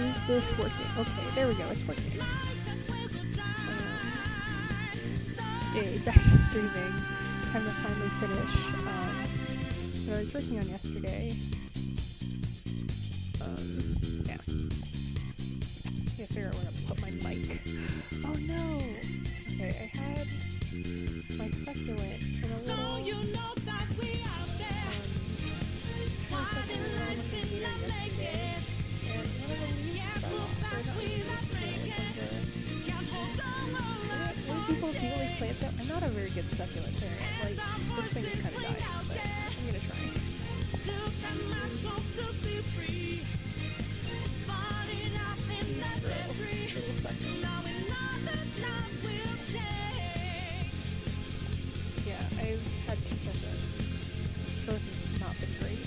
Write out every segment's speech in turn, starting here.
Is this working? Okay, there we go, it's working. Yay, back to streaming. Time to finally finish what I was working on yesterday. Yeah. Gotta figure out where to put my mic. Oh no! Okay, I had my succulent in a little... succulent on the computer yesterday, and one of the leaves fell off. Or not leaves, but when people do like plant them, I'm not a very good succulent parent. Like, this thing is kind of dying, but I'm gonna try. Little succulent. Yeah, I've had 2 succulents. Both have not been great.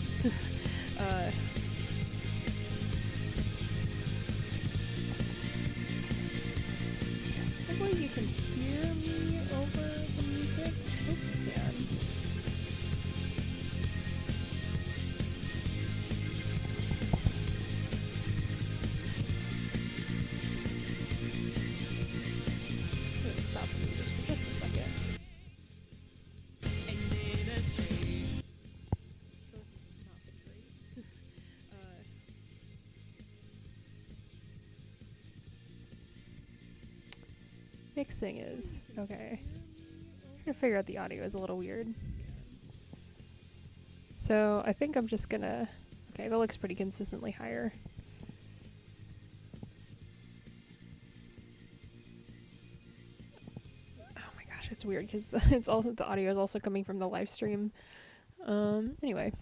Hopefully you can hear me over the music. I hope you can. I'm gonna stop the music for just a second. Mixing is okay. I'm trying to figure out the audio is a little weird. So I think I'm just gonna... Okay, that looks pretty consistently higher. Oh my gosh, it's weird because it's also the audio is also coming from the live stream. Anyway.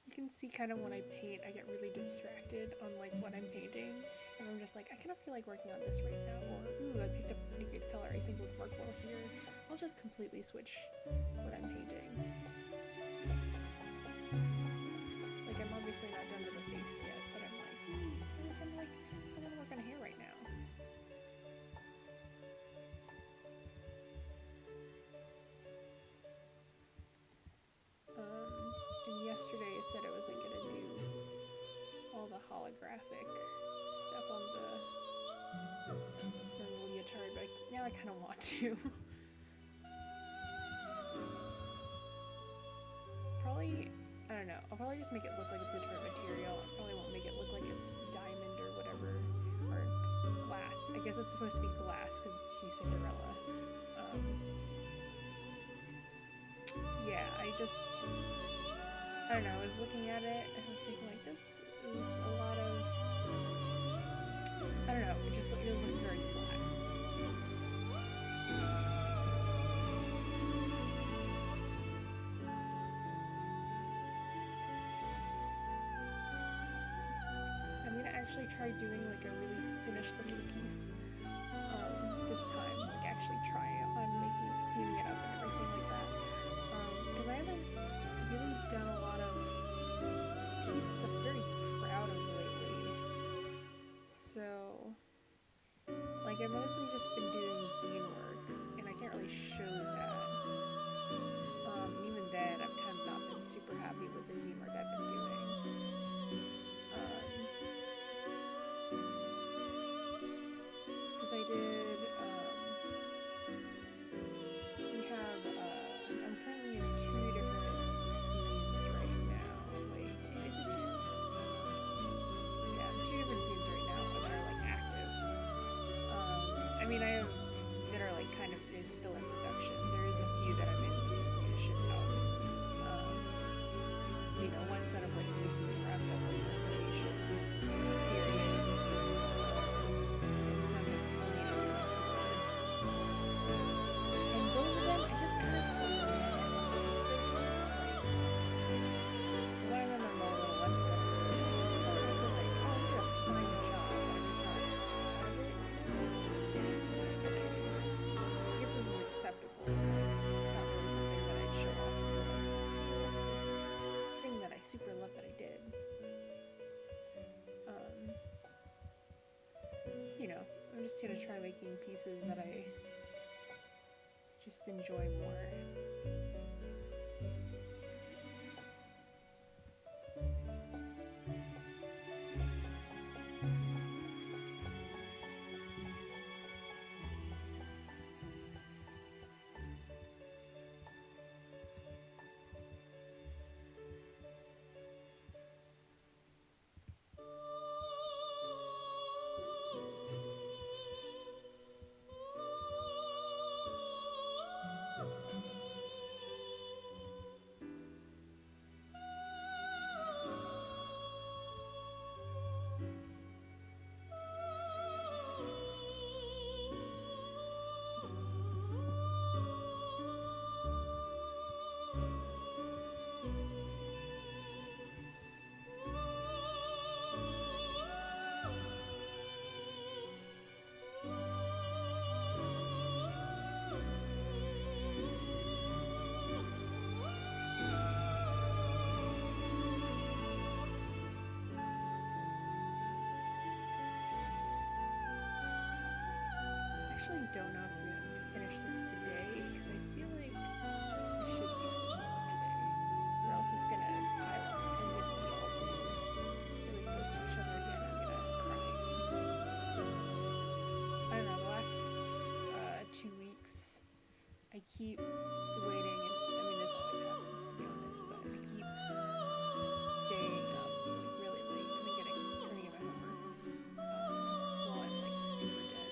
You can see kind of when I paint, I get really distracted on like what I'm painting, and I'm just like, I kind of feel like working on this right now, or ooh, I picked up a pretty good color I think would work well here. I'll just completely switch what I'm painting. Like, I'm obviously not done with the face yet, but I'm like, I want to work on hair right now. And yesterday I said I wasn't gonna do all the holographic stuff on the leotard, but now I kind of want to. Probably, I don't know, I'll probably just make it look like it's a different material. I probably won't make it look like it's diamond or whatever, or glass. I guess it's supposed to be glass because she's Cinderella. Yeah, I don't know, I was looking at it and I was thinking like, this is a lot of, I don't know, it just looked very flat. I'm gonna actually try doing like a really finished looking piece this time, like actually try on cleaning it up and everything like that, because I haven't really done a lot of pieces I'm very proud of lately. So, like, I've mostly just been doing zine work, and I can't really show that. Even then, I've kind of not been super happy with the zine work I've been doing. Because I did, I'm currently in 2 different zines right now. Wait, is it 2? Yeah, 2 different zines right now that are like active. I mean, I have that are like kind of still in production. There is a few that I'm in still to ship out. Ones that have like recently wrapped up with their creation period. And some that still need to just gonna try making pieces that I just enjoy more. Actually don't know if I'm gonna finish this today because I feel like I should do some homework today, or else it's gonna pile up. And if we all do really close to each other again, I'm gonna cry. I don't know. The last 2 weeks, I keep waiting, and I mean this always happens to be honest, but I keep staying up like really late and then turning in my homework while I'm like super dead.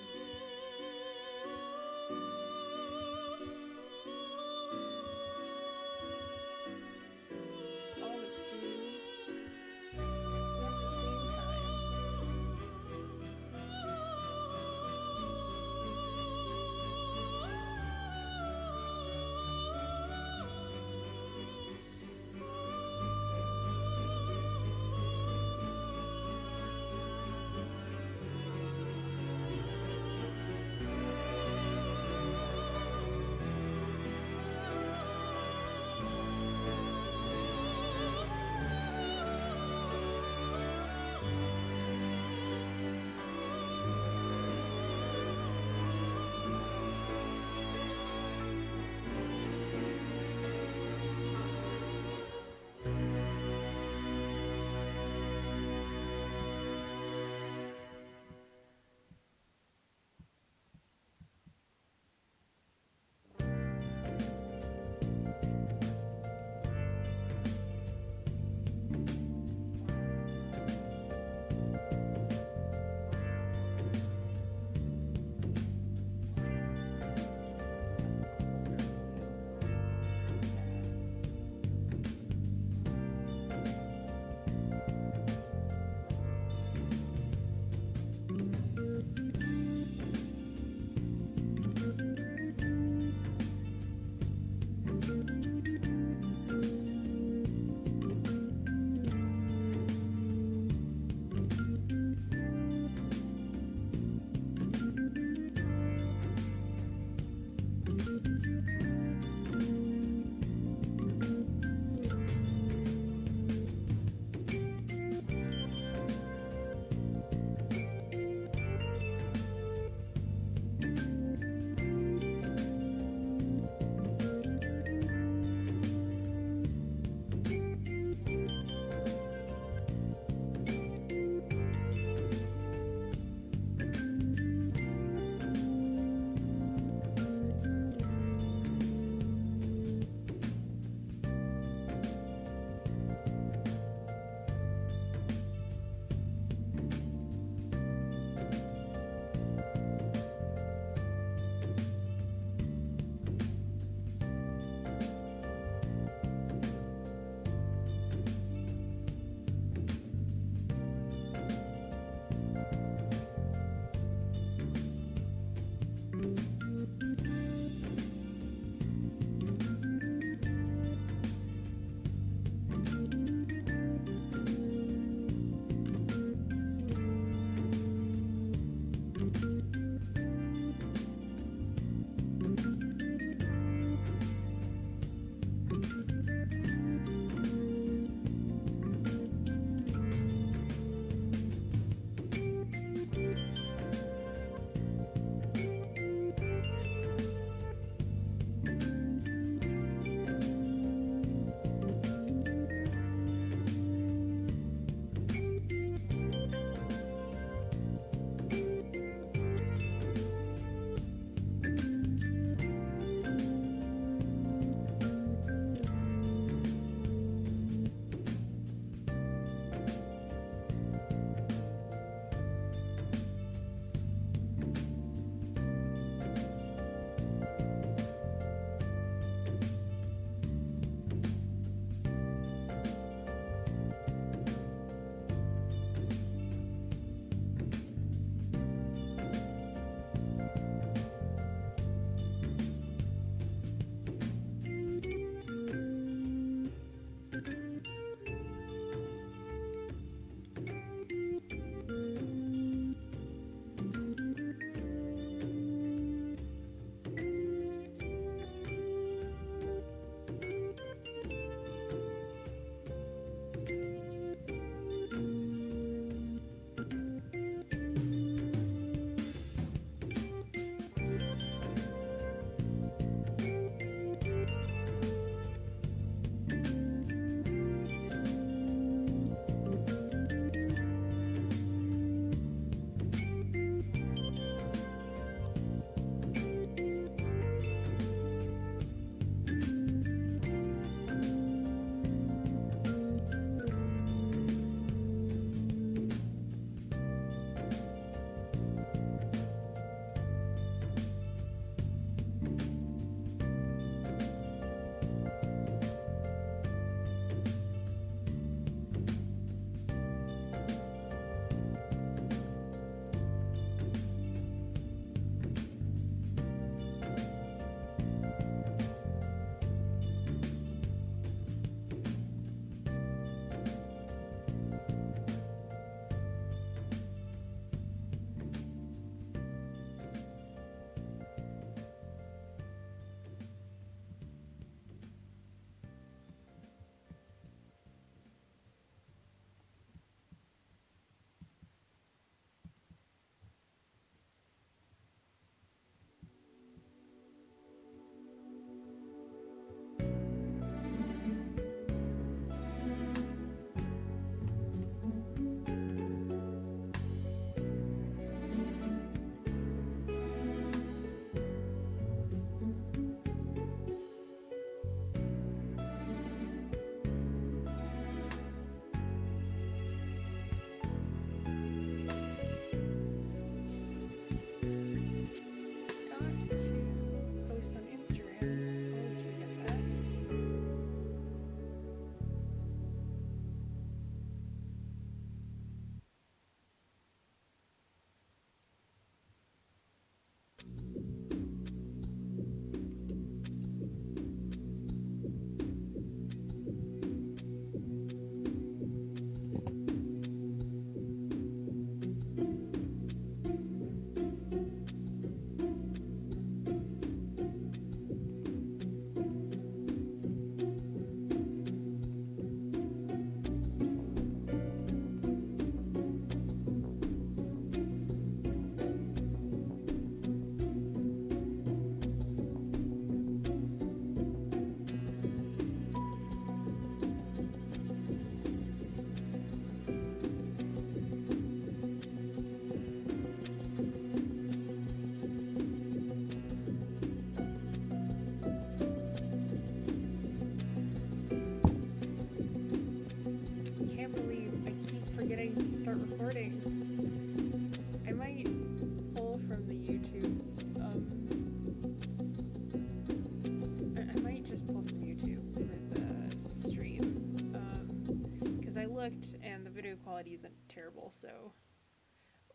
perfect and the video quality isn't terrible, so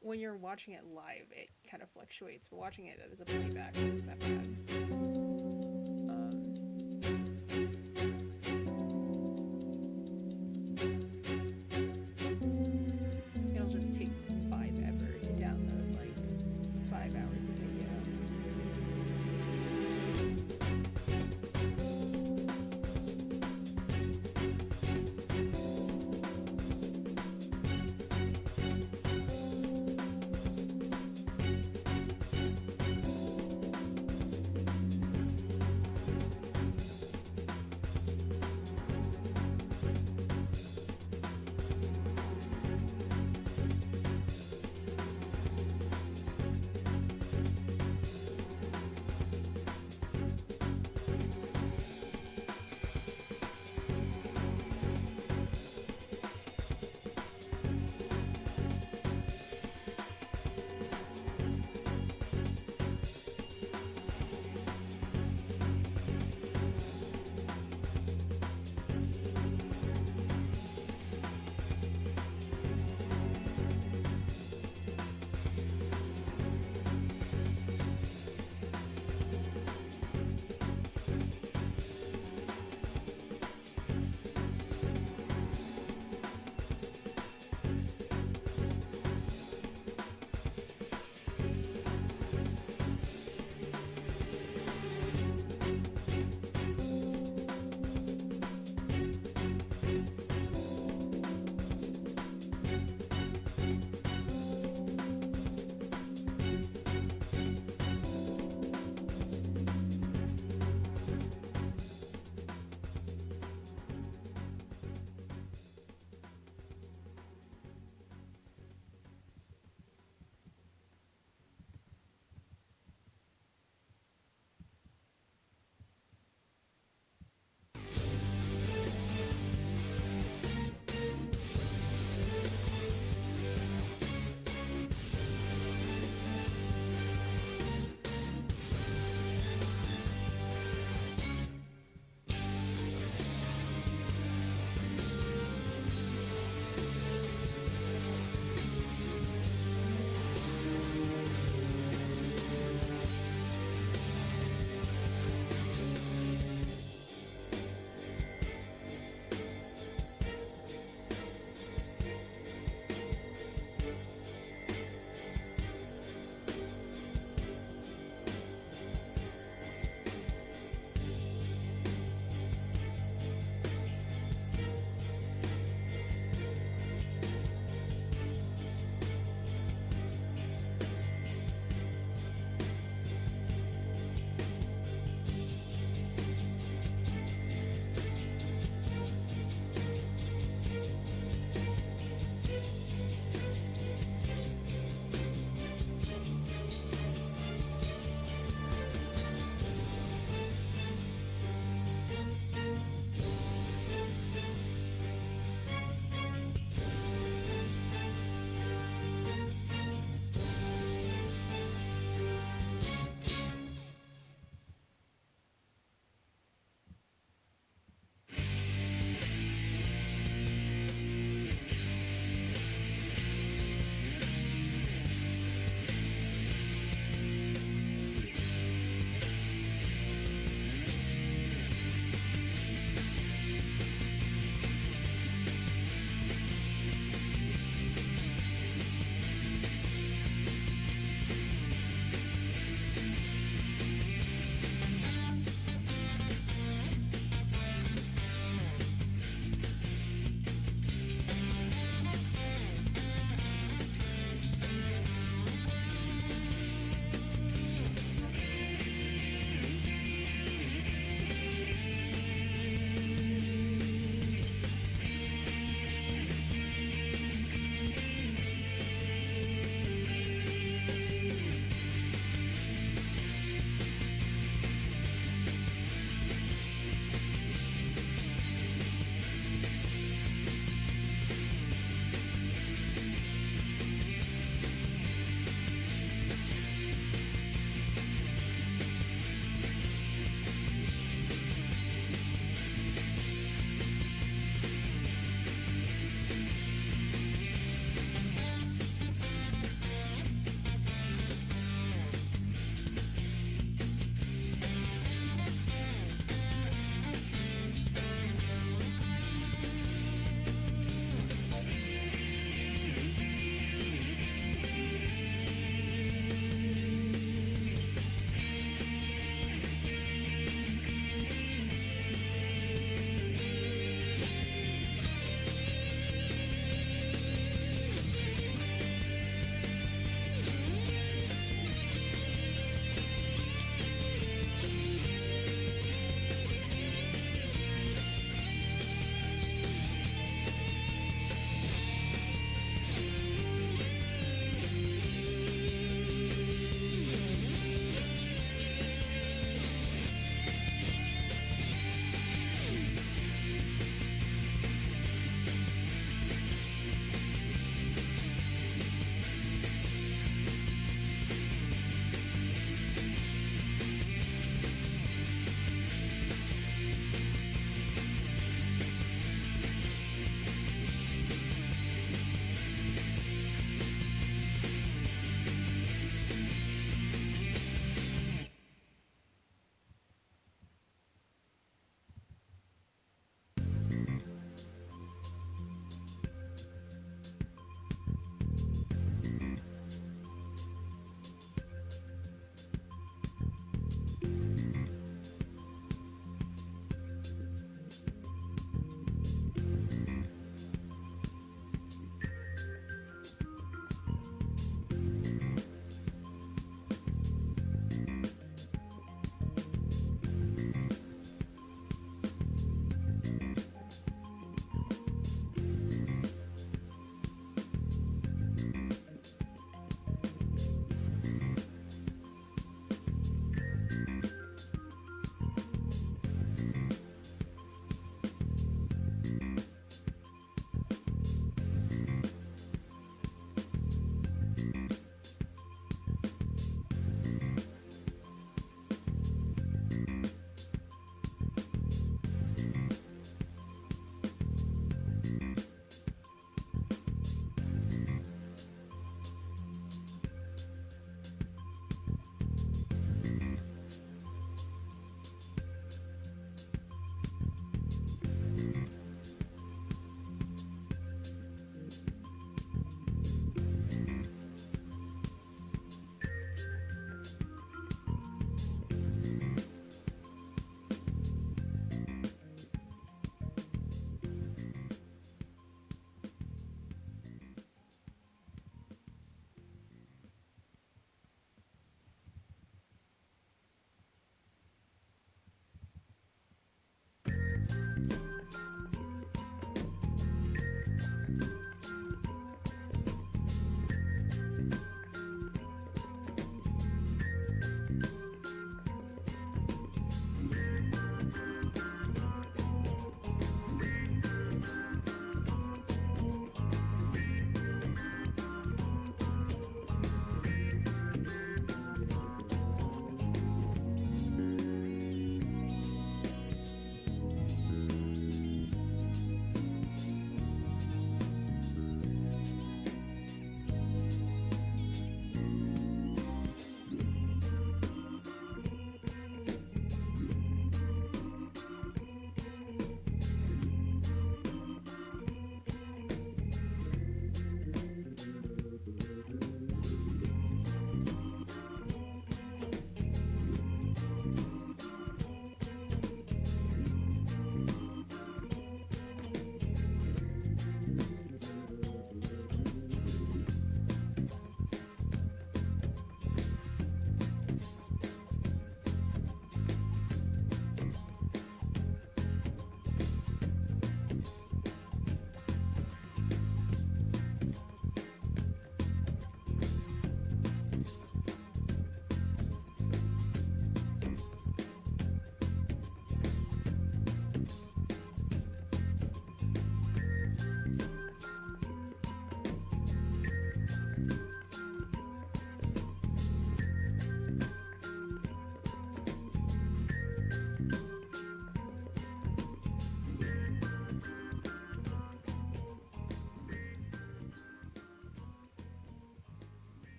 when you're watching it live, it kind of fluctuates, but watching it as a playback isn't that bad. It'll just take 5 ever to download like 5 hours of video.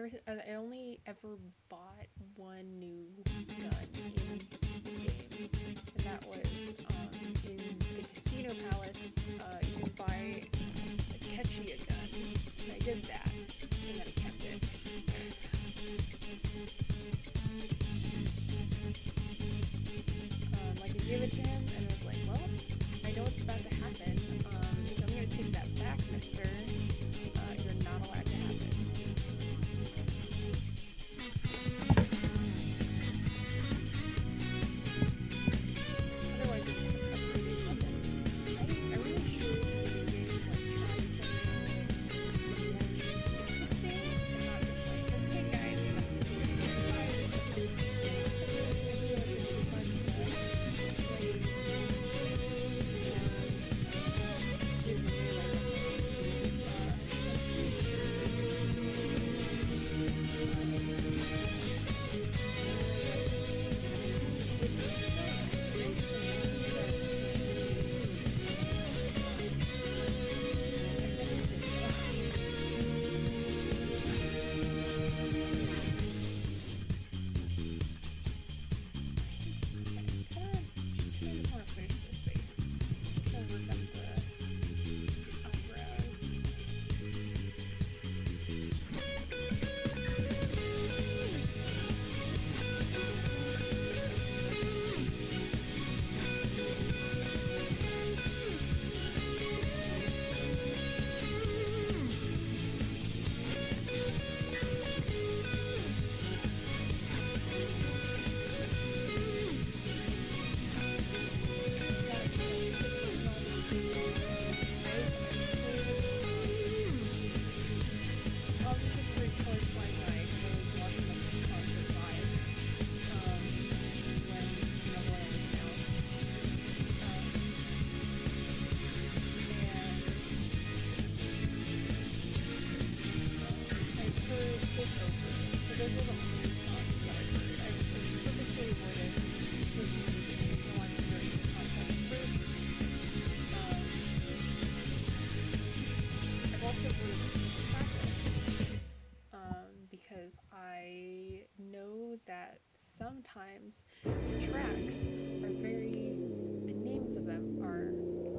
I only ever bought one new gun in the game, and that was in the Casino Palace. You can buy a Ketchia gun, and I did that, and then I kept it. Like I gave it to him, and I was like, well, I know what's about to happen, so I'm gonna take that back, mister. You're not allowed to have it. Otherwise, it just kept upgrading weapons. I really should maybe like try playing more interesting and not just like, okay guys, this is gonna be fun. So I feel like it'd be fun to play because I know that sometimes the tracks are the names of them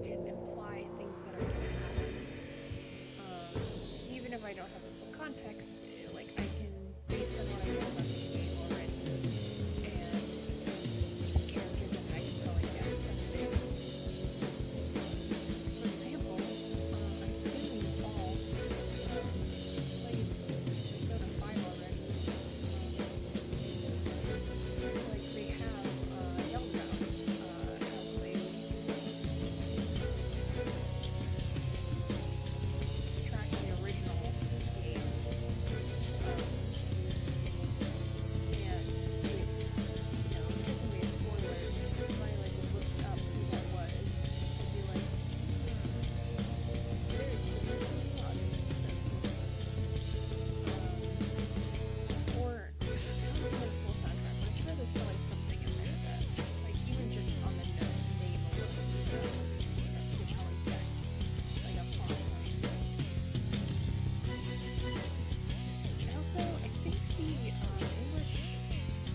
can imply things that are going to happen. Even if I don't have the full context, like I can, based on what I know about the game already, and just characters and I can go and guess some things. For example, I assume you all played Persona 5 already. Like they have Yelga have played track the original game. And it's, giving me a spoiler. If I looked up who that was, I'd be like, there's some really odd stuff. Or I don't know the full soundtrack, but I swear there's probably something in there that, like, even just on the name alone, you could probably guess, like a plot point. And also, I think the English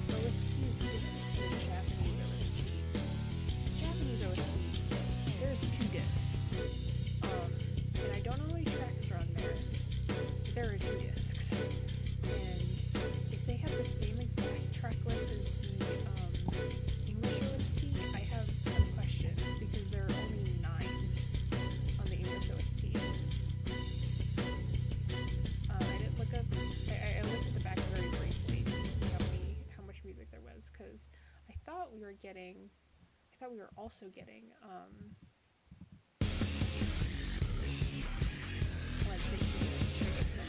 OST is different than the Japanese OST. It's Japanese OST. There's 2 discs. And I don't know how many tracks are on there. But there are 2 discs. And if they have the same exact track list as the English OST, I have some questions because there are only 9 on the English OST. I didn't look up. I looked at the back very briefly just to see how much music there was, because I thought we were also getting like the keys for this one.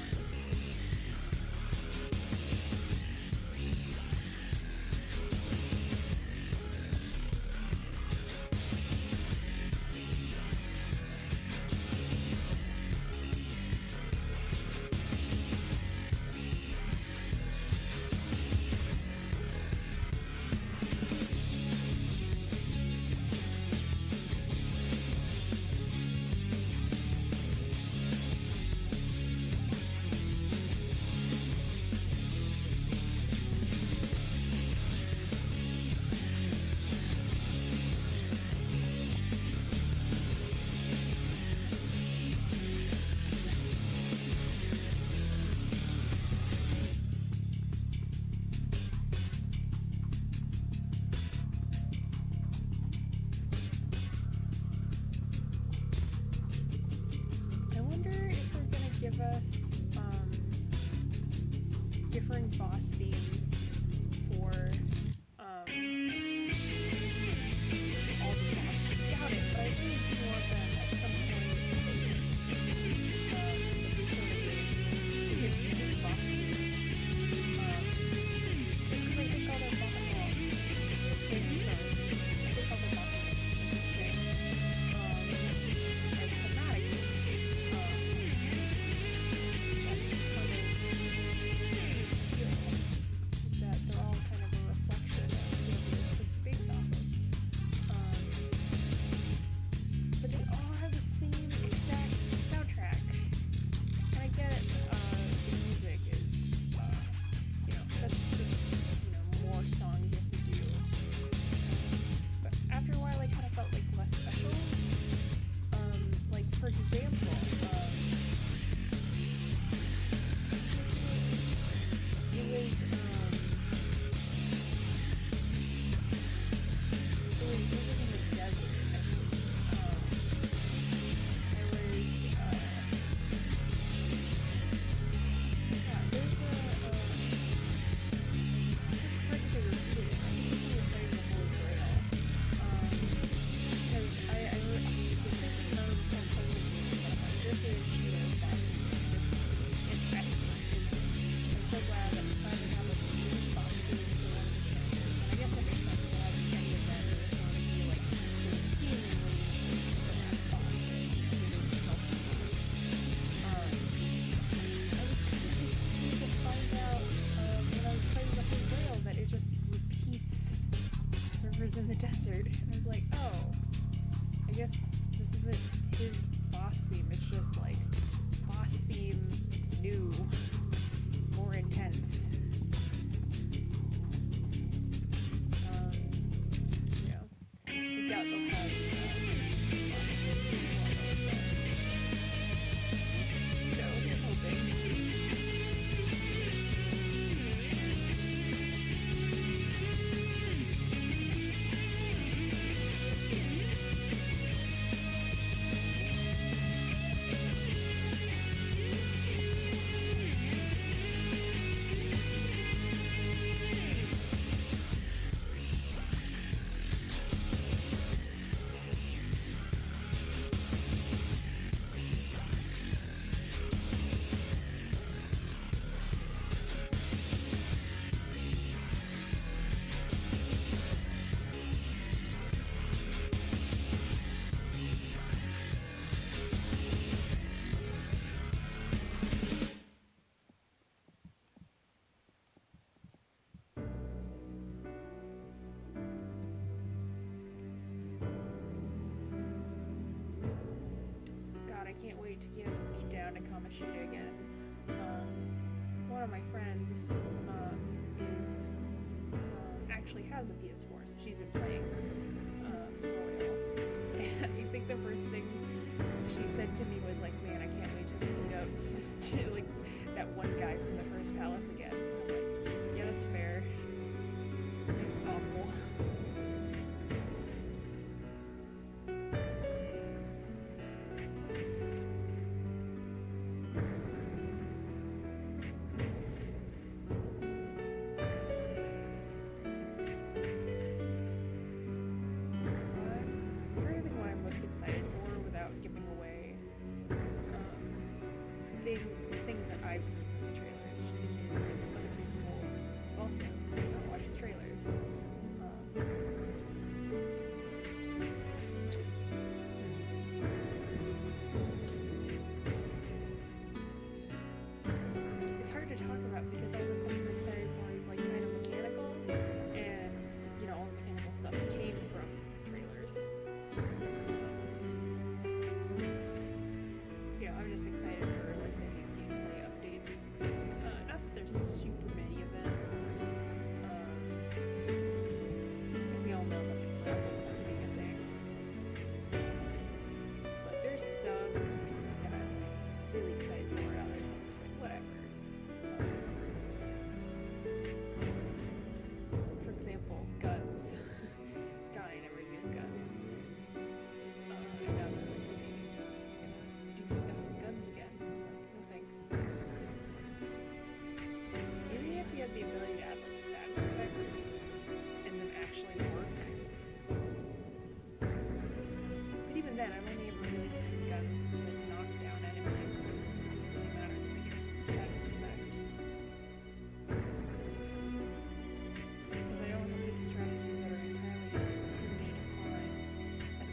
exploring boss themes for all the bosses. I doubt it, but I really do want them at some point. The Persona games give boss themes. Just because I think all their bosses, well, I'm sorry, I think all their bosses are interesting. Like thematically, that's part of is that they're all kind of a reflection of whatever they're supposed to be based off of. But they all have the same exact soundtrack. And I get the music is, that's more songs you have to do. But after a while, I kind of felt like less special. Like for example, it was in the desert. There's part that they repeated. I think it's when you're fighting the Holy Grail. Because I read this I'm playing the game, but this is Shido's boss music. It's excellent. I'm so glad that we finally have a new boss theme for one of the characters. And I guess that makes sense. Why any of them is going to be like the seemingly the last boss, but it's the multiple boss. I was kind of disappointed to find out when I was fighting the Holy Grail that it just repeats Rivers in the Desert. I was like, oh, I guess this isn't his boss theme. It's just like boss theme new, more intense. I doubt they'll have boss themes anymore, but here's hoping. God, I can't wait to get meet down to Kamoshida again. One of my friends is actually has a PS4, so she's been playing Royal. I think the first thing she said to me was like, "Man, I can't wait to meet up with like that one guy from the first palace again." I'm like, "Yeah, that's fair. He's awful." Excited for without giving away things that I've seen from the trailers, just in case other people also not watch the trailers.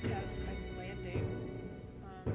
status of my landing. Um,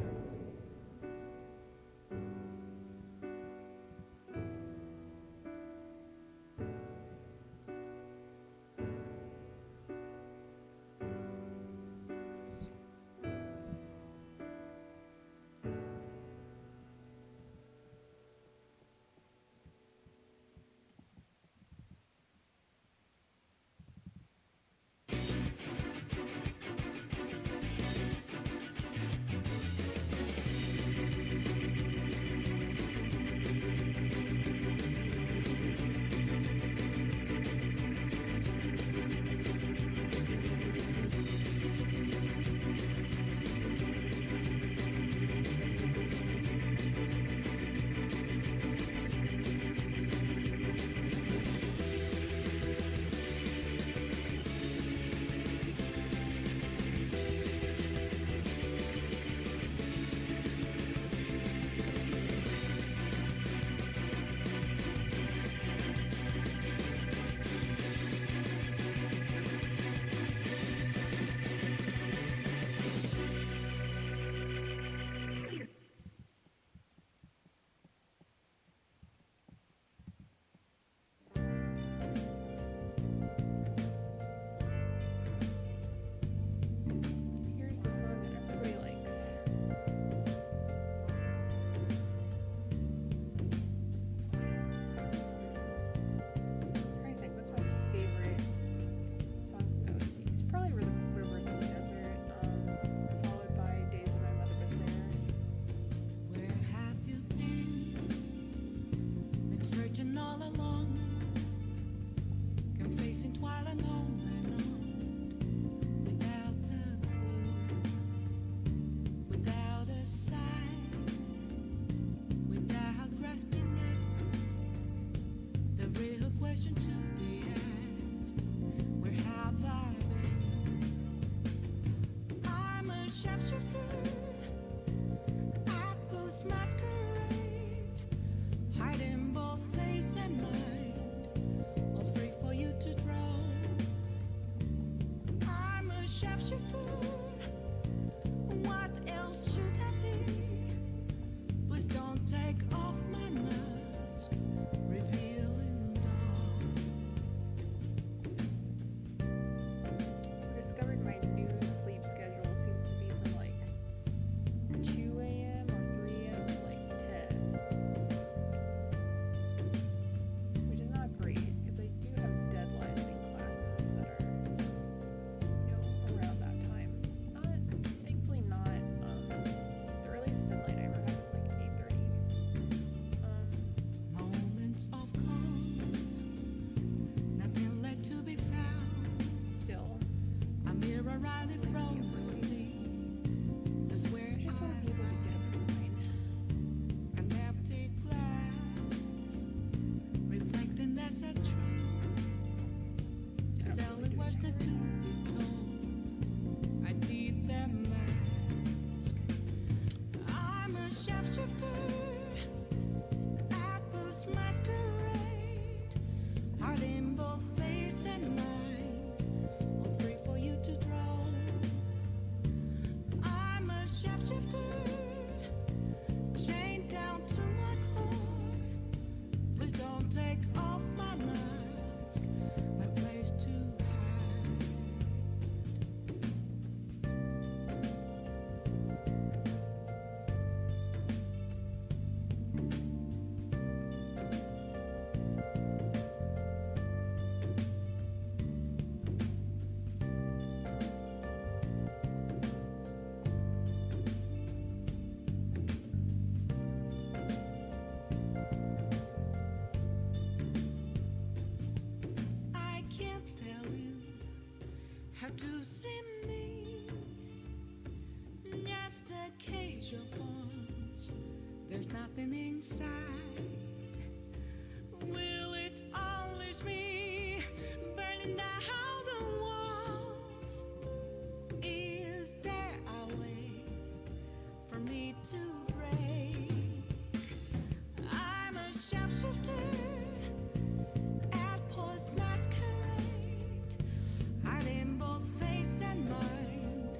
here's the song that everybody likes. Trying to think, what's my favorite song from OST? It's probably Rivers in the Desert, followed by Days When My Mother Was There. Where have you been? Been searching all along, confessing twilight on and on, without the clue, without a sign, without grasping it. The real question to be asked: where have I been? I'm a sharpshooter. I post masquerade, hiding both face and mind, all free for you to draw. I'm a sharpshooter. What else should I be? Please don't take off my mask, revealing dawn. I discovered my new sleep schedule seems to be from like 2 a.m. or 3 a.m. to like 10, which is not great because I do have deadlines in classes that are, around that time. Thankfully not. The earliest deadline I ever had is like 8:30. Moments of calm, nothing left to be found. Still, A mirror right in front of me. That's where I just want to be able to get up in the morning. an empty glass, reflecting that's a truth. It's telling words not to be told. I need that mask. I'm a sharpshooter. At first masquerade, hiding both face and mind, all free for you to draw. I'm a sharpshooter, chained down to my core. Please don't take off my mask, my place to hide. I can't tell you how to see me. Just a cage of bones. There's nothing inside. Will it unleash me, burning down the walls? Is there a way for me to break? I'm a sharpshooter. At post masquerade, hiding both face and mind,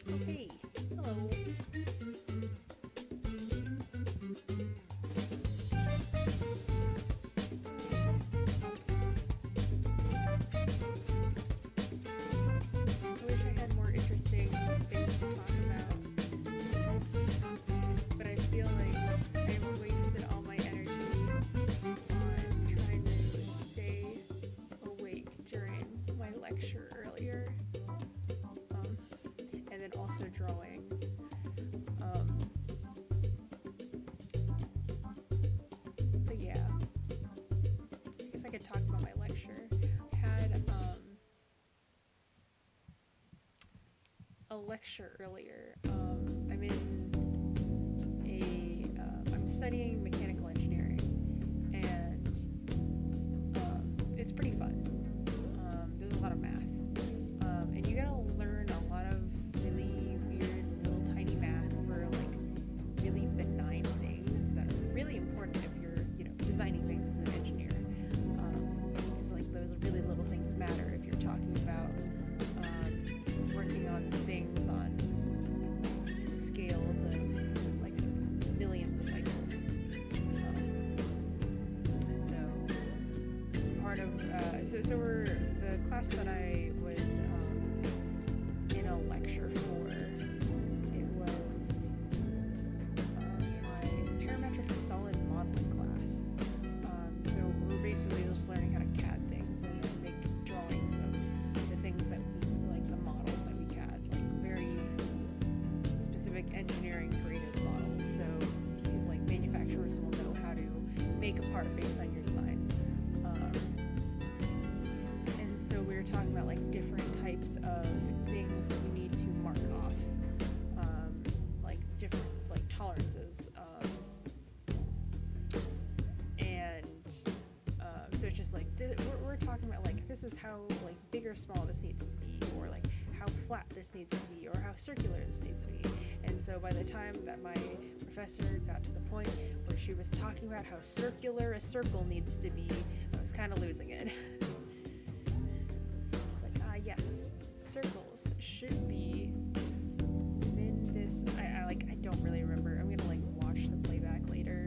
Okay, hello. I wish I had more interesting things to talk about, but I feel like I've wasted all my energy on trying to stay awake during my lecture earlier, and then also drawing. But yeah, I guess I could talk about my lecture. I had a lecture earlier. I'm studying mechanical engineering, and it's pretty fun. There's a lot of math, and you gotta learn a lot of really weird little tiny math for like really benign things that are really important if you're, designing things as an engineer. Because like those really little things matter if you're talking about working on things on scales of like millions of cycles. So we're the class that I was in a lecture for. It was my parametric solid modeling class. So we're basically just learning how to CAD things and make drawings of the things that like the models that we CAD, like very specific engineering graded models. So like manufacturers will know how to make a part based on your design. talking about like different types of things that you need to mark off, like different like tolerances, and so it's just like we're talking about like this is how like big or small this needs to be, or like how flat this needs to be, or how circular this needs to be. And so by the time that my professor got to the point where she was talking about how circular a circle needs to be, I was kind of losing it. It's like, yes, circles should be in this. I don't really remember. I'm gonna like watch the playback later.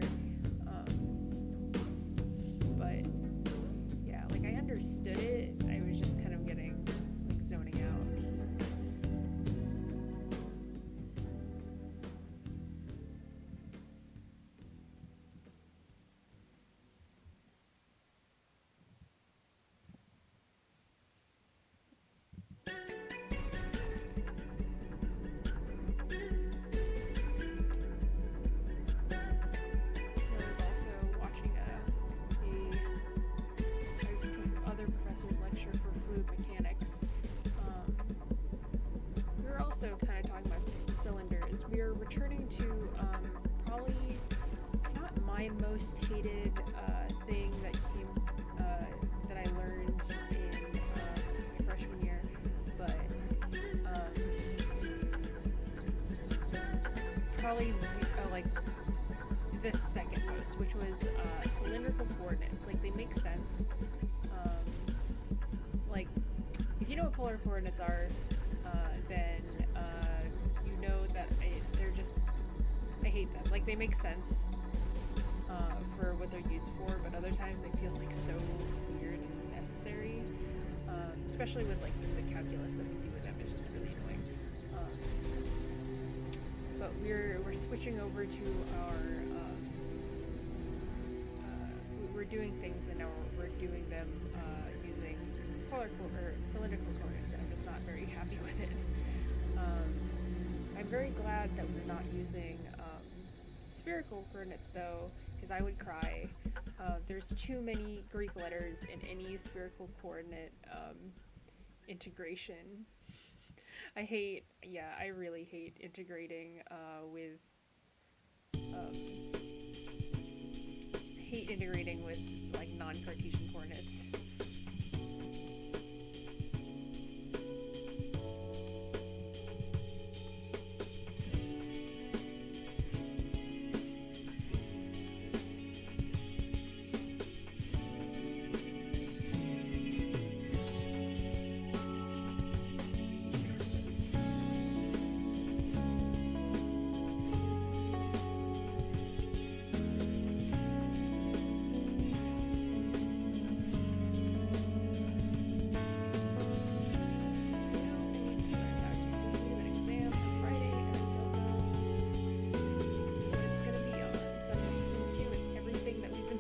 But yeah, like I understood it. I was just kind of getting like zoning out. I was also watching other professor's lecture for fluid mechanics. We were also kind of talking about cylinders. We are returning to probably not my most hated thing that that I learned in my freshman year, but probably like the second most, which was cylindrical coordinates. Like they make sense. Like if you know what polar coordinates are, then you know that they're just, I hate them. Like they make sense for what they're used for, but other times they feel like so weird and necessary. Especially with like the calculus that we do with them, it's just really annoying. But we're switching over to our we're doing things, and now we're doing them using cylindrical coordinates, and I'm just not very happy with it. I'm very glad that we're not using spherical coordinates though, because I would cry. There's too many Greek letters in any spherical coordinate integration. I really hate integrating with like non-Cartesian coordinates.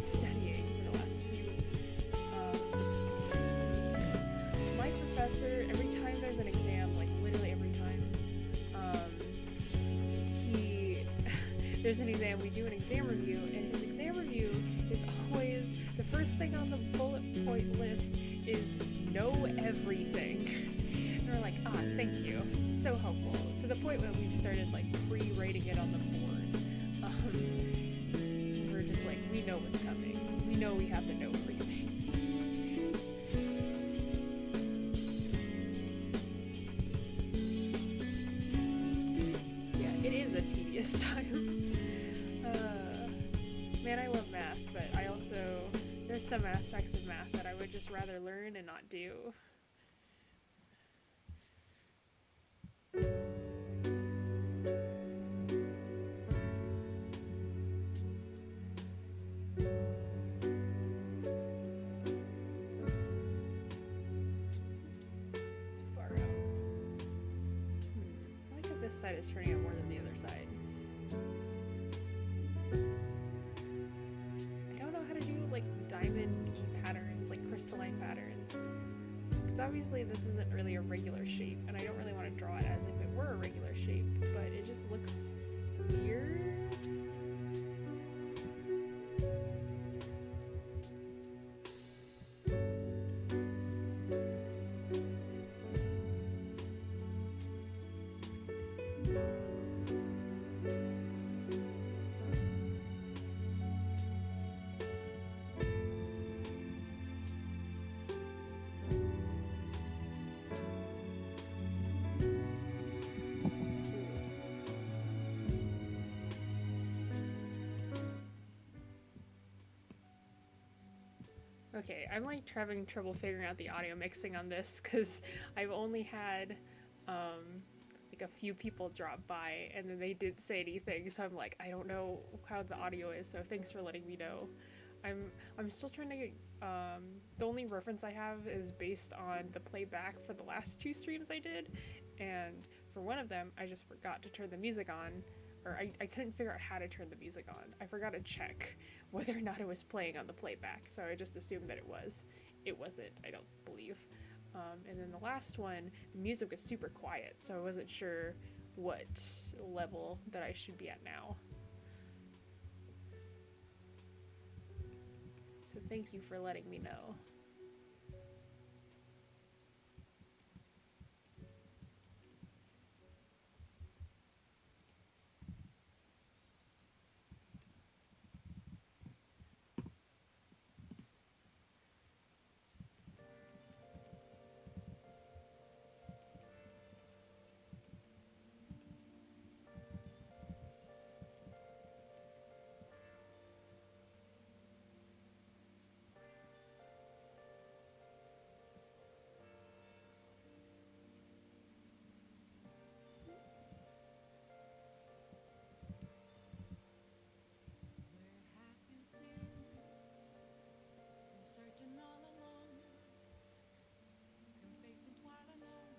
Studying for the last few weeks. My professor, every time there's an exam, like literally every time, there's an exam, we do an exam review, and his exam review is always, the first thing on the bullet point list is know everything. And we're like, thank you, so helpful, to the point where we've started like pre-writing it on the board. We're just like, we know what's coming. We know we have to know everything. Yeah, it is a tedious time. Man, I love math, but I also, there's some aspects of math that I would just rather learn and not do. Side is turning out more than the other side. I don't know how to do like diamond patterns, like crystalline patterns, because obviously this isn't really a regular shape, and I don't really want to draw it as if it were a regular shape, but it just looks weird. Okay, I'm like having trouble figuring out the audio mixing on this because I've only had like a few people drop by and then they didn't say anything, so I'm like, I don't know how the audio is, so thanks for letting me know. I'm still trying to get the only reference I have is based on the playback for the last two streams I did, and for one of them I just forgot to turn the music on, or I couldn't figure out how to turn the music on. I forgot to check whether or not it was playing on the playback, so I just assumed that it was. It wasn't, I don't believe. And then the last one, the music was super quiet, so I wasn't sure what level that I should be at now. So thank you for letting me know.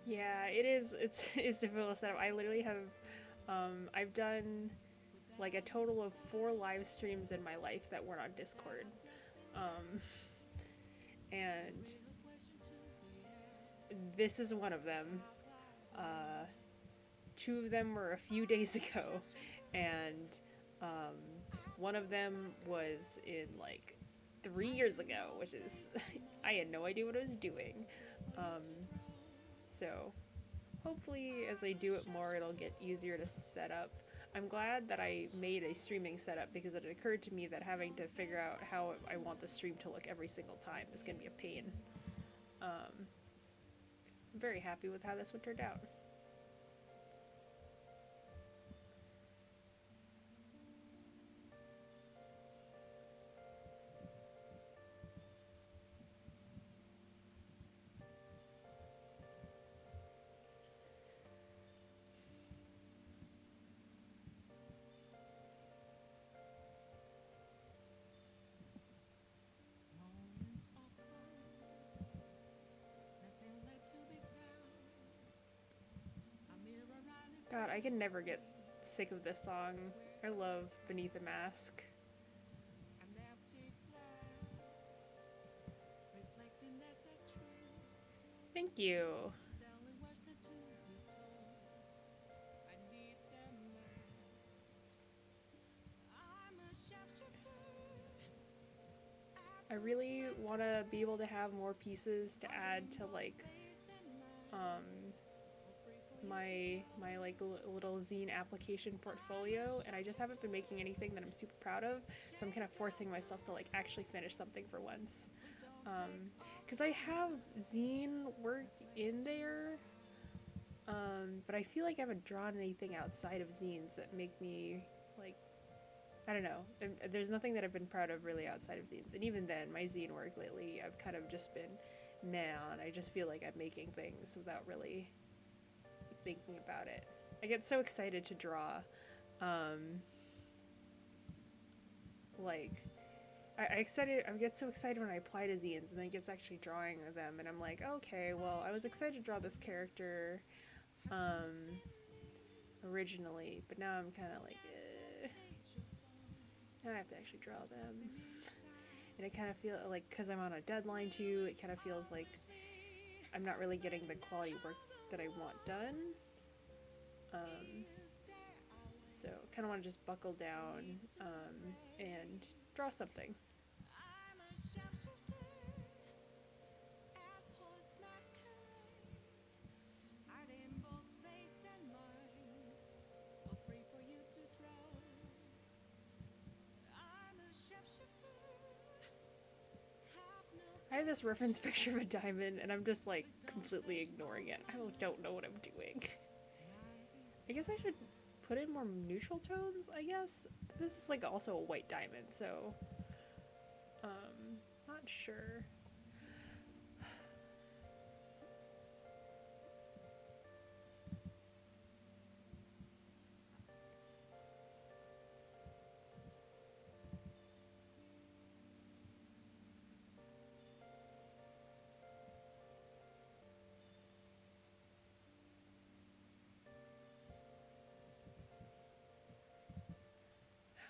Yeah, it is. It's difficult to set up. I literally have, I've done like a total of 4 live streams in my life that weren't on Discord, um, and this is one of them. Uh, Two of them were a few days ago, and um, one of them was in like 3 years ago, which is I had no idea what I was doing. Um, so hopefully, as I do it more, it'll get easier to set up. I'm glad that I made a streaming setup because it occurred to me that having to figure out how I want the stream to look every single time is going to be a pain. I'm very happy with how this one turned out. God, I can never get sick of this song. I love Beneath the Mask. Thank you. I really want to be able to have more pieces to add to like um my like little zine application portfolio, and I just haven't been making anything that I'm super proud of, so I'm kind of forcing myself to like actually finish something for once. Because I have zine work in there, but I feel like I haven't drawn anything outside of zines that make me like, I don't know. There's nothing that I've been proud of really outside of zines, and even then, my zine work lately, I've kind of just been meh on. I just feel like I'm making things without really thinking about it. I get so excited to draw. Um, like I get so excited when I apply to zines and then it gets actually drawing them, and I'm like, okay, well, I was excited to draw this character originally, but now I'm kind of like, now I have to actually draw them, and it kind of feel like because I'm on a deadline too, it kind of feels like I'm not really getting the quality work that I want done. Um, so kind of want to just buckle down and draw something. I have this reference picture of a diamond, and I'm just like completely ignoring it. I don't know what I'm doing. I guess I should put in more neutral tones, I guess. This is like also a white diamond, so not sure.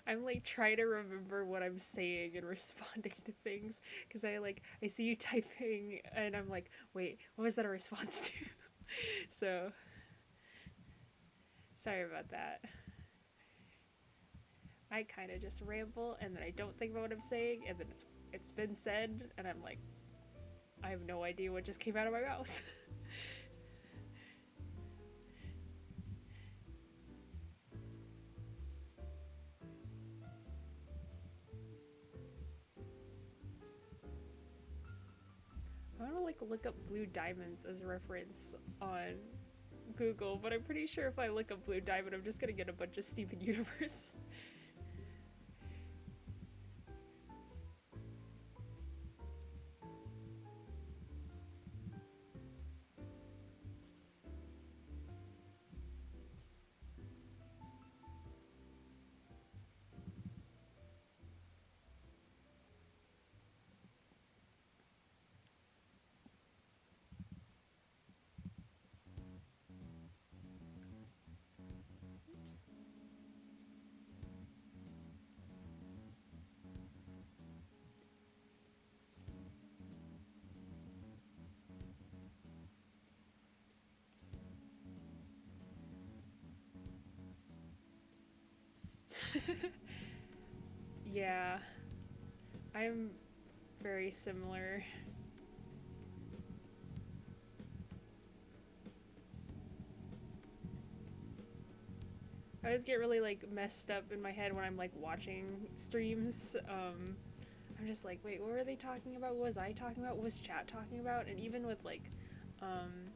I'm like trying to remember what I'm saying and responding to things because I see you typing and I'm like, wait, what was that a response to? So sorry about that. I kind of just ramble and then I don't think about what I'm saying and then it's been said and I'm like, I have no idea what just came out of my mouth. I want to like look up blue diamonds as a reference on Google, but I'm pretty sure if I look up blue diamond, I'm just gonna get a bunch of Steven Universe. Oops. Yeah, I'm very similar. I always get really like messed up in my head when I'm like watching streams. I'm just like, wait, what were they talking about? What was I talking about? What was chat talking about? And even with like, um,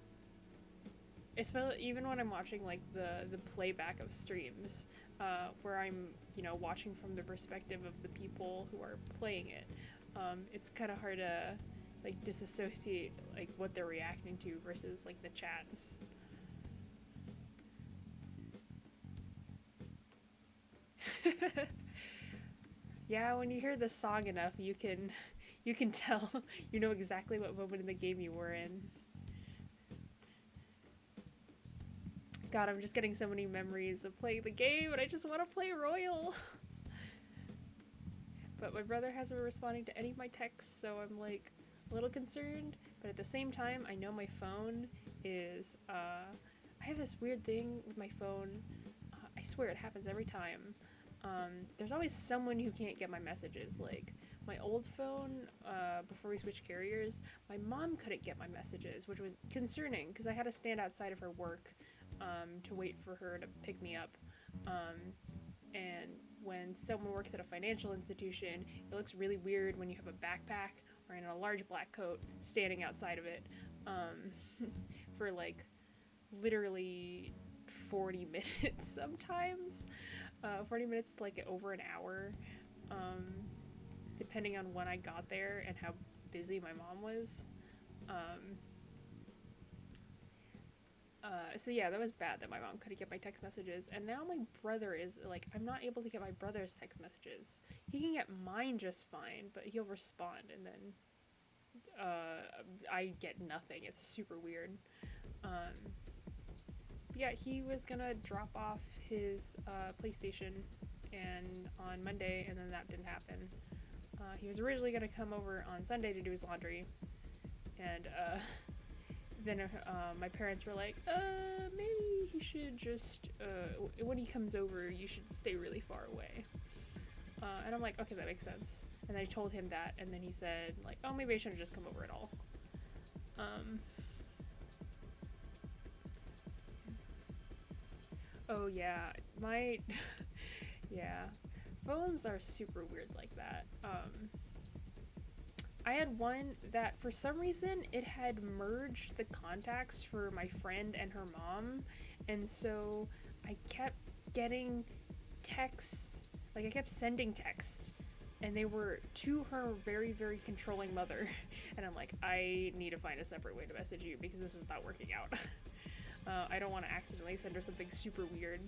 especially even when I'm watching like the playback of streams, where I'm watching from the perspective of the people who are playing it, it's kind of hard to like disassociate like what they're reacting to versus like the chat. Yeah, when you hear the song enough, you can tell you know exactly what moment in the game you were in. God, I'm just getting so many memories of playing the game, and I just want to play Royal. But my brother hasn't been responding to any of my texts, so I'm like a little concerned. But at the same time, I know my phone is. I have this weird thing with my phone. I swear it happens every time. There's always someone who can't get my messages. Like my old phone, before we switched carriers, my mom couldn't get my messages, which was concerning because I had to stand outside of her work to wait for her to pick me up. Um, and when someone works at a financial institution, it looks really weird when you have a backpack or in a large black coat standing outside of it for like literally 40 minutes sometimes. 40 minutes to like over an hour, um, depending on when I got there and how busy my mom was. Um, so yeah, that was bad that my mom couldn't get my text messages, and now my brother is like, I'm not able to get my brother's text messages. He can get mine just fine, but he'll respond, and then I get nothing. It's super weird. Um, yeah, he was gonna drop off his PlayStation and on Monday, and then that didn't happen. He was originally gonna come over on Sunday to do his laundry, and then my parents were like, maybe he should just, when he comes over, you should stay really far away. And I'm like, okay, that makes sense. And I told him that, and then he said, like, oh, maybe I shouldn't just come over at all. Um, oh, yeah, yeah, phones are super weird like that. I had one that for some reason it had merged the contacts for my friend and her mom, and so I kept getting texts, like I kept sending texts and they were to her very, very controlling mother. And I'm like, I need to find a separate way to message you because this is not working out. I don't want to accidentally send her something super weird.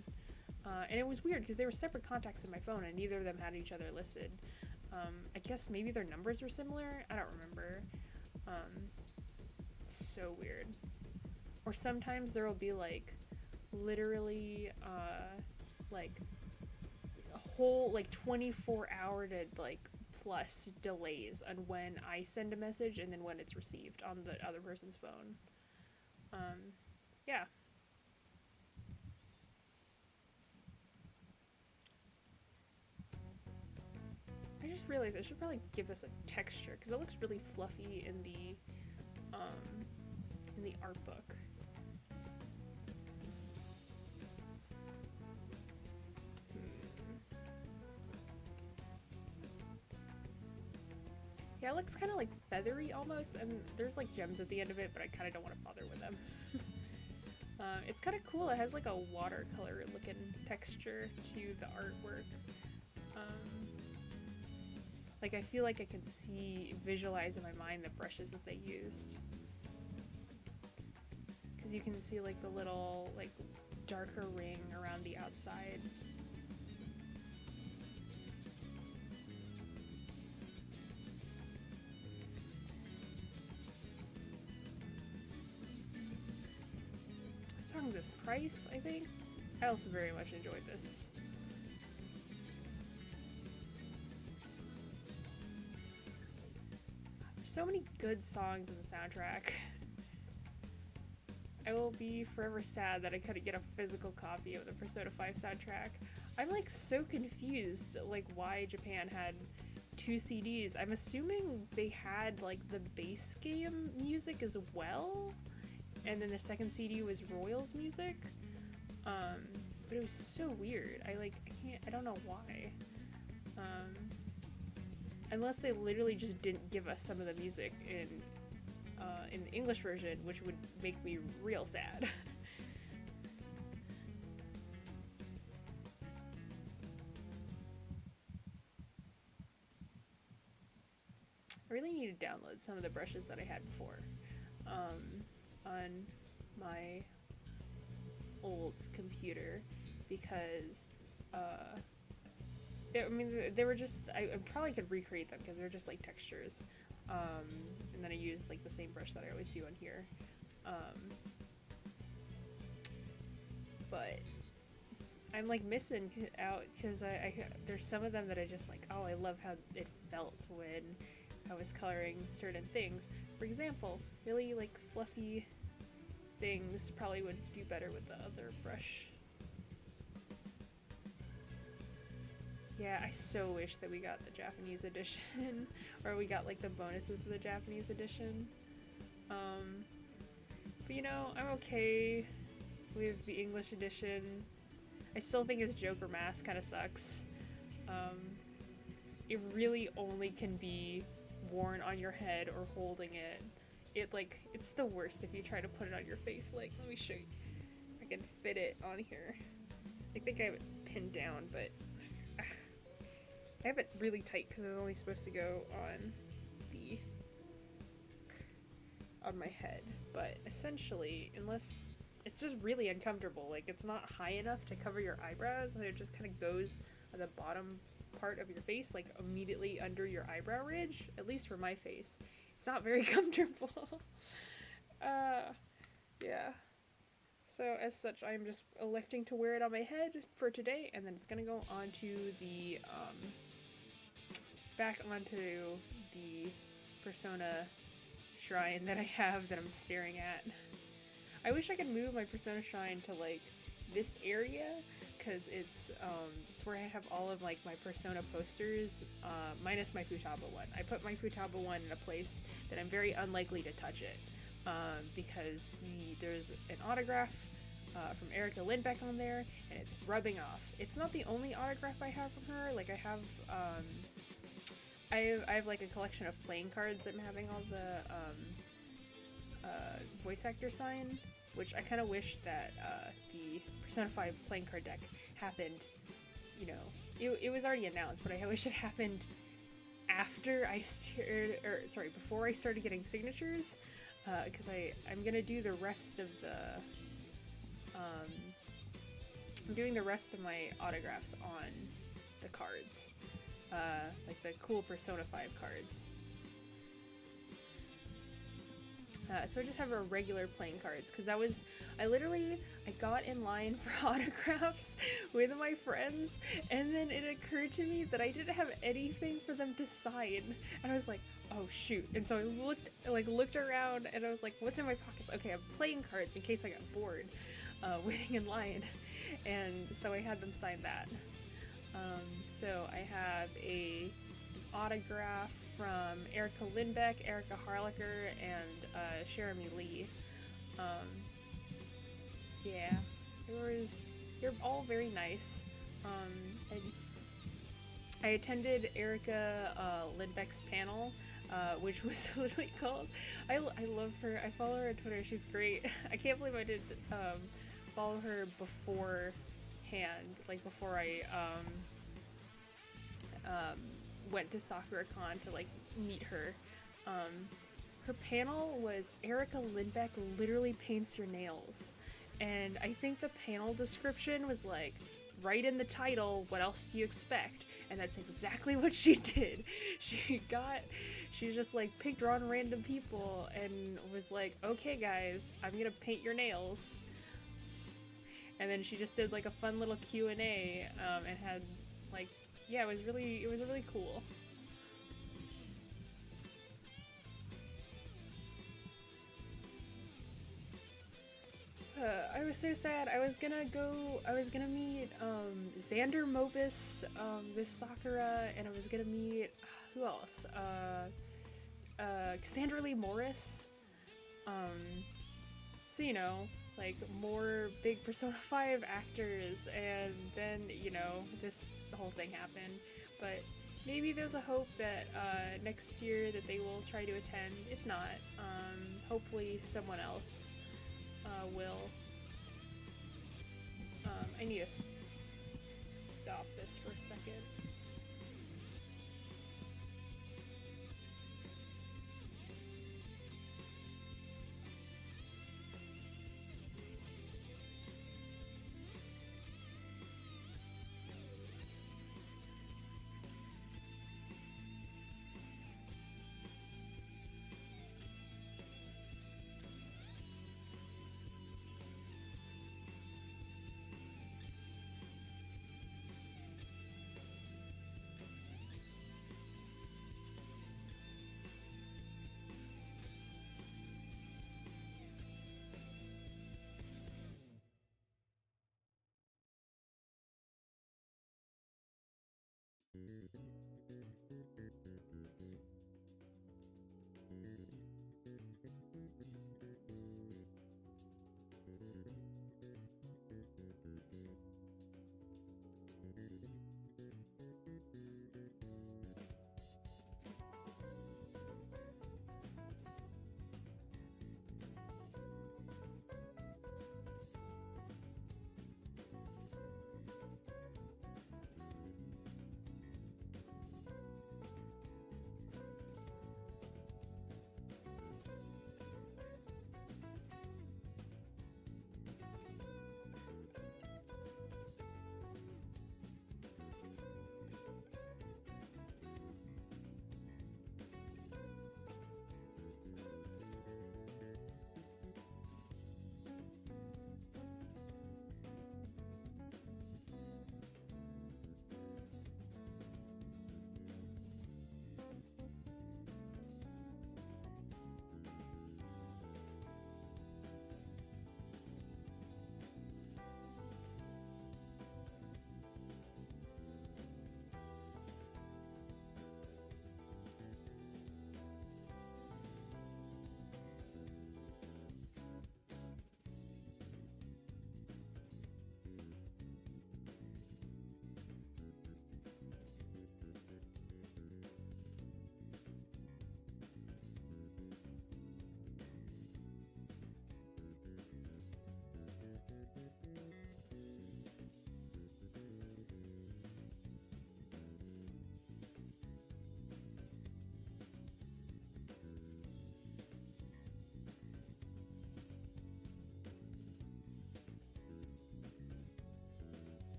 And it was weird because there were separate contacts in my phone and neither of them had each other listed. I guess maybe their numbers were similar. I don't remember. So weird. Or sometimes there will be like literally like a whole like 24-hour to like plus delays on when I send a message and then when it's received on the other person's phone. Yeah. I just realized I should probably give this a texture because it looks really fluffy in the art book. Yeah, it looks kind of like feathery almost, and there's like gems at the end of it, but I kind of don't want to bother with them. It's kind of cool. It has like a watercolor looking texture to the artwork. Like I feel like I can visualize in my mind the brushes that they used. Because you can see like the little like darker ring around the outside. What song is this? Price, I think? I also very much enjoyed this. There's so many good songs in the soundtrack. I will be forever sad that I couldn't get a physical copy of the Persona 5 soundtrack. I'm like so confused like why Japan had 2 CDs. I'm assuming they had like the base game music as well, and then the second CD was Royals music. But it was so weird. I don't know why. Unless they literally just didn't give us some of the music in the English version, which would make me real sad. I really need to download some of the brushes that I had before on my old computer because they were just I probably could recreate them because they're just like textures. And then I used like the same brush that I always do on here. But I'm like missing out because there's some of them that I just like, oh, I love how it felt when I was coloring certain things. For example, really like fluffy things probably would do better with the other brush. Yeah, I so wish that we got the Japanese edition, or we got like the bonuses for the Japanese edition. But you know, I'm okay with the English edition. I still think his Joker mask kind of sucks. It really only can be worn on your head or holding it. It's the worst if you try to put it on your face. Like, let me show you. I can fit it on here. I think I have it pinned down, but I have it really tight because it was only supposed to go on my head. But essentially, unless it's just really uncomfortable, like it's not high enough to cover your eyebrows, and it just kind of goes on the bottom part of your face, like immediately under your eyebrow ridge. At least for my face, it's not very comfortable. Yeah. So as such, I'm just electing to wear it on my head for today, and then it's gonna go onto the back onto the Persona shrine that I have that I'm staring at. I wish I could move my Persona shrine to like this area because it's where I have all of like my Persona posters, minus my Futaba one. I put my Futaba one in a place that I'm very unlikely to touch it because there's an autograph from Erica Lindbeck on there, and it's rubbing off. It's not the only autograph I have from her. Like I have like a collection of playing cards I'm having all the voice actor sign, which I kind of wish that the Persona 5 playing card deck happened, you know, it was already announced, but I wish it happened after I started, or sorry, before I started getting signatures, because I'm gonna do the rest of the I'm doing the rest of my autographs on the cards, like the cool Persona 5 cards. So I just have a regular playing cards, because I got in line for autographs with my friends, and then it occurred to me that I didn't have anything for them to sign, and I was like, oh shoot. And so I looked around, and I was like, what's in my pockets? Okay, I have playing cards in case I got bored waiting in line, and so I had them sign that. So I have an autograph from Erica Lindbeck, Erica Harlacher, and Jeremy Lee. Yeah, they're all very nice. I attended Erica Lindbeck's panel, which was literally called. I love her. I follow her on Twitter. She's great. I can't believe I did follow her beforehand, like before I went to SakuraCon to like meet her. Her panel was Erica Lindbeck literally paints your nails, and I think the panel description was like, right in the title, what else do you expect? And that's exactly what she did. She just like picked on random people and was like, okay guys, I'm gonna paint your nails. And then she just did like a fun little Q&A, and had like, yeah, it was really cool. I was so sad. I was gonna meet Xander Mobus this Sakura, and I was gonna meet who else? Cassandra Lee Morris. So you know, like more big Persona 5 actors, and then you know this whole thing happened. But maybe there's a hope that next year that they will try to attend. If not, hopefully someone else will. I need to stop this for a second.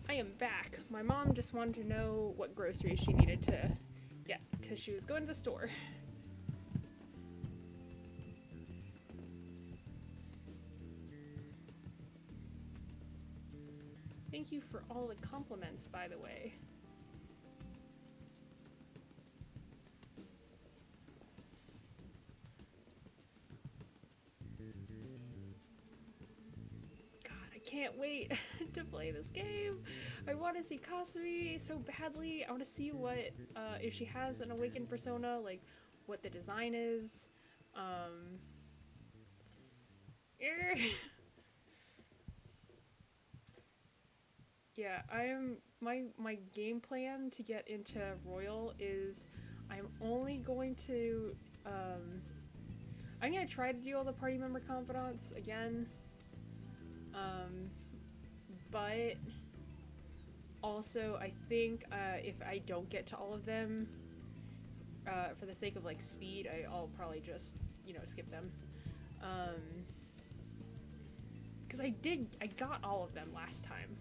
I am back. My mom just wanted to know what groceries she needed to get because she was going to the store. Thank you for all the compliments, by the way. Can't wait to play this game. I want to see Kasumi so badly. I want to see what if she has an awakened persona, like what the design is. Yeah, my game plan to get into Royal is I'm only going to I'm gonna try to do all the party member confidants again. But also I think if I don't get to all of them, for the sake of like speed, I'll probably just, you know, skip them. Because I got all of them last time.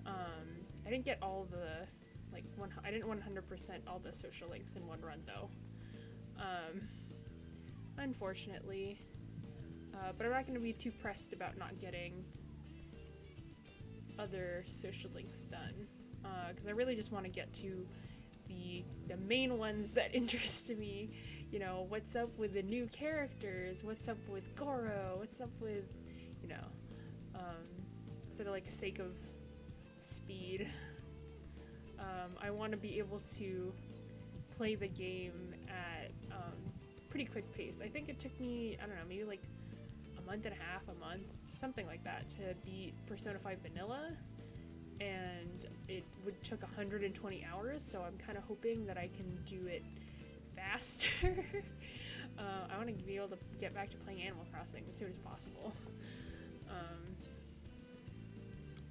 I didn't get all the, like, I didn't 100% all the social links in one run though. Unfortunately. But I'm not going to be too pressed about not getting other social links done, because I really just want to get to the main ones that interest me. You know, what's up with the new characters, what's up with Goro, what's up with, you know, for the like sake of speed. I want to be able to play the game at pretty quick pace. I think it took me, I don't know, maybe like a month and a half, something like that, to beat Persona 5 Vanilla, and it took 120 hours, so I'm kind of hoping that I can do it faster. I want to be able to get back to playing Animal Crossing as soon as possible.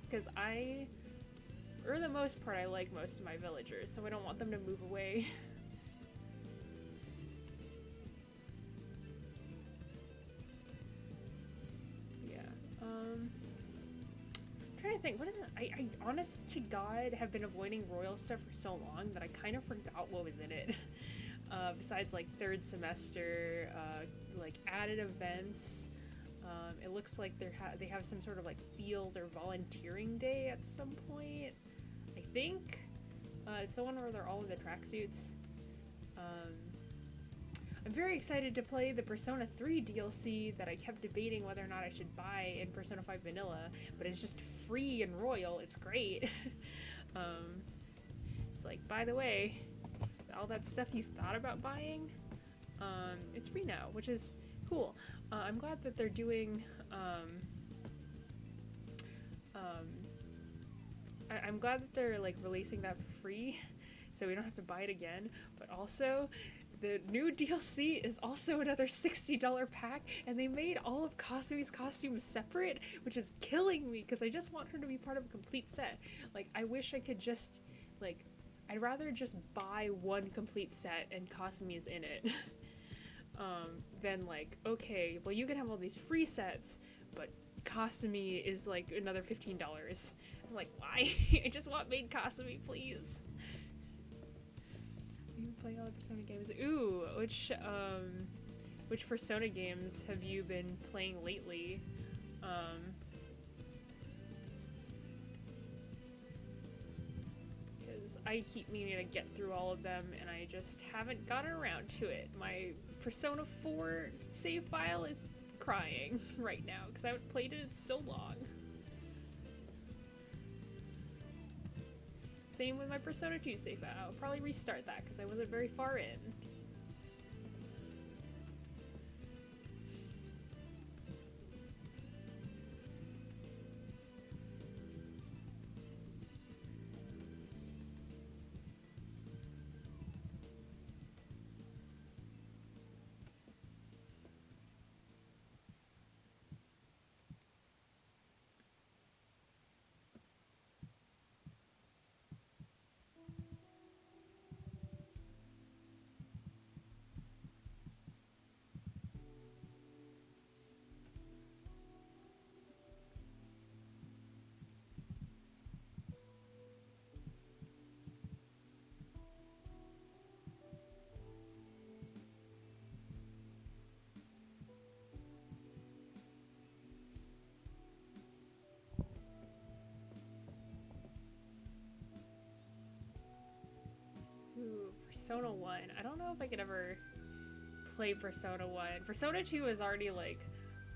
Because for the most part, I like most of my villagers, so I don't want them to move away. Trying to think, what is it? I honest to God have been avoiding Royal stuff for so long that I kind of forgot what was in it. Besides like third semester, like added events. It looks like they have some sort of like field or volunteering day at some point. I think it's the one where they're all in the tracksuits. I'm very excited to play the Persona 3 DLC that I kept debating whether or not I should buy in Persona 5 Vanilla, but it's just free in Royal. It's great. It's like, by the way, all that stuff you thought about buying, it's free now, which is cool. I'm glad that they're doing, I'm glad that they're like releasing that for free, so we don't have to buy it again, but also the new DLC is also another $60 pack, and they made all of Kasumi's costumes separate, which is killing me because I just want her to be part of a complete set. Like, I wish I could just, like, I'd rather just buy one complete set and Kasumi's in it. Than like, okay, well you can have all these free sets, but Kasumi is like another $15. I'm like, why? I just want main Kasumi, please. You playing all the Persona games. Ooh, which Persona games have you been playing lately? Because I keep meaning to get through all of them, and I just haven't gotten around to it. My Persona 4 save file is crying right now because I haven't played it in so long. Same with my Persona 2 save file. I'll probably restart that because I wasn't very far in. Ooh, Persona 1. I don't know if I could ever play Persona 1. Persona 2 is already like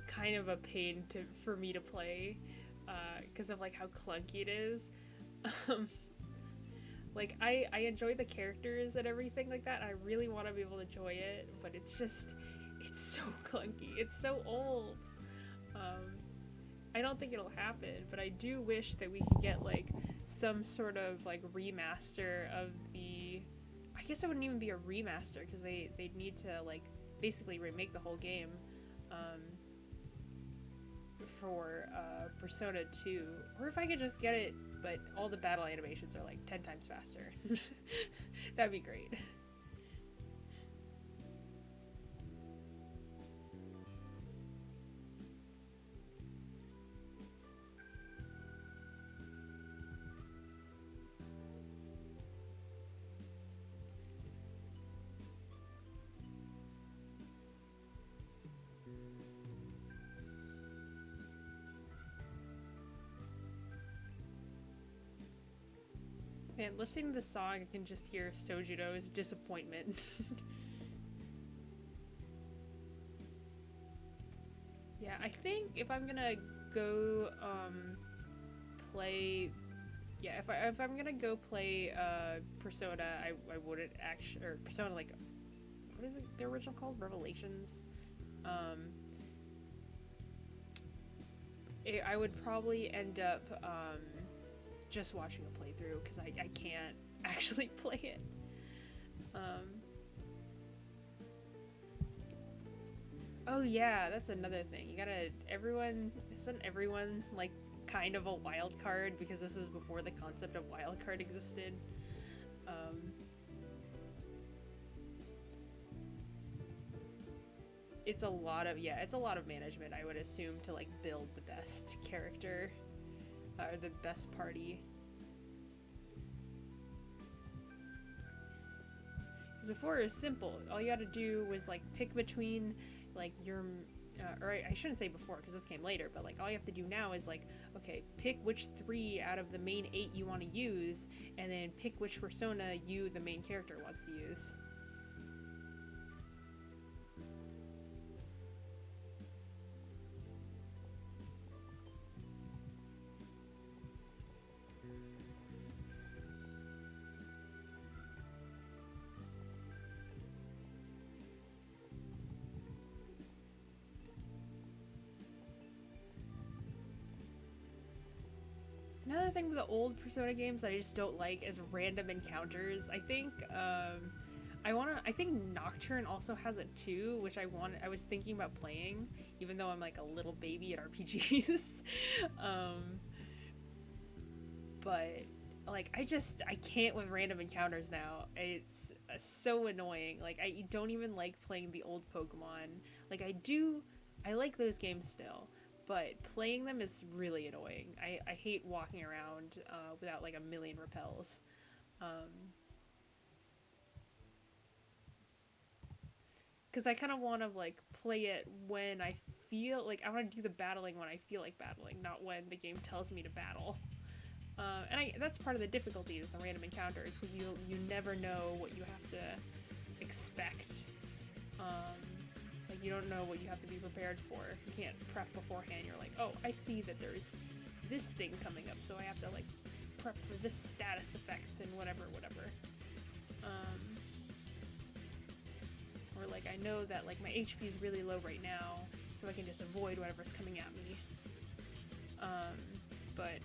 kind of a pain for me to play because of like how clunky it is. Um, like I enjoy the characters and everything like that. I really want to be able to enjoy it, but it's so clunky. It's so old. Um, I don't think it'll happen, but I do wish that we could get like some sort of like remaster of the. I guess it wouldn't even be a remaster because they'd need to like basically remake the whole game for Persona 2, or if I could just get it, but all the battle animations are like 10 times faster. That'd be great. Man, listening to the song, I can just hear Sojudo's disappointment. Yeah, I think if I'm gonna go play, yeah, if I'm gonna go play Persona, I wouldn't actually, or Persona, like, what is it, the original called? Revelations. I would probably end up just watching a playthrough because I can't actually play it. Oh yeah, that's another thing. You gotta, isn't everyone like kind of a wild card because this was before the concept of wild card existed? It's a lot of, yeah, it's a lot of management, I would assume, to like build the best character or the best party. Because before it was simple. All you had to do was like pick between like your or I shouldn't say before because this came later, but like all you have to do now is like, okay, pick which 3 out of the main 8 you want to use, and then pick which persona you, the main character, wants to use. Another thing with the old Persona games that I just don't like is random encounters. I think I think Nocturne also has it too, which I was thinking about playing, even though I'm like a little baby at RPGs. But like I can't with random encounters now. It's so annoying. Like I don't even like playing the old Pokemon. Like I like those games still, but playing them is really annoying. I hate walking around without like a million repels. Because I kind of want to like play it when I feel like I want to do the battling when I feel like battling, not when the game tells me to battle. That's part of the difficulty is the random encounters, because you never know what you have to expect. Like, you don't know what you have to be prepared for. You can't prep beforehand. You're like, oh, I see that there's this thing coming up, so I have to, like, prep for this status effects and whatever. Or, like, I know that, like, my HP is really low right now, so I can just avoid whatever's coming at me. But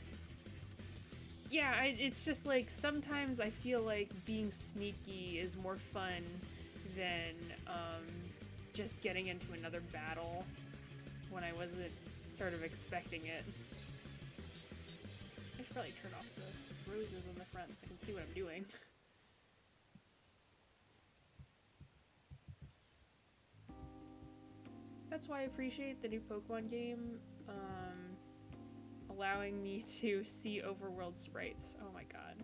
yeah, it's just like sometimes I feel like being sneaky is more fun than just getting into another battle when I wasn't sort of expecting it. I should probably turn off the roses on the front so I can see what I'm doing. That's why I appreciate the new Pokemon game, allowing me to see overworld sprites. Oh my god.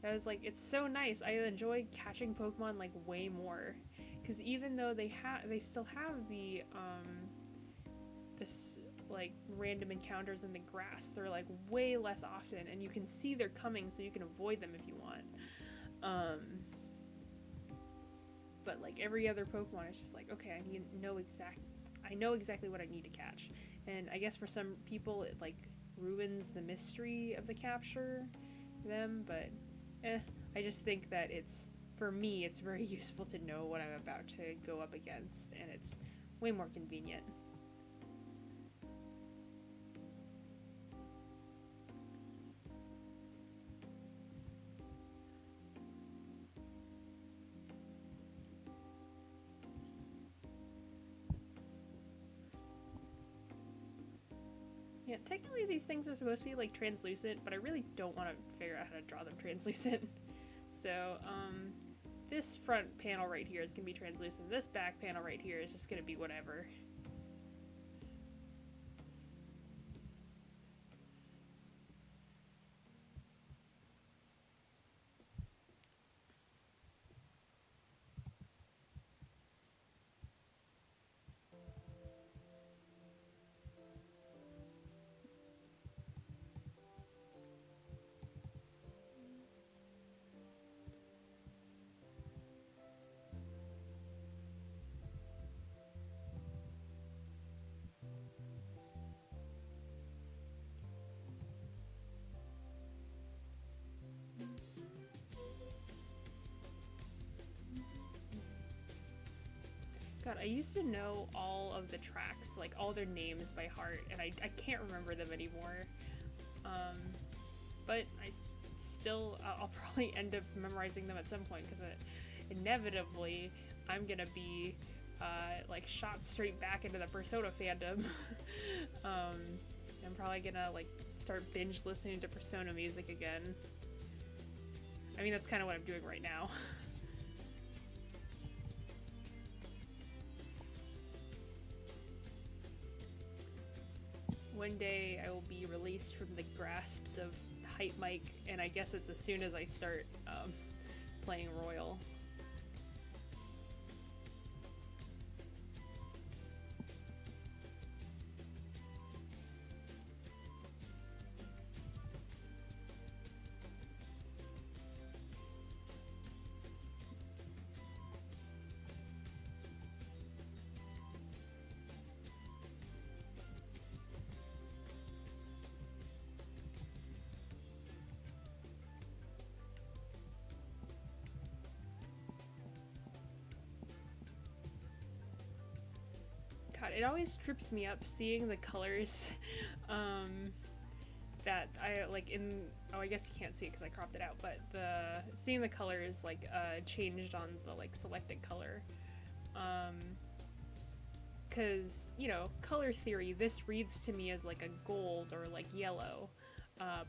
That was like, it's so nice. I enjoy catching Pokemon like way more. Because even though they still have the, this like random encounters in the grass, they're like way less often and you can see they're coming so you can avoid them if you want. But like every other Pokemon is just like, okay, I know exactly what I need to catch. And I guess for some people it like ruins the mystery of the capture them, but I just think that for me, it's very useful to know what I'm about to go up against, and it's way more convenient. Yeah, technically these things are supposed to be like translucent, but I really don't want to figure out how to draw them translucent. So, this front panel right here is going to be translucent. This back panel right here is just going to be whatever. God, I used to know all of the tracks, like all their names by heart, and I can't remember them anymore. But I'll probably end up memorizing them at some point, because inevitably I'm gonna be like shot straight back into the Persona fandom. I'm probably gonna like start binge listening to Persona music again. I mean, that's kind of what I'm doing right now. One day I will be released from the grasps of Hype Mike, and I guess it's as soon as I start playing Royal. God, it always trips me up seeing the colors that I like in. Oh, I guess you can't see it because I cropped it out. But seeing the colors like changed on the like selected color, because you know, color theory. This reads to me as like a gold or like yellow,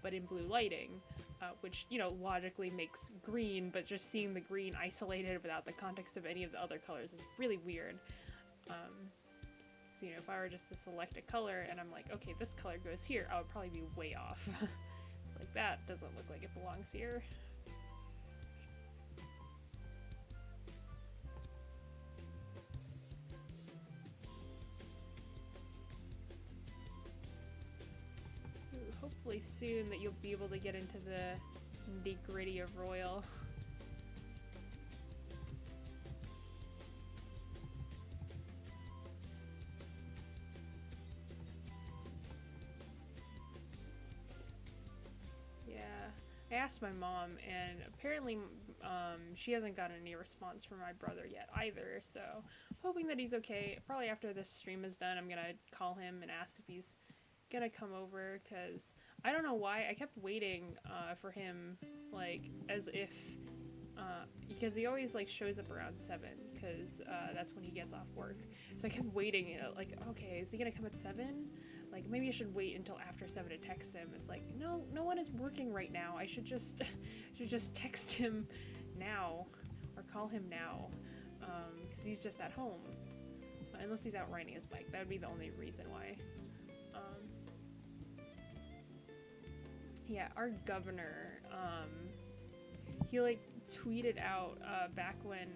but in blue lighting, which you know logically makes green. But just seeing the green isolated without the context of any of the other colors is really weird. So, you know, if I were just to select a color and I'm like, okay, this color goes here, I would probably be way off. It's like, that doesn't look like it belongs here. Ooh, hopefully hopefully soon that you'll be able to get into the nitty-gritty of Royal. Yeah, I asked my mom, and apparently she hasn't gotten any response from my brother yet either, so hoping that he's okay. Probably after this stream is done, I'm gonna call him and ask if he's gonna come over, because I don't know why I kept waiting for him, like, as if because he always like shows up around 7, because that's when he gets off work. So I kept waiting, you know, like, okay, is he gonna come at 7? Like, maybe I should wait until after 7 to text him. It's like, no, no one is working right now. I should just text him now, or call him now, because he's just at home, unless he's out riding his bike. That would be the only reason why. Yeah, our governor, he like tweeted out back when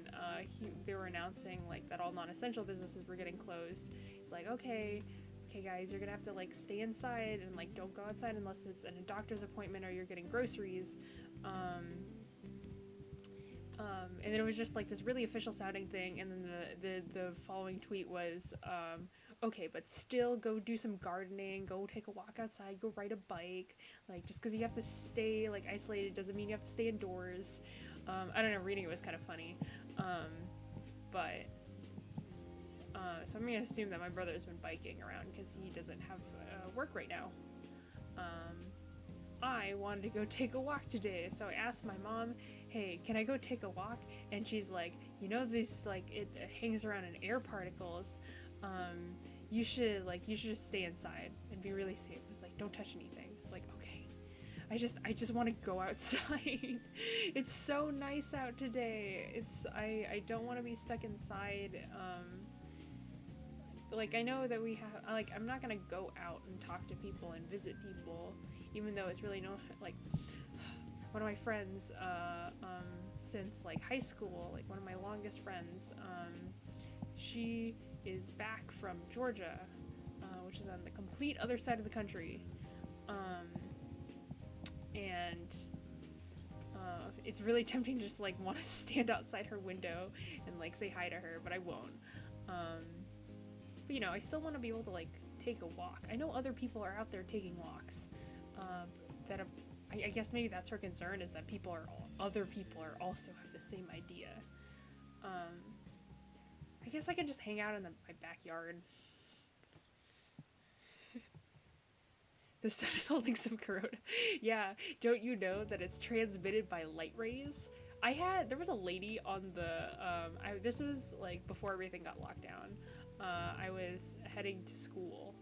they were announcing like that all non-essential businesses were getting closed. He's like, okay guys, you're gonna have to like stay inside and like don't go outside unless it's a doctor's appointment or you're getting groceries. And then it was just like this really official sounding thing, and then the following tweet was, okay, but still go do some gardening, go take a walk outside, go ride a bike. Like, just because you have to stay like isolated doesn't mean you have to stay indoors. I don't know, reading it was kind of funny. So I'm gonna assume that my brother has been biking around because he doesn't have work right now. I wanted to go take a walk today, so I asked my mom, hey, can I go take a walk? And she's like, you know, this, like, it hangs around in air particles. You should just stay inside and be really safe. It's like, don't touch anything. It's like, okay. I just want to go outside. It's so nice out today. I don't want to be stuck inside. Like, I know that we have, like, I'm not gonna go out and talk to people and visit people, even though it's really like, one of my friends, since, like, high school, like, one of my longest friends, she is back from Georgia, which is on the complete other side of the country, and it's really tempting to just, like, want to stand outside her window and, like, say hi to her, but I won't. But, you know, I still want to be able to, like, take a walk. I know other people are out there taking walks. I guess maybe that's her concern, is that other people are also have the same idea. I guess I can just hang out in my backyard. The sun is holding some corona. Yeah, don't you know that it's transmitted by light rays? There was a lady on the, this was, like, before everything got locked down. I was heading to school,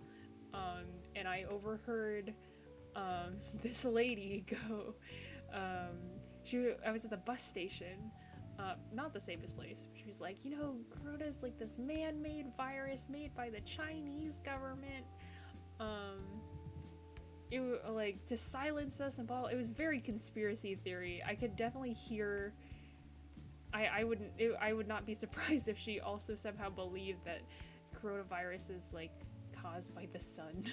and I overheard this lady go, I was at the bus station, not the safest place. She was like, you know, corona's like this man-made virus made by the Chinese government, it like to silence us and blah. It was very conspiracy theory. I could definitely hear. I would not be surprised if she also somehow believed that coronavirus is like caused by the sun.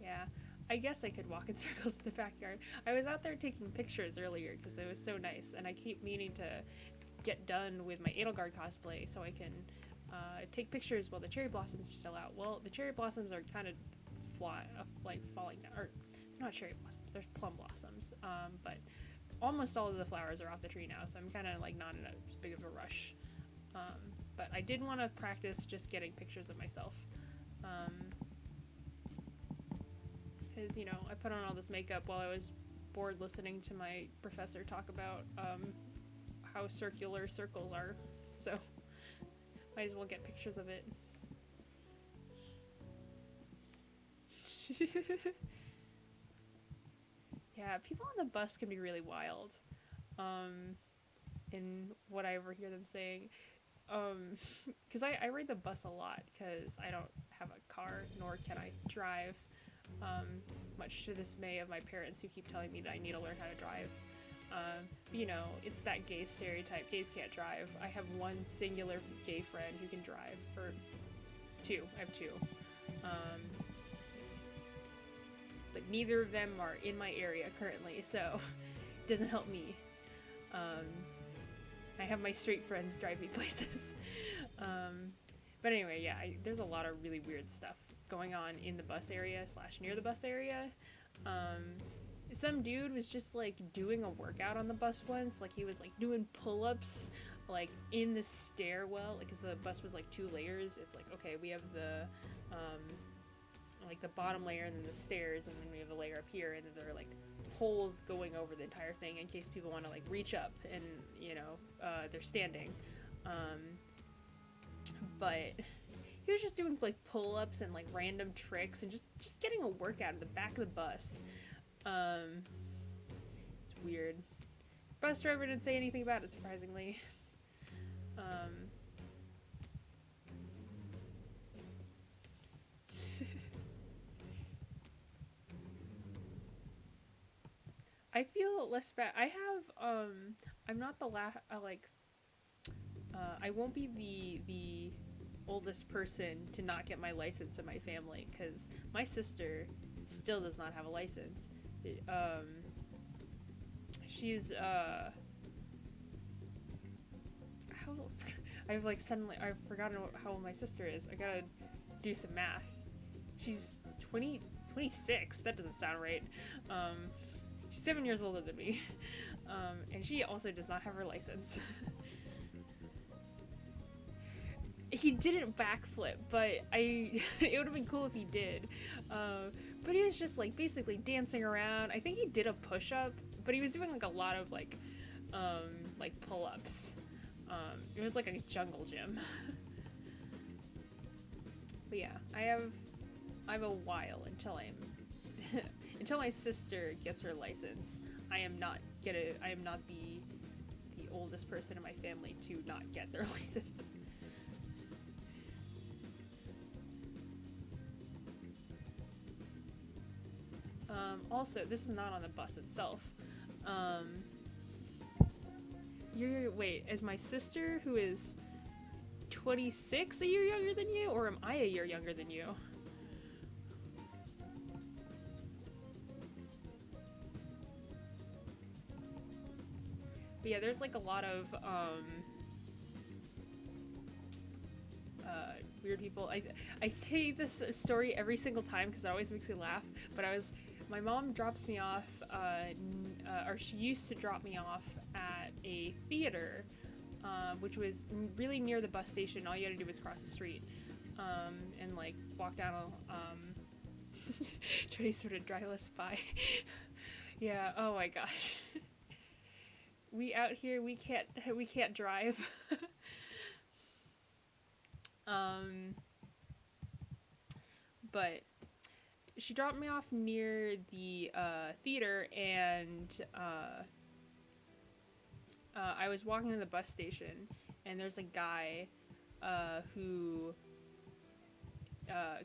Yeah, I guess I could walk in circles in the backyard. I was out there taking pictures earlier because it was so nice, and I keep meaning to get done with my Edelgard cosplay so I can take pictures while the cherry blossoms are still out. Well, the cherry blossoms are kind of falling down, or they're not cherry blossoms, they're plum blossoms, but almost all of the flowers are off the tree now, so I'm kind of like not in as big of a rush. But I did want to practice just getting pictures of myself, because, you know, I put on all this makeup while I was bored listening to my professor talk about how circular circles are, so might as well get pictures of it. Yeah, people on the bus can be really wild, in what I overhear them saying, because I ride the bus a lot because I don't have a car, nor can I drive, much to the dismay of my parents, who keep telling me that I need to learn how to drive. But, you know, it's that gay stereotype, gays can't drive. I have one singular gay friend who can drive, or Two. I have two. Um, but neither of them are in my area currently, so it doesn't help me. I have my straight friends drive me places. But anyway, yeah, there's a lot of really weird stuff going on in the bus area / near the bus area. Some dude was just like doing a workout on the bus once, like he was like doing pull-ups like in the stairwell, like because the bus was like 2 layers. It's like, okay, we have the like the bottom layer and then the stairs, and then we have a layer up here, and then there are like poles going over the entire thing in case people want to like reach up and, you know, they're standing. But he was just doing like pull-ups and like random tricks and just getting a workout in the back of the bus. It's weird. Bus driver didn't say anything about it, surprisingly. I feel less bad. I have, I'm not the I won't be the oldest person to not get my license in my family, because my sister still does not have a license. She's, I've like suddenly, I've forgotten how old my sister is. I gotta do some math. She's 26, that doesn't sound right. She's 7 years older than me. And she also does not have her license. He didn't backflip, but it would have been cool if he did. But he was just like basically dancing around. I think he did a push-up, but he was doing like a lot of like pull-ups. It was like a jungle gym. But yeah, I have a while until until my sister gets her license. I am not the oldest person in my family to not get their license. Also, this is not on the bus itself. Wait, is my sister, who is 26, a year younger than you, or am I a year younger than you? But yeah, there's like a lot of weird people. I say this story every single time because it always makes me laugh, but my mom drops me off, or she used to drop me off at a theater, which was really near the bus station. All you had to do was cross the street, and like walk down. Try to sort of drive us by. Yeah. Oh my gosh. We out here, we can't drive. But she dropped me off near the theater, and I was walking to the bus station, and there's a guy who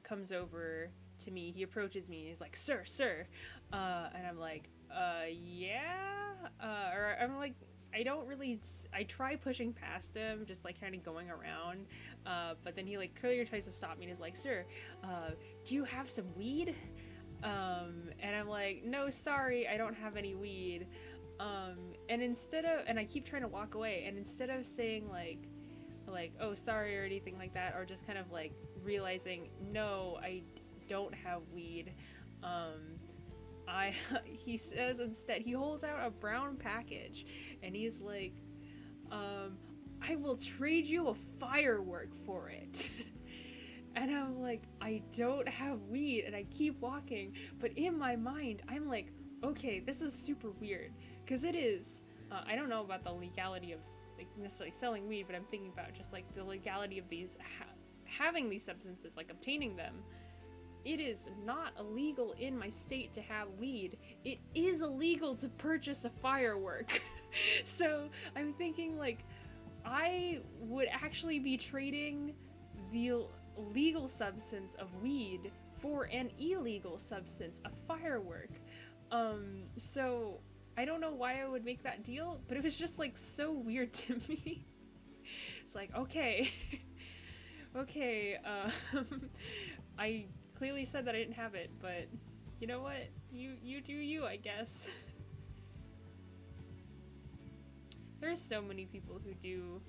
comes over to me. He approaches me, he's like, sir, and I'm like, yeah, or I'm like, I try pushing past him, just like kind of going around, but then he like clearly tries to stop me and is like, sir, do you have some weed? And I'm like, no, sorry, I don't have any weed. And I keep trying to walk away, and instead of saying like, oh, sorry, or anything like that, or just kind of like realizing, no, I don't have weed, he says instead, he holds out a brown package, and he's like, I will trade you a firework for it. And I'm like, I don't have weed, and I keep walking, but in my mind, I'm like, okay, this is super weird, because it is, I don't know about the legality of like necessarily selling weed, but I'm thinking about just like the legality of these, having these substances, like obtaining them. It is not illegal in my state to have weed. It is illegal to purchase a firework. So I'm thinking like, I would actually be trading the legal substance of weed for an illegal substance, a firework. So I don't know why I would make that deal, but it was just like so weird to me. It's like, okay. Okay, I clearly said that I didn't have it, but you know what? You do you, I guess. There's so many people who do,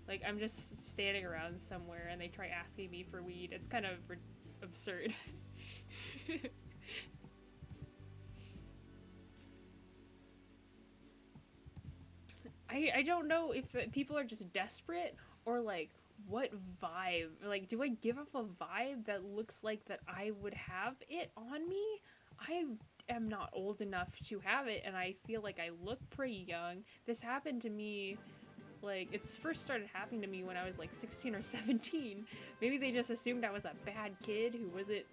like, I'm just standing around somewhere and they try asking me for weed. It's kind of absurd. I don't know if people are just desperate or like what vibe. Like, do I give off a vibe that looks like that I would have it on me? I am not old enough to have it, and I feel like I look pretty young. This happened to me, like, it's first started happening to me when I was like 16 or 17. Maybe they just assumed I was a bad kid who wasn't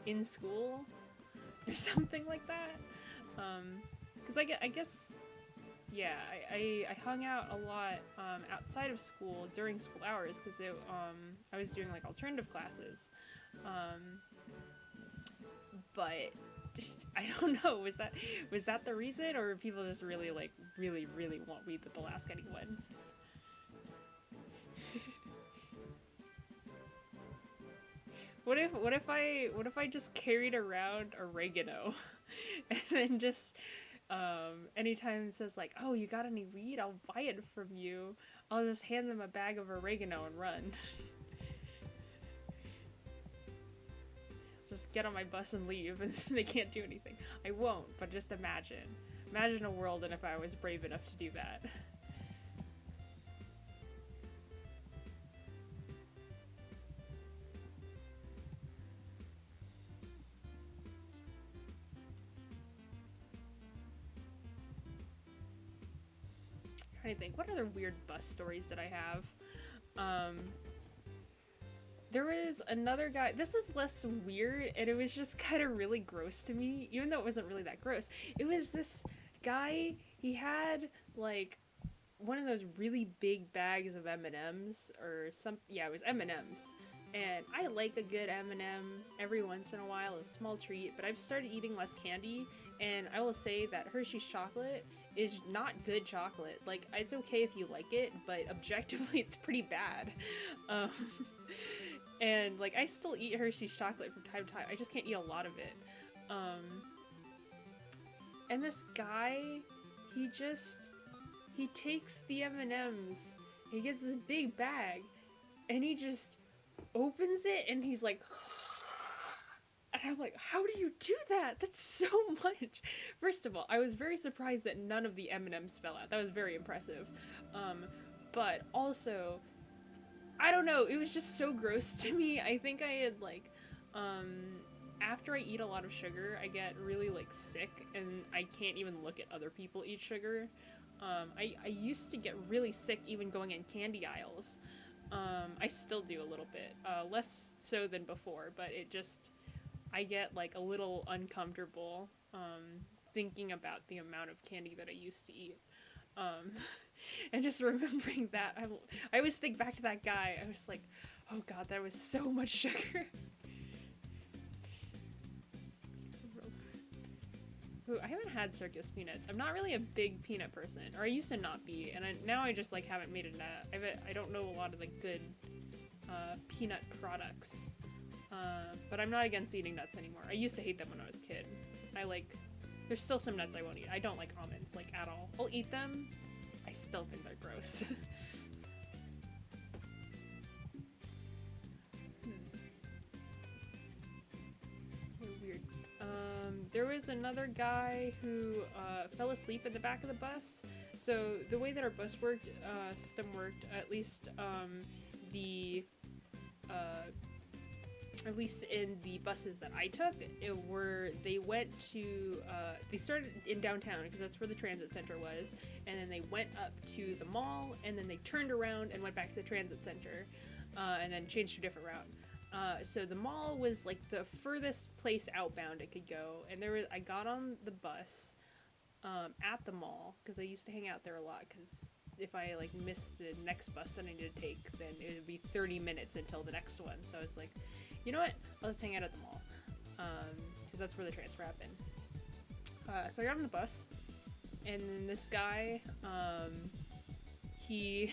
in school or something like that. Because I guess yeah, I hung out a lot outside of school during school hours because I was doing like alternative classes, um, but just, I don't know, was that the reason, or people just really like really want weed that they'll ask anyone? What if I just carried around oregano and then just anytime it says like, oh, you got any weed, I'll buy it from you, I'll just hand them a bag of oregano and run. Just get on my bus and leave and they can't do anything. I won't, but just imagine a world and if I was brave enough to do that. I'm trying to think, what other weird bus stories did I have? um there was another guy. This is less weird, and it was just kind of really gross to me, even though it wasn't really that gross. It was this guy. He had like one of those really big bags of M&Ms or some. Yeah, it was M&Ms. And I like a good M&M every once in a while, a small treat, but I've started eating less candy, and I will say that Hershey's chocolate is not good chocolate. Like, it's okay if you like it, but objectively it's pretty bad. Um, and like I still eat Hershey's chocolate from time to time. I just can't eat a lot of it. Um, and this guy, he just he takes the M&Ms. He gets this big bag, and he just opens it, and he's like, and I'm like, how do you do that? That's so much. First of all, I was very surprised that none of the M&Ms fell out. That was very impressive. But also, I don't know, it was just so gross to me. I think I had like, after I eat a lot of sugar, I get really like sick, and I can't even look at other people eat sugar. I used to get really sick even going in candy aisles. I still do a little bit, less so than before, but it just, I get like a little uncomfortable, thinking about the amount of candy that I used to eat. Um, and just remembering that, I always think back to that guy. I was like, oh god, that was so much sugar. Ooh, I haven't had circus peanuts. I'm not really a big peanut person, or I used to not be, and now I just like haven't made it. I don't know a lot of the good peanut products, but I'm not against eating nuts anymore. I used to hate them when I was a kid. I like, there's still some nuts I won't eat. I don't like almonds like at all. I'll eat them. I still think they're gross. Weird. There was another guy who fell asleep in the back of the bus. So the way that our bus system worked, the at least in the buses that I took, they started in downtown because that's where the transit center was, and then they went up to the mall, and then they turned around and went back to the transit center, and then changed to a different route. So the mall was like the furthest place outbound it could go, and I got on the bus at the mall because I used to hang out there a lot because if I like missed the next bus that I needed to take, then it would be 30 minutes until the next one. So I was like, you know what? I'll just hang out at the mall because that's where the transfer happened. So I got on the bus, and then this guy, he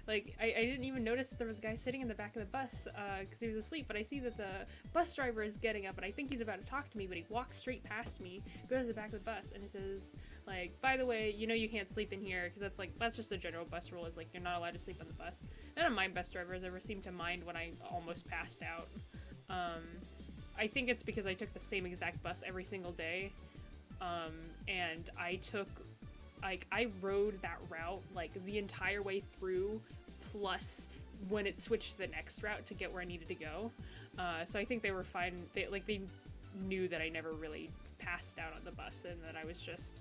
like I didn't even notice that there was a guy sitting in the back of the bus because he was asleep, but I see that the bus driver is getting up and I think he's about to talk to me, but he walks straight past me, goes to the back of the bus, and he says, like, by the way, you know you can't sleep in here, because that's just the general bus rule, is like you're not allowed to sleep on the bus. None of my bus drivers ever seem to mind when I almost passed out. I think it's because I took the same exact bus every single day, and I rode that route like the entire way through, plus when it switched to the next route to get where I needed to go. So I think they were fine. They knew that I never really passed out on the bus and that I was just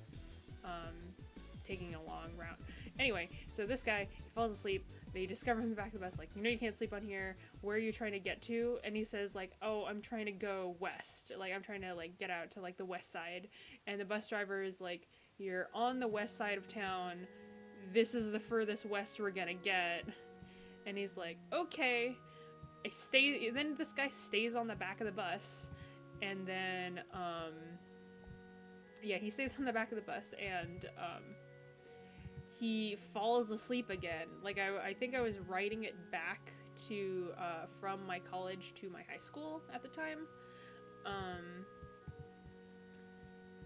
taking a long route. Anyway, so this guy falls asleep. They discover him in the back of the bus, like, you know you can't sleep on here. Where are you trying to get to? And he says, like, oh, I'm trying to go west. Like, I'm trying to, like, get out to, like, the west side. And the bus driver is like, you're on the west side of town. This is the furthest west we're gonna get. And he's like, okay. Then this guy stays on the back of the bus. And then, yeah, he stays on the back of the bus, and, he falls asleep again. Like, I think I was riding it back to, from my college to my high school at the time.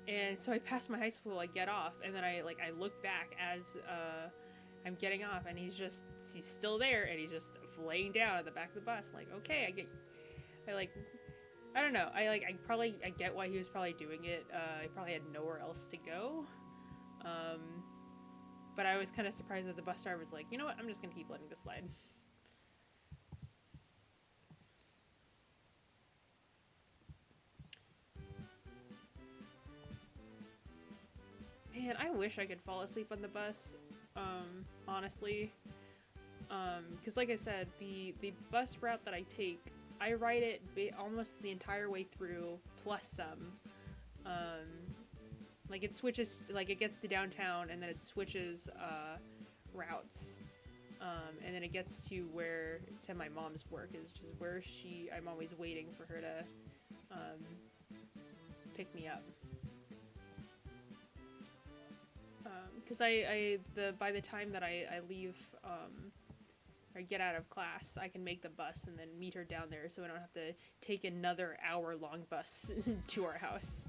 And so I pass my high school, I get off, and then I look back as, I'm getting off, and he's still there, and he's just laying down at the back of the bus. Like, okay, I don't know. I get why he was probably doing it. He probably had nowhere else to go. But I was kind of surprised that the bus driver was like, you know what, I'm just going to keep letting this slide. Man, I wish I could fall asleep on the bus, honestly. Because like I said, the bus route that I take, I ride it almost the entire way through, plus some. Like, it switches, like, it gets to downtown, and then it switches, routes. And then it gets to my mom's work, is just where I'm always waiting for her to, pick me up. Because by the time that I leave, or get out of class, I can make the bus and then meet her down there, so I don't have to take another hour-long bus to our house.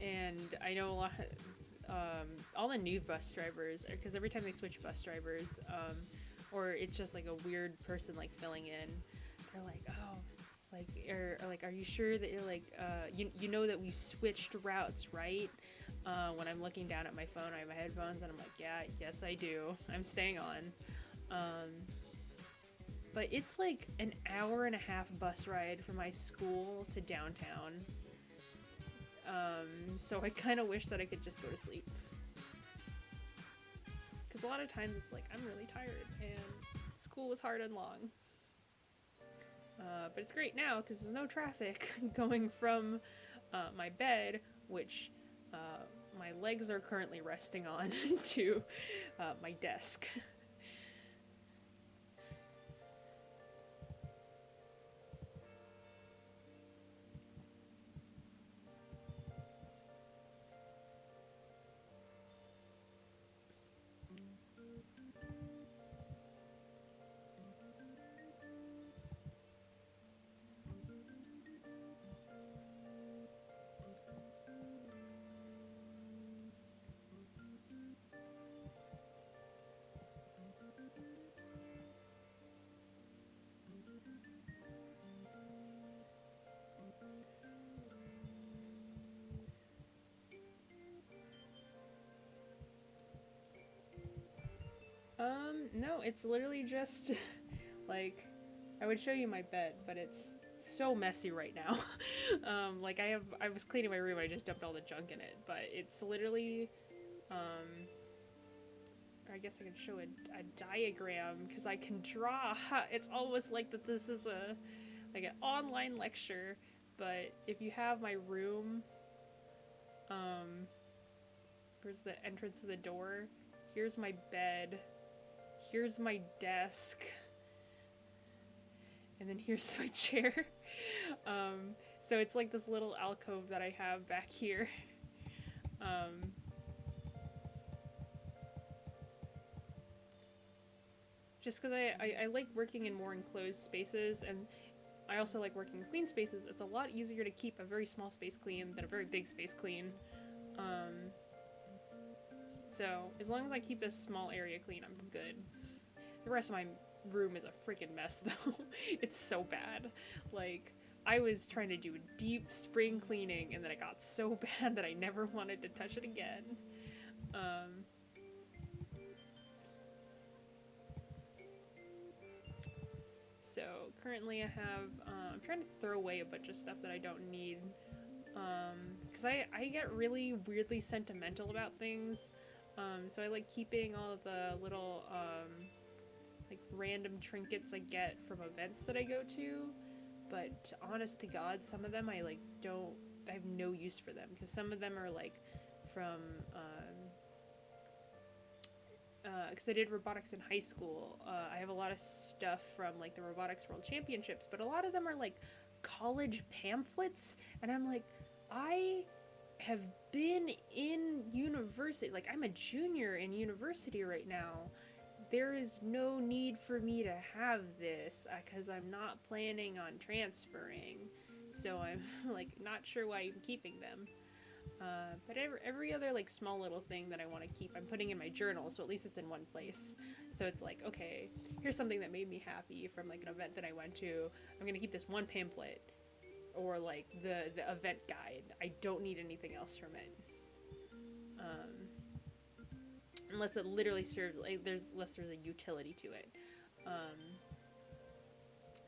And I know a lot, all the new bus drivers, because every time they switch bus drivers, or it's just like a weird person like filling in, they're like, oh, like, are you sure that you're like, you know that we switched routes, right? When I'm looking down at my phone, I have my headphones, and I'm like, yes I do, I'm staying on. But it's like an hour and a half bus ride from my school to downtown. So I kind of wish that I could just go to sleep. Because a lot of times it's like, I'm really tired, and school was hard and long. But it's great now, because there's no traffic going from my bed, which my legs are currently resting on, to my desk. No, it's literally just, like, I would show you my bed, but it's so messy right now. Like, I was cleaning my room, I just dumped all the junk in it, but it's literally, I guess I can show a diagram, because I can draw. It's almost like that this is like an online lecture, but if you have my room, here's the entrance to the door, here's my bed, here's my desk, and then here's my chair. So it's like this little alcove that I have back here. Just because I like working in more enclosed spaces, and I also like working in clean spaces. It's a lot easier to keep a very small space clean than a very big space clean. So as long as I keep this small area clean, I'm good. The rest of my room is a freaking mess, though. It's so bad. Like, I was trying to do a deep spring cleaning, and then it got so bad that I never wanted to touch it again. So currently I have, I'm trying to throw away a bunch of stuff that I don't need. Because I get really weirdly sentimental about things. So I like keeping all of the little, like random trinkets I get from events that I go to. But honest to God, some of them I like don't, I have no use for them. Because some of them are like from, because I did robotics in high school, I have a lot of stuff from like the Robotics World Championships, but a lot of them are like college pamphlets, and I'm like, I have been in university, like I'm a junior in university right now. There is no need for me to have this because I'm not planning on transferring, so I'm like not sure why I'm keeping them. But every other like small little thing that I want to keep, I'm putting in my journal, so at least it's in one place. So it's like, okay, here's something that made me happy from like an event that I went to. I'm gonna keep this one pamphlet, or like the event guide. I don't need anything else from it, unless it literally serves like unless there's a utility to it.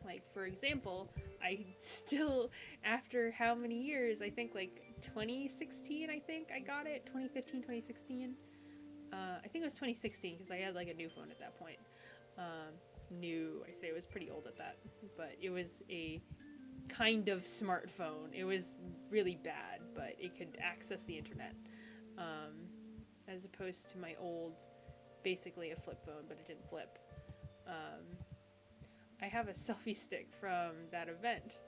Like, for example, I still, after how many years, I think like 2016, I think I got it, 2015, 2016. I think it was 2016 because I had like a new phone at that point. New, I say it was pretty old at that, but it was a kind of smartphone. It was really bad, but it could access the internet. As opposed to my old, basically a flip phone, but it didn't flip. I have a selfie stick from that event,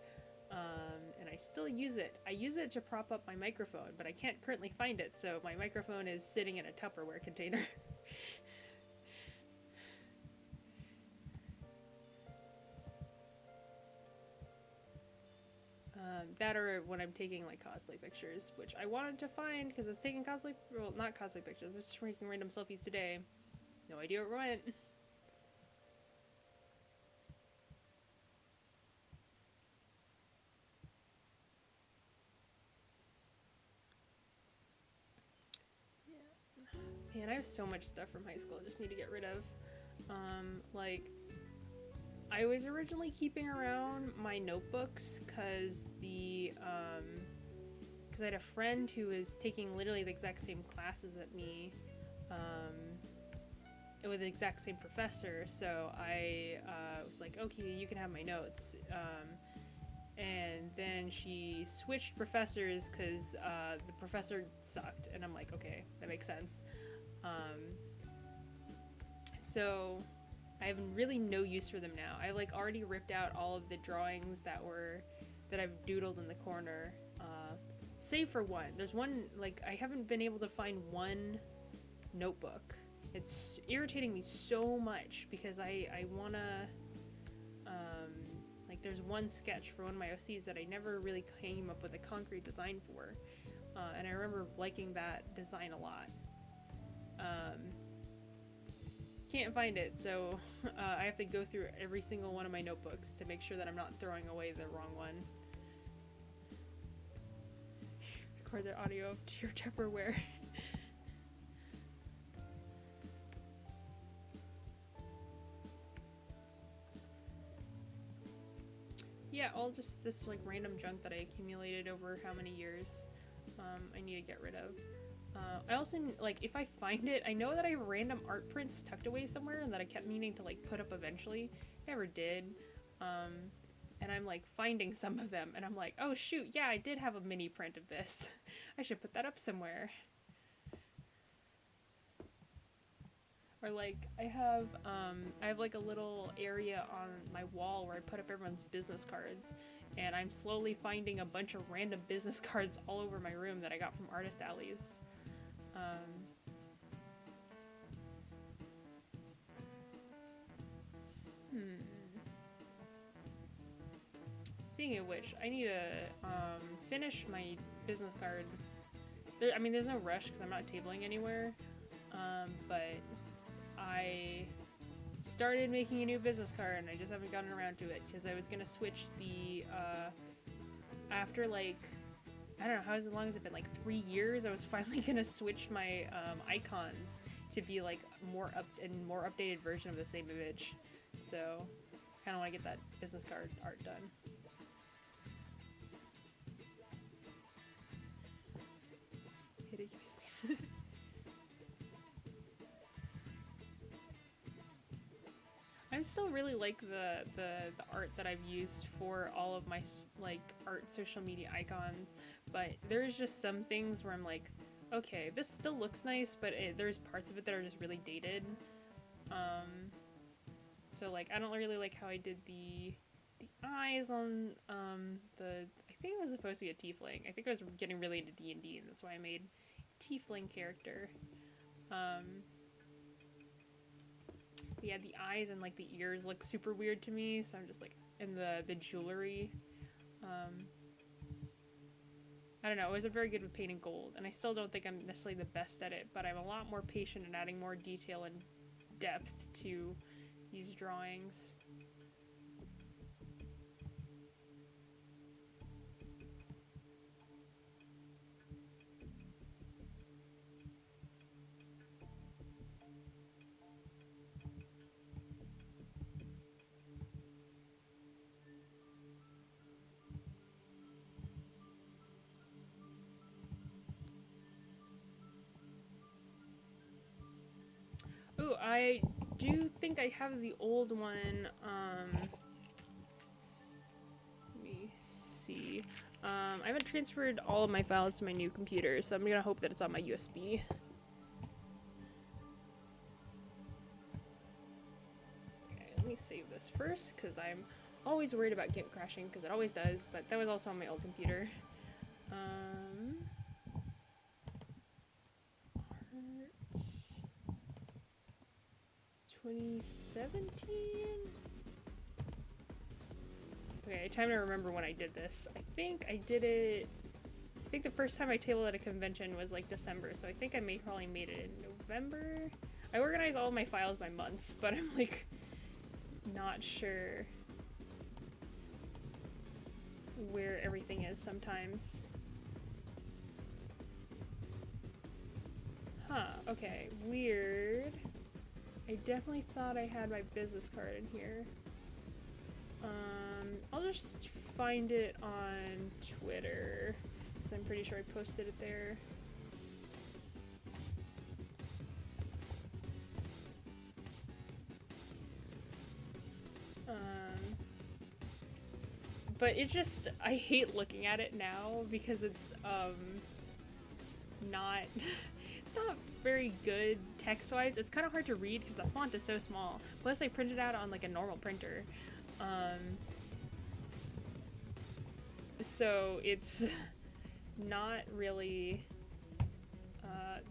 and I still use it. I use it to prop up my microphone, but I can't currently find it, so my microphone is sitting in a Tupperware container. That or when I'm taking like cosplay pictures, which I wanted to find because I was taking cosplay, well, not cosplay pictures, I was just making random selfies today. No idea where it went. Man, I have so much stuff from high school I just need to get rid of. Like, I was originally keeping around my notebooks because because I had a friend who was taking literally the exact same classes at me, with the exact same professor, so I was like, okay, you can have my notes. And then she switched professors because the professor sucked, and I'm like, okay, that makes sense. So I have really no use for them now. I like already ripped out all of the drawings that I've doodled in the corner, save for one. There's one, like, I haven't been able to find one notebook. It's irritating me so much because I wanna, like, there's one sketch for one of my OCs that I never really came up with a concrete design for, and I remember liking that design a lot. Can't find it, so I have to go through every single one of my notebooks to make sure that I'm not throwing away the wrong one. Record the audio to your Tupperware. Yeah, all just this like random junk that I accumulated over how many years I need to get rid of. I also, like, if I find it, I know that I have random art prints tucked away somewhere and that I kept meaning to, like, put up eventually. Never did. And I'm, like, finding some of them, and I'm like, oh, shoot, yeah, I did have a mini print of this. I should put that up somewhere. Or like I have like a little area on my wall where I put up everyone's business cards, and I'm slowly finding a bunch of random business cards all over my room that I got from artist alleys. Speaking of which, I need to finish my business card. I mean, there's no rush because I'm not tabling anywhere, but I started making a new business card and I just haven't gotten around to it because I was gonna switch the after like I don't know how long has it been, like 3 years. I was finally gonna switch my icons to be like more updated version of the same image. So kind of want to get that business card art done. I still really like the art that I've used for all of my like art social media icons, but there's just some things where I'm like, okay, this still looks nice, but there's parts of it that are just really dated. So like I don't really like how I did the eyes on I think it was supposed to be a tiefling. I think I was getting really into D&D, and that's why I made tiefling character. Yeah, the eyes and like the ears look super weird to me, so I'm just like, and the jewelry. I don't know, I wasn't very good with painting gold, and I still don't think I'm necessarily the best at it, but I'm a lot more patient in adding more detail and depth to these drawings. Ooh, I do think I have the old one. Let me see. I haven't transferred all of my files to my new computer, so I'm gonna hope that it's on my USB. Okay, let me save this first, because I'm always worried about game crashing, because it always does, but that was also on my old computer. 2017? Okay, time to remember when I did this. I think I did it... I think the first time I tabled at a convention was like December, so I think I probably made it in November? I organize all of my files by months, but I'm like not sure where everything is sometimes. Huh, okay, weird. I definitely thought I had my business card in here. I'll just find it on Twitter, because I'm pretty sure I posted it there. But it just, I hate looking at it now because it's not it's not very good text-wise. It's kind of hard to read because the font is so small. Plus I printed out on like a normal printer. So it's not really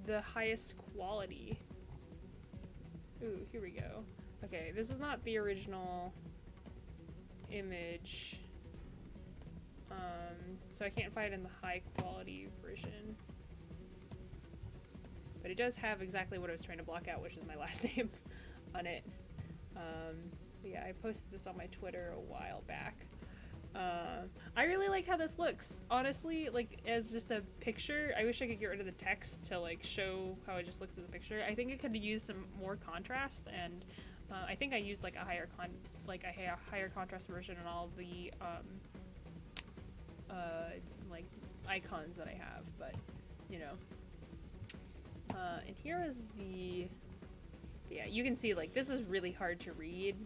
the highest quality. Ooh, here we go. Okay, this is not the original image. So I can't find it in the high quality version. But it does have exactly what I was trying to block out, which is my last name on it. Yeah, I posted this on my Twitter a while back. I really like how this looks. Honestly, like, as just a picture, I wish I could get rid of the text to, like, show how it just looks as a picture. I think it could use some more contrast, and I think I used, like, a higher contrast version on all the, like, icons that I have, but, you know. And here is the... Yeah, you can see, like, this is really hard to read.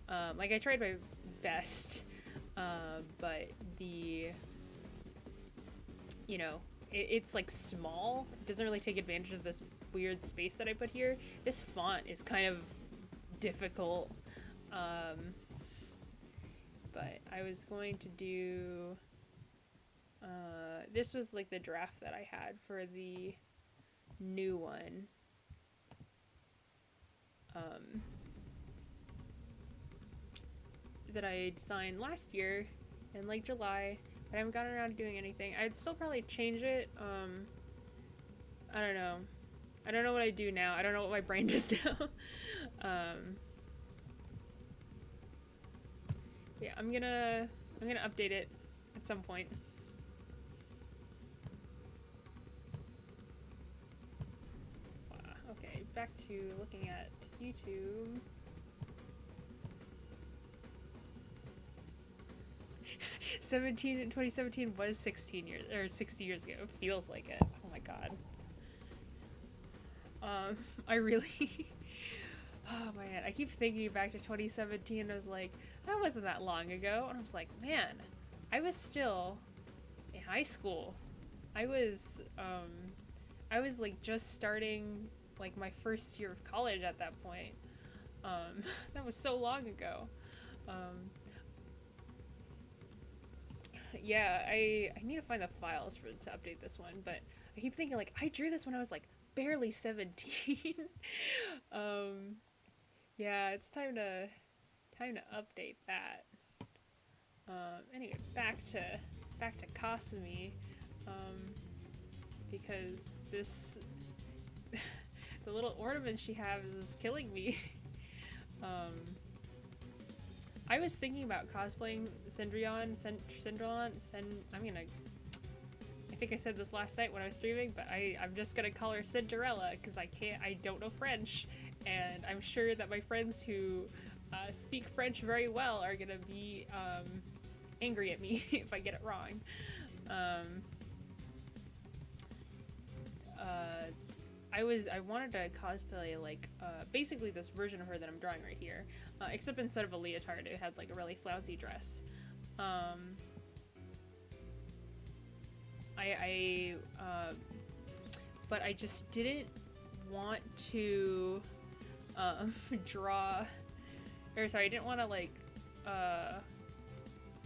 Like, I tried my best, but the... You know, it's like small. It doesn't really take advantage of this weird space that I put here. This font is kind of difficult. But I was going to do, this was like the draft that I had for the new one. That I designed last year in like July, but I haven't gotten around to doing anything. I'd still probably change it. I don't know. I don't know what I do now. I don't know what my brain does now. Yeah, I'm gonna update it at some point. Okay, back to looking at YouTube. 2017 was 16 years or 60 years ago. It feels like it. Oh my god. I really oh man, I keep thinking back to 2017. I was like, that wasn't that long ago. And I was like, man, I was still in high school. I was like just starting like my first year of college at that point. That was so long ago. Yeah, I need to find the files to update this one, but I keep thinking like I drew this when I was like barely 17. Yeah, it's time to update that. Anyway, back to Kasumi, because this the little ornaments she has is killing me. I was thinking about cosplaying Cendrillon. I think I said this last night when I was streaming, but I'm just gonna call her Cinderella because I don't know French, and I'm sure that my friends who speak French very well are gonna be angry at me if I get it wrong. I wanted to cosplay like basically this version of her that I'm drawing right here, except instead of a leotard, it had like a really flouncy dress. But I just didn't want to draw, or sorry, I didn't want to like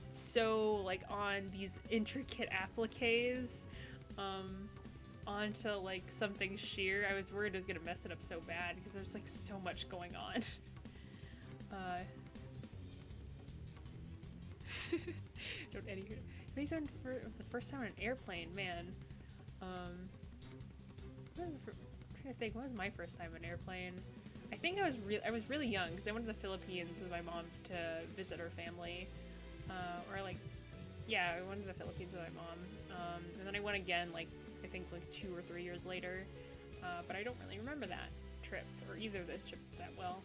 sew like on these intricate appliques onto like something sheer. I was worried I was gonna mess it up so bad because there's like so much going on. Don't edit it. It was the first time on an airplane, man. I'm trying to think, what was my first time on an airplane? I think I was really young because I went to the Philippines with my mom to visit her family. Or like, yeah, I went to the Philippines with my mom. And then I went again like I think like 2 or 3 years later. But I don't really remember that trip or either of those trips that well.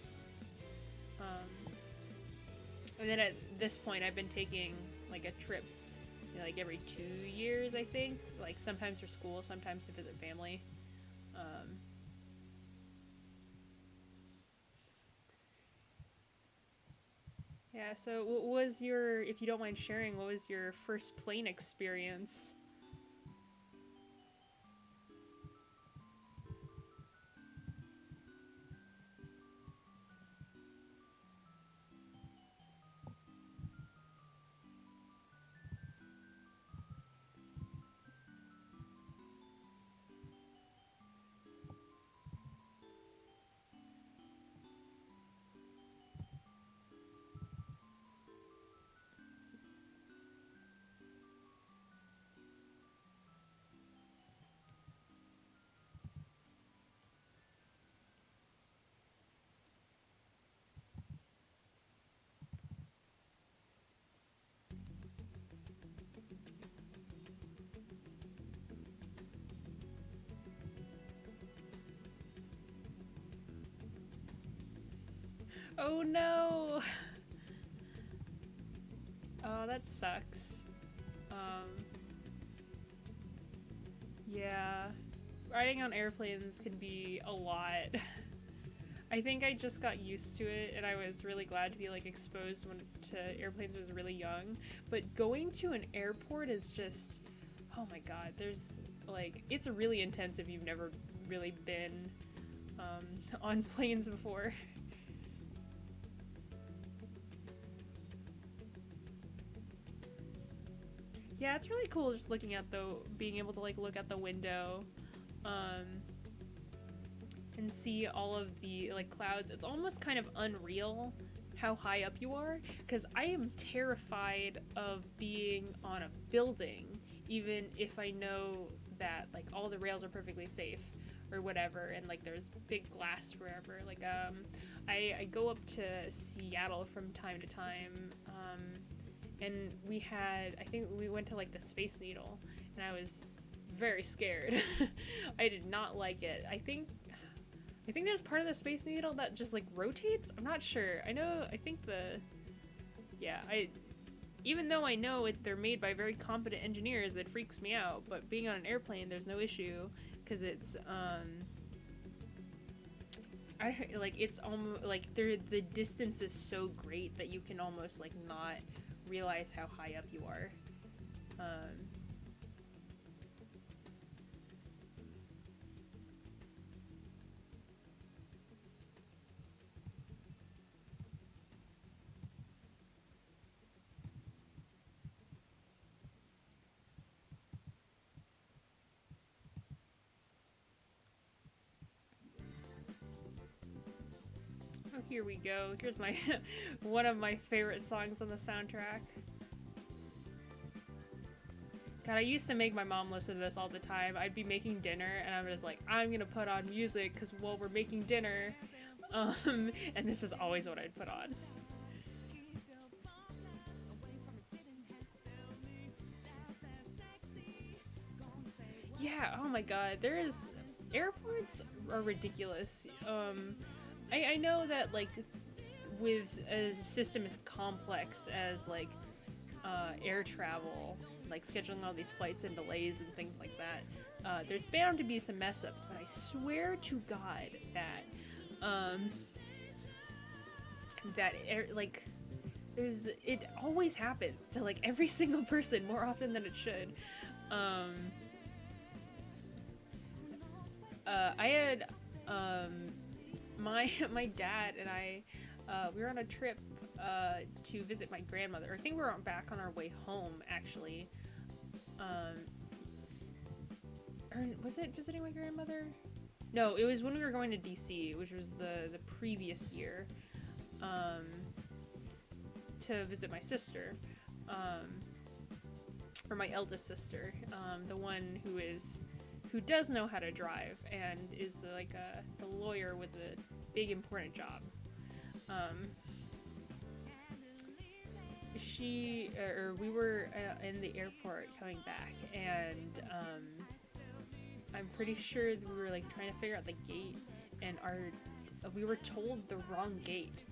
And then at this point I've been taking like a trip like every 2 years, I think, like sometimes for school, sometimes to visit family. Yeah, so what was your, if you don't mind sharing, what was your first plane experience? Oh no! Oh, that sucks. Yeah. Riding on airplanes can be a lot. I think I just got used to it, and I was really glad to be like exposed to airplanes when I was really young. But going to an airport is just, Oh my god, there's like it's really intense if you've never really been on planes before. Yeah, it's really cool just looking at being able to like look at the window, um, and see all of the like clouds. It's almost kind of unreal how high up you are, because I am terrified of being on a building, even if I know that like all the rails are perfectly safe or whatever, and like there's big glass wherever. Like I go up to Seattle from time to time, and I think we went to like the Space Needle, and I was very scared. I did not like it. I think there's part of the Space Needle that just like rotates. I'm not sure. I think even though I know they're made by very competent engineers, it freaks me out. But being on an airplane, there's no issue because it's it's almost like the distance is so great that you can almost like not realize how high up you are. Oh, here we go. Here's my one of my favorite songs on the soundtrack. God, I used to make my mom listen to this all the time. I'd be making dinner, and I'm just like, I'm gonna put on music because while we're making dinner, and this is always what I'd put on. Yeah, oh my god, airports are ridiculous. I know that like with a system as complex as like air travel, like scheduling all these flights and delays and things like that, there's bound to be some mess ups. But I swear to God that it always happens to like every single person more often than it should. I had my dad and I we were on a trip to visit my grandmother. I think we were back on our way home actually. Or was it visiting my grandmother? No, it was when we were going to DC, which was the previous year, to visit my sister, or my eldest sister, the one who does know how to drive and is like a lawyer with a big important job. We were in the airport coming back, and I'm pretty sure that we were like trying to figure out the gate, and we were told the wrong gate.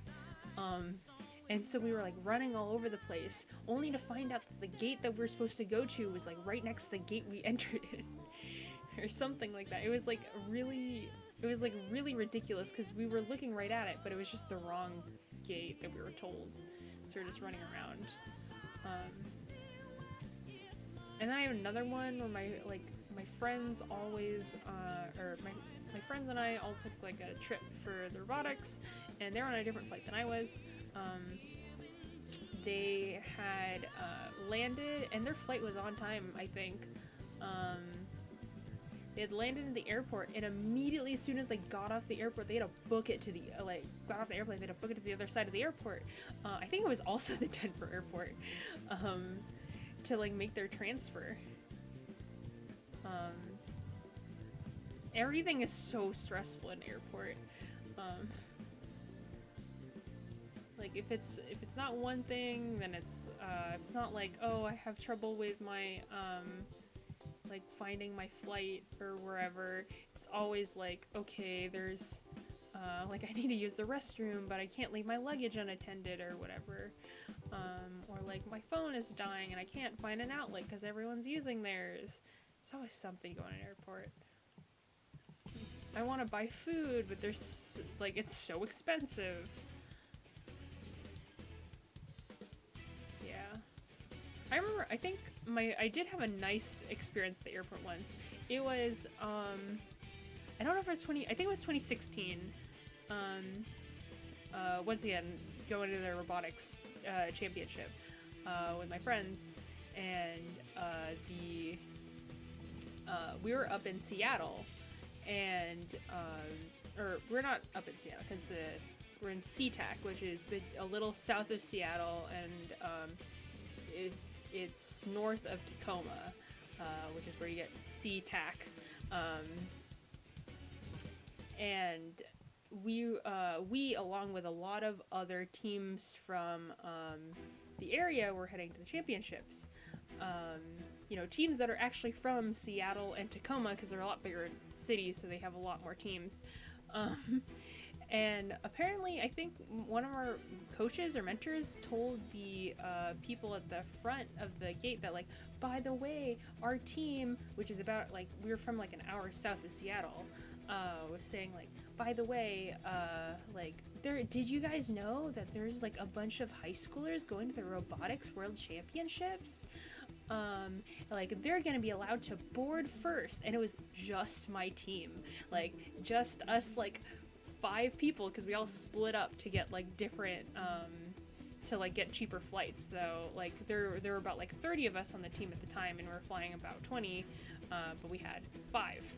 And so we were like running all over the place, only to find out that the gate that we were supposed to go to was like right next to the gate we entered in, or something like that. It was like really ridiculous because we were looking right at it, but it was just the wrong gate that we were told. So we were just running around. And then I have another one where my friends always, or my friends and I all took like a trip for the robotics, and they're on a different flight than I was. They had landed, and their flight was on time, I think. They had landed in the airport, and immediately as soon as they got off the airport, they had to book it to the got off the airplane. They had to book it to the other side of the airport. I think it was also the Denver airport, to like make their transfer. Everything is so stressful in airport. Like if it's not one thing, then it's not like, oh, I have trouble with my like finding my flight or wherever. It's always like, okay, there's like I need to use the restroom, but I can't leave my luggage unattended or whatever. Or like my phone is dying and I can't find an outlet because everyone's using theirs. It's always something going in an airport. I want to buy food, but there's like it's so expensive. Yeah. I remember. I think I did have a nice experience at the airport once. It was I don't know if it was 20. I think it was 2016. Um, Once again, going to the robotics championship with my friends, and the we were up in Seattle, and or we're not up in Seattle because we're in SeaTac, which is a little south of Seattle, and it's north of Tacoma, which is where you get SeaTac, and we along with a lot of other teams from the area were heading to the championships. Teams that are actually from Seattle and Tacoma, because they're a lot bigger cities, so they have a lot more teams. And apparently, I think one of our coaches or mentors told the people at the front of the gate that, like, by the way, our team, which is about, like, we were from, like, an hour south of Seattle, was saying, like, by the way, did you guys know that there's, like, a bunch of high schoolers going to the Robotics World Championships? Like, they're gonna be allowed to board first. And it was just my team. Like, just us, like, 5 people, because we all split up to get, like, different, to, like, get cheaper flights. So, like, there were about, like, 30 of us on the team at the time, and we were flying about 20, but we had 5.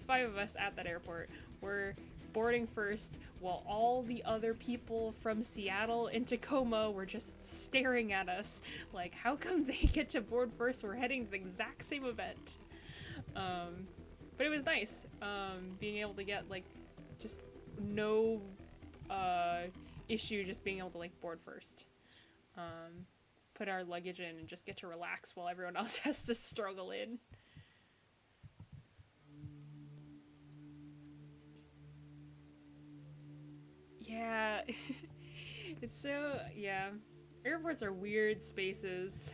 5 of us at that airport were boarding first, while all the other people from Seattle and Tacoma were just staring at us like, how come they get to board first? We're heading to the exact same event. But it was nice being able to get, like, just no issue just being able to, like, board first. Put our luggage in and just get to relax while everyone else has to struggle in. Yeah. It's so, yeah. Airports are weird spaces.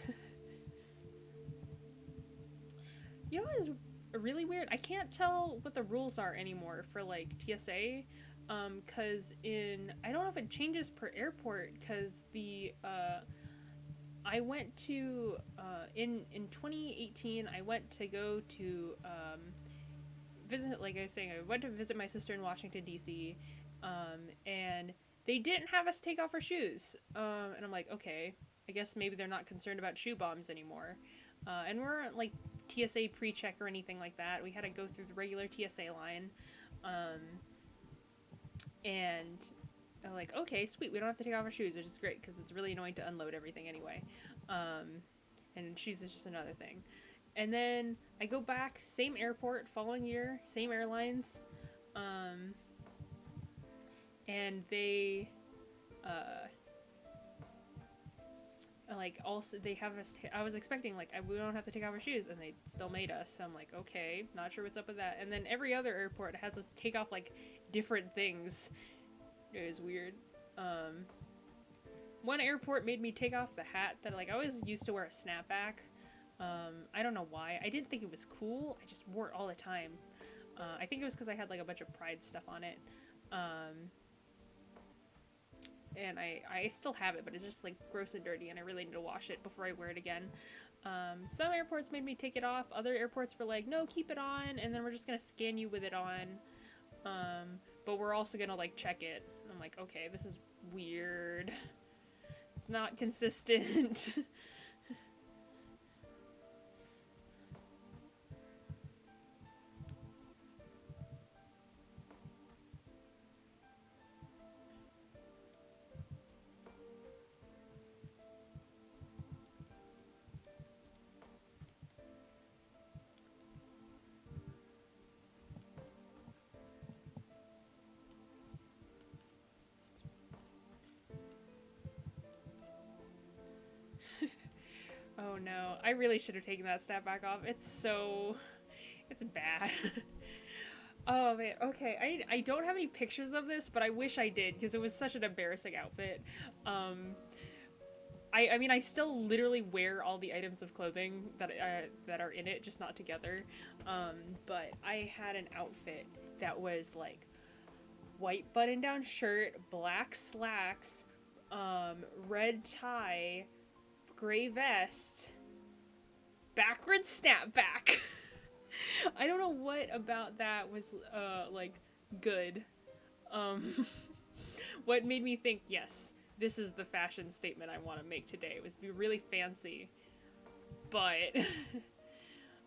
You know what is really weird? I can't tell what the rules are anymore for, like, TSA. Cause I don't know if it changes per airport, cause I went to, in 2018, I went to go to, visit, like I was saying, I went to visit my sister in Washington, D.C., and they didn't have us take off our shoes. And I'm like, okay, I guess maybe they're not concerned about shoe bombs anymore. And we weren't, like, TSA pre-check or anything like that. We had to go through the regular TSA line. And I'm like, okay, sweet, we don't have to take off our shoes, which is great, because it's really annoying to unload everything anyway. And shoes is just another thing. And then I go back, same airport, following year, same airlines. And they like, also they have us I was expecting, like, we don't have to take off our shoes, and they still made us. So I'm like, okay, not sure what's up with that. And then every other airport has us take off, like, different things. It was weird. One airport made me take off the hat that, like, I always used to wear a snapback. I don't know why. I didn't think it was cool. I just wore it all the time. I think it was because I had, like, a bunch of Pride stuff on it. And I still have it, but it's just, like, gross and dirty, and I really need to wash it before I wear it again. Some airports made me take it off. Other airports were like, no, keep it on, and then we're just gonna scan you with it on. But we're also gonna, like, check it. I'm like, okay, this is weird. It's not consistent. Oh no, I really should have taken that snapback off. It's bad. Oh man, okay. I don't have any pictures of this, but I wish I did, because it was such an embarrassing outfit. I mean, I still literally wear all the items of clothing that are in it, just not together. But I had an outfit that was, like, white button-down shirt, black slacks, red tie, gray vest, backwards snapback. I don't know what about that was like good. What made me think, yes, this is the fashion statement I want to make today. It was be really fancy, but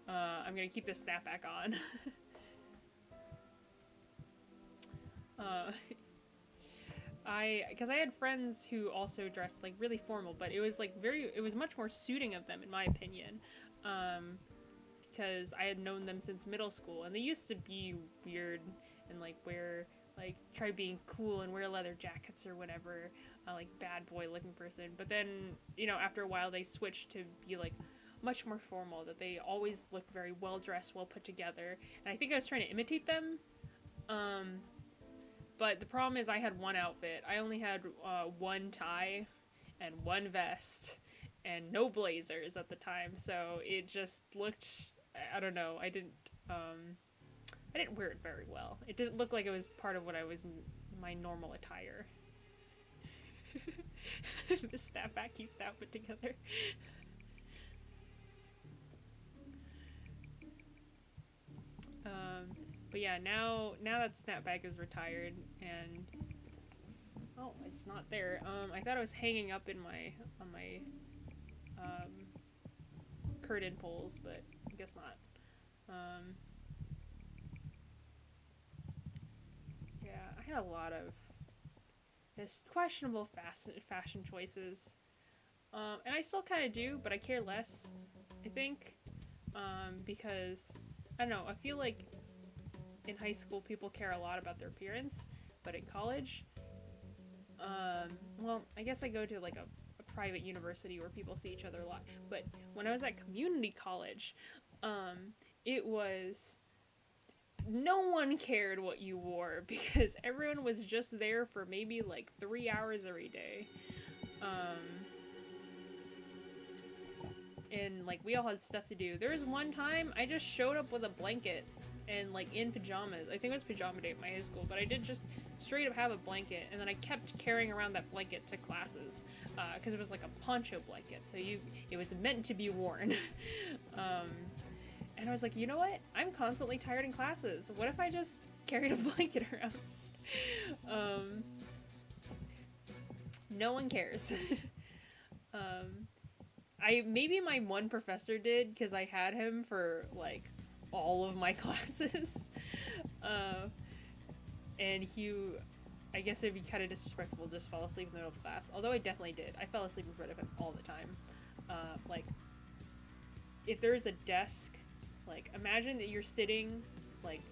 I'm gonna keep this snapback on. Because I had friends who also dressed like really formal, but it was like it was much more suiting of them in my opinion. Because I had known them since middle school, and they used to be weird and like try being cool and wear leather jackets or whatever, like bad boy looking person. But then, you know, after a while they switched to be like much more formal, that they always looked very well dressed, well put together. And I think I was trying to imitate them. But the problem is I had one outfit. I only had one tie and one vest and no blazers at the time. So it just looked, I don't know, I didn't wear it very well. It didn't look like it was part of what I was, my normal attire. The snapback keeps the outfit together. But yeah, now that snapback is retired, and oh, it's not there. I thought it was hanging up on my curtain poles, but I guess not. Yeah, I had a lot of this questionable fashion choices, and I still kind of do, but I care less. I think, because I don't know. I feel like in high school people care a lot about their appearance, but in college, well, I guess I go to like a private university where people see each other a lot. But when I was at community college, it was, no one cared what you wore because everyone was just there for maybe like 3 hours every day. And like we all had stuff to do. There was one time I just showed up with a blanket and like in pajamas. I think it was pajama day at my high school, but I did just straight up have a blanket, and then I kept carrying around that blanket to classes because it was like a poncho blanket, so it was meant to be worn. And I was like, you know what? I'm constantly tired in classes. What if I just carried a blanket around? No one cares. Maybe my one professor did because I had him for like all of my classes, and I guess it'd be kind of disrespectful to just fall asleep in the middle of class. Although I definitely did. I fell asleep in front of him all the time. Like, if there's a desk, like imagine that you're sitting, like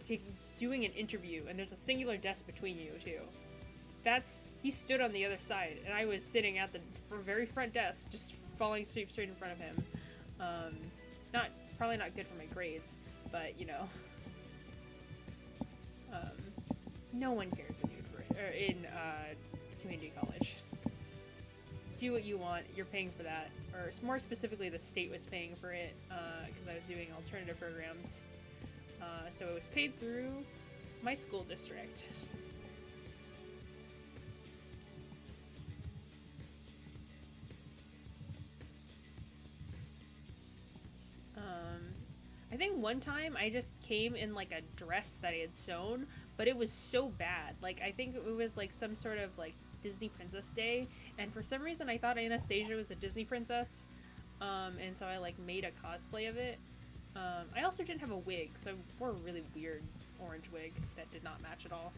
doing an interview, and there's a singular desk between you two. He stood on the other side, and I was sitting at the very front desk, just falling asleep straight in front of him. Probably not good for my grades, but you know, no one cares in community college. Do what you want. You're paying for that, or more specifically, the state was paying for it because I was doing alternative programs. So it was paid through my school district. I think one time I just came in like a dress that I had sewn, but it was so bad. Like, I think it was like some sort of like Disney Princess Day, and for some reason I thought Anastasia was a Disney princess, and so I like made a cosplay of it. I also didn't have a wig, so I wore a really weird orange wig that did not match at all.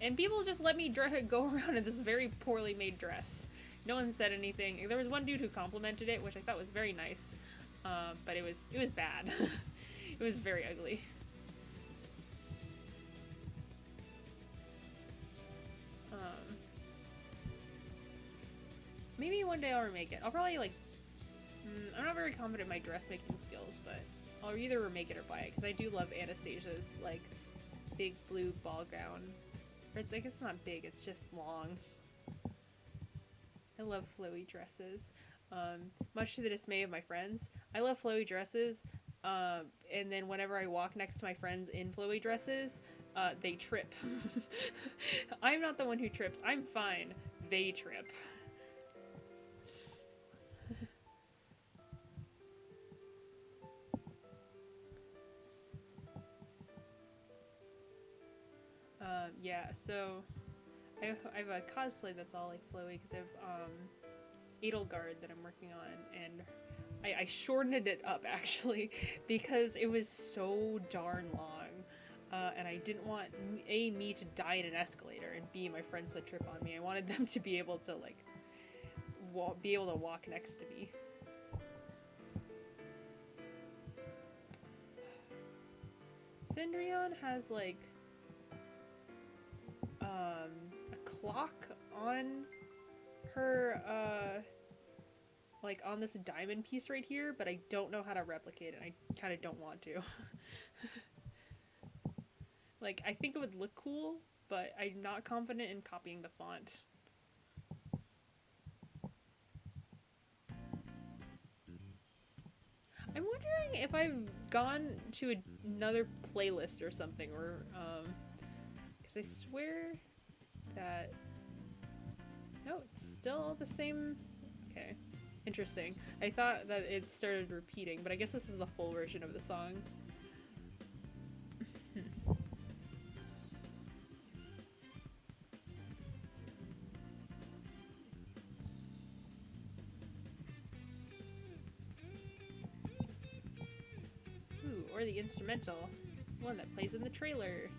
And people just let me go around in this very poorly made dress. No one said anything. There was one dude who complimented it, which I thought was very nice. But it was bad. It was very ugly. Maybe one day I'll remake it. I'll probably like, I'm not very confident in my dressmaking skills, but I'll either remake it or buy it, because I do love Anastasia's like big blue ball gown. Or I guess it's not big, it's just long. I love flowy dresses. Much to the dismay of my friends. I love flowy dresses, and then whenever I walk next to my friends in flowy dresses, they trip. I'm not the one who trips. I'm fine. They trip. Yeah, so I have a cosplay that's all like flowy because I have Edelgard that I'm working on, and I shortened it up actually because it was so darn long. And I didn't want me to die in an escalator, and B, my friends to trip on me. I wanted them to be able to like be able to walk next to me. Cindrion has like a clock on her like on this diamond piece right here, but I don't know how to replicate it. I kind of don't want to. Like, I think it would look cool, but I'm not confident in copying the font. I'm wondering if I've gone to another playlist or something, or because I swear that no, it's still the same. Okay, interesting. I thought that it started repeating, but I guess this is the full version of the song. Ooh, or the instrumental, one that plays in the trailer.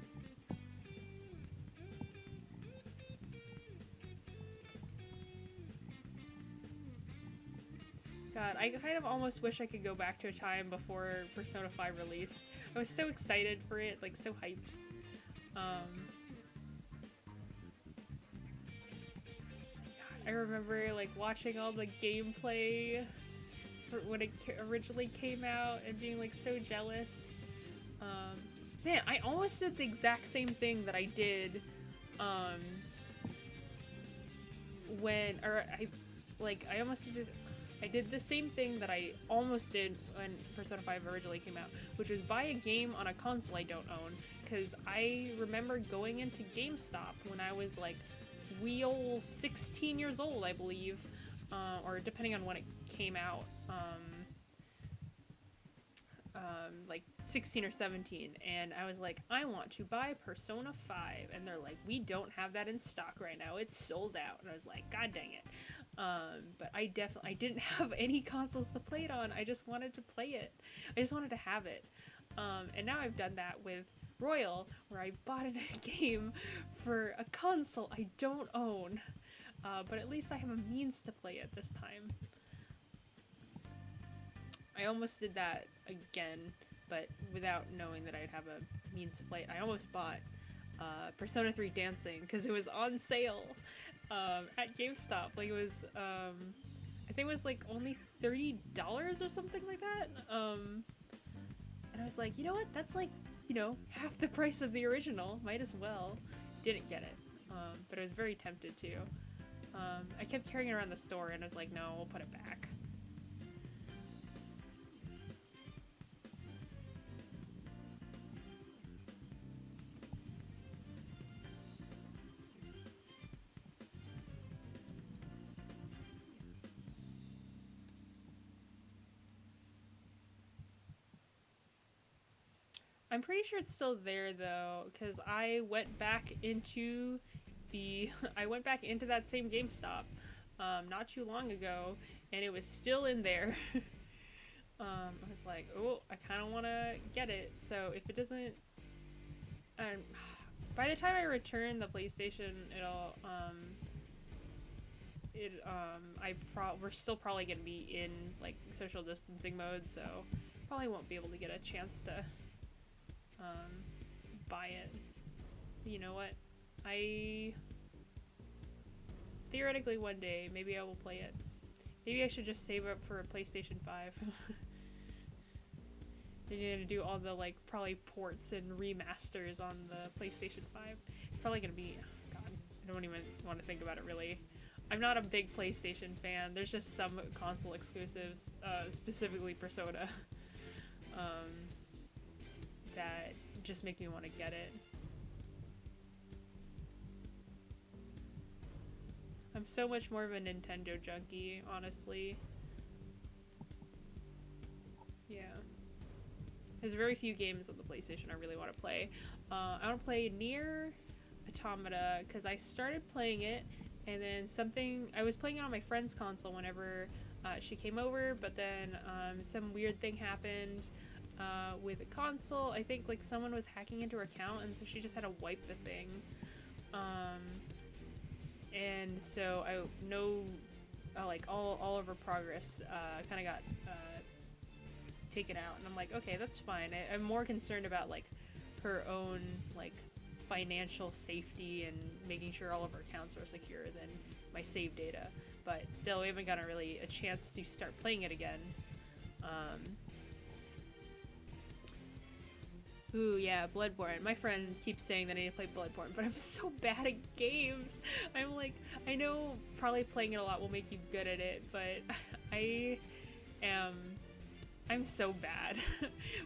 God, I kind of almost wish I could go back to a time before Persona 5 released. I was so excited for it, like so hyped. God, I remember like watching all the gameplay when it originally came out and being like so jealous. Man, I almost did the exact same thing that I did when, or I almost did. I did the same thing that I almost did when Persona 5 originally came out, which was buy a game on a console I don't own, because I remember going into GameStop when I was like wee ol' 16 years old, I believe, or depending on when it came out, like 16 or 17, and I was like, I want to buy Persona 5, and they're like, we don't have that in stock right now, it's sold out, and I was like, god dang it. But I didn't have any consoles to play it on. I just wanted to play it. I just wanted to have it. And now I've done that with Royal, where I bought a game for a console I don't own. But at least I have a means to play it this time. I almost did that again, but without knowing that I'd have a means to play it. I almost bought Persona 3 Dancing because it was on sale at GameStop. Like, it was, I think it was like only $30 or something like that. And I was like, you know what? That's like, you know, half the price of the original. Might as well. Didn't get it, but I was very tempted to. I kept carrying it around the store, and I was like, no, we'll put it back. I'm pretty sure it's still there though, because I went back into that same GameStop not too long ago, and it was still in there. I was like, oh, I kind of want to get it. So if it doesn't, by the time I return the PlayStation, we're still probably gonna be in like social distancing mode, so probably won't be able to get a chance to buy it. You know what? I theoretically one day maybe I will play it. Maybe I should just save up for a PlayStation 5. They're gonna do all the like probably ports and remasters on the PlayStation 5. It's probably gonna be, God, I don't even want to think about it really. I'm not a big PlayStation fan. There's just some console exclusives, specifically Persona, that just make me want to get it. I'm so much more of a Nintendo junkie, honestly. Yeah. There's very few games on the PlayStation I really want to play. I want to play Nier. Automata because I started playing it, and then I was playing it on my friend's console whenever she came over, but then some weird thing happened with the console. I think like someone was hacking into her account, and so she just had to wipe the thing. And so I know like all of her progress kind of got taken out, and I'm like, okay, that's fine. I'm more concerned about like her own like financial safety and making sure all of her accounts are secure than my save data. But still, we haven't gotten really a chance to start playing it again. Ooh, yeah, Bloodborne. My friend keeps saying that I need to play Bloodborne, but I'm so bad at games. I'm like, I know probably playing it a lot will make you good at it, but I'm so bad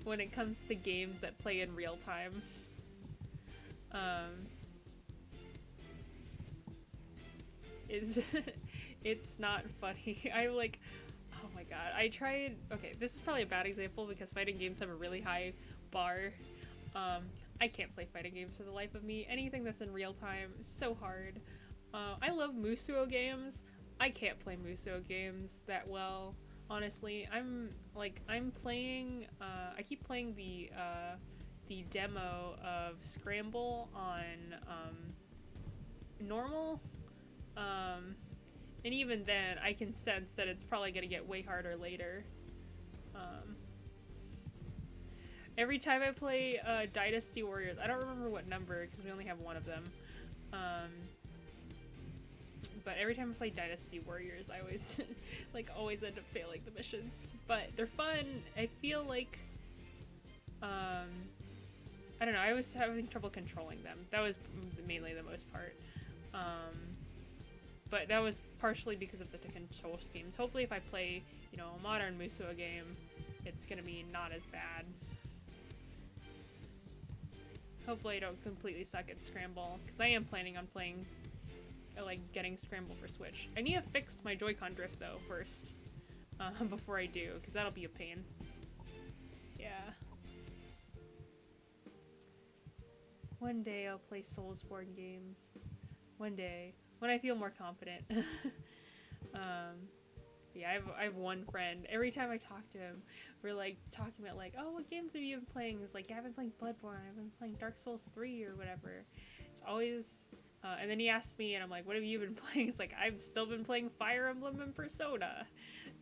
when it comes to games that play in real time. It's not funny. I'm like, oh my god. I tried. Okay, this is probably a bad example because fighting games have a really high bar. I can't play fighting games for the life of me. Anything that's in real time is so hard. I love Musuo games. I can't play Musuo games that well. Honestly, I'm playing. I keep playing the demo of Scramble on normal. And even then, I can sense that it's probably gonna get way harder later. Every time I play Dynasty Warriors, I don't remember what number because we only have one of them. But every time I play Dynasty Warriors, I always always end up failing the missions. But they're fun. I feel like I don't know. I was having trouble controlling them. That was mainly the most part. But that was partially because of the control schemes. Hopefully, if I play, a modern Musuo game, it's gonna be not as bad. Hopefully I don't completely suck at Scramble, because I am planning on playing, getting Scramble for Switch. I need to fix my Joy-Con drift, though, first, before I do, because that'll be a pain. Yeah. One day I'll play Soulsborne games. One day. When I feel more confident. Yeah, I have one friend. Every time I talk to him, we're talking about oh, what games have you been playing? He's like, yeah, I've been playing Bloodborne. I've been playing Dark Souls 3 or whatever. It's always, and then he asks me, and I'm like, what have you been playing? It's like, I've still been playing Fire Emblem and Persona,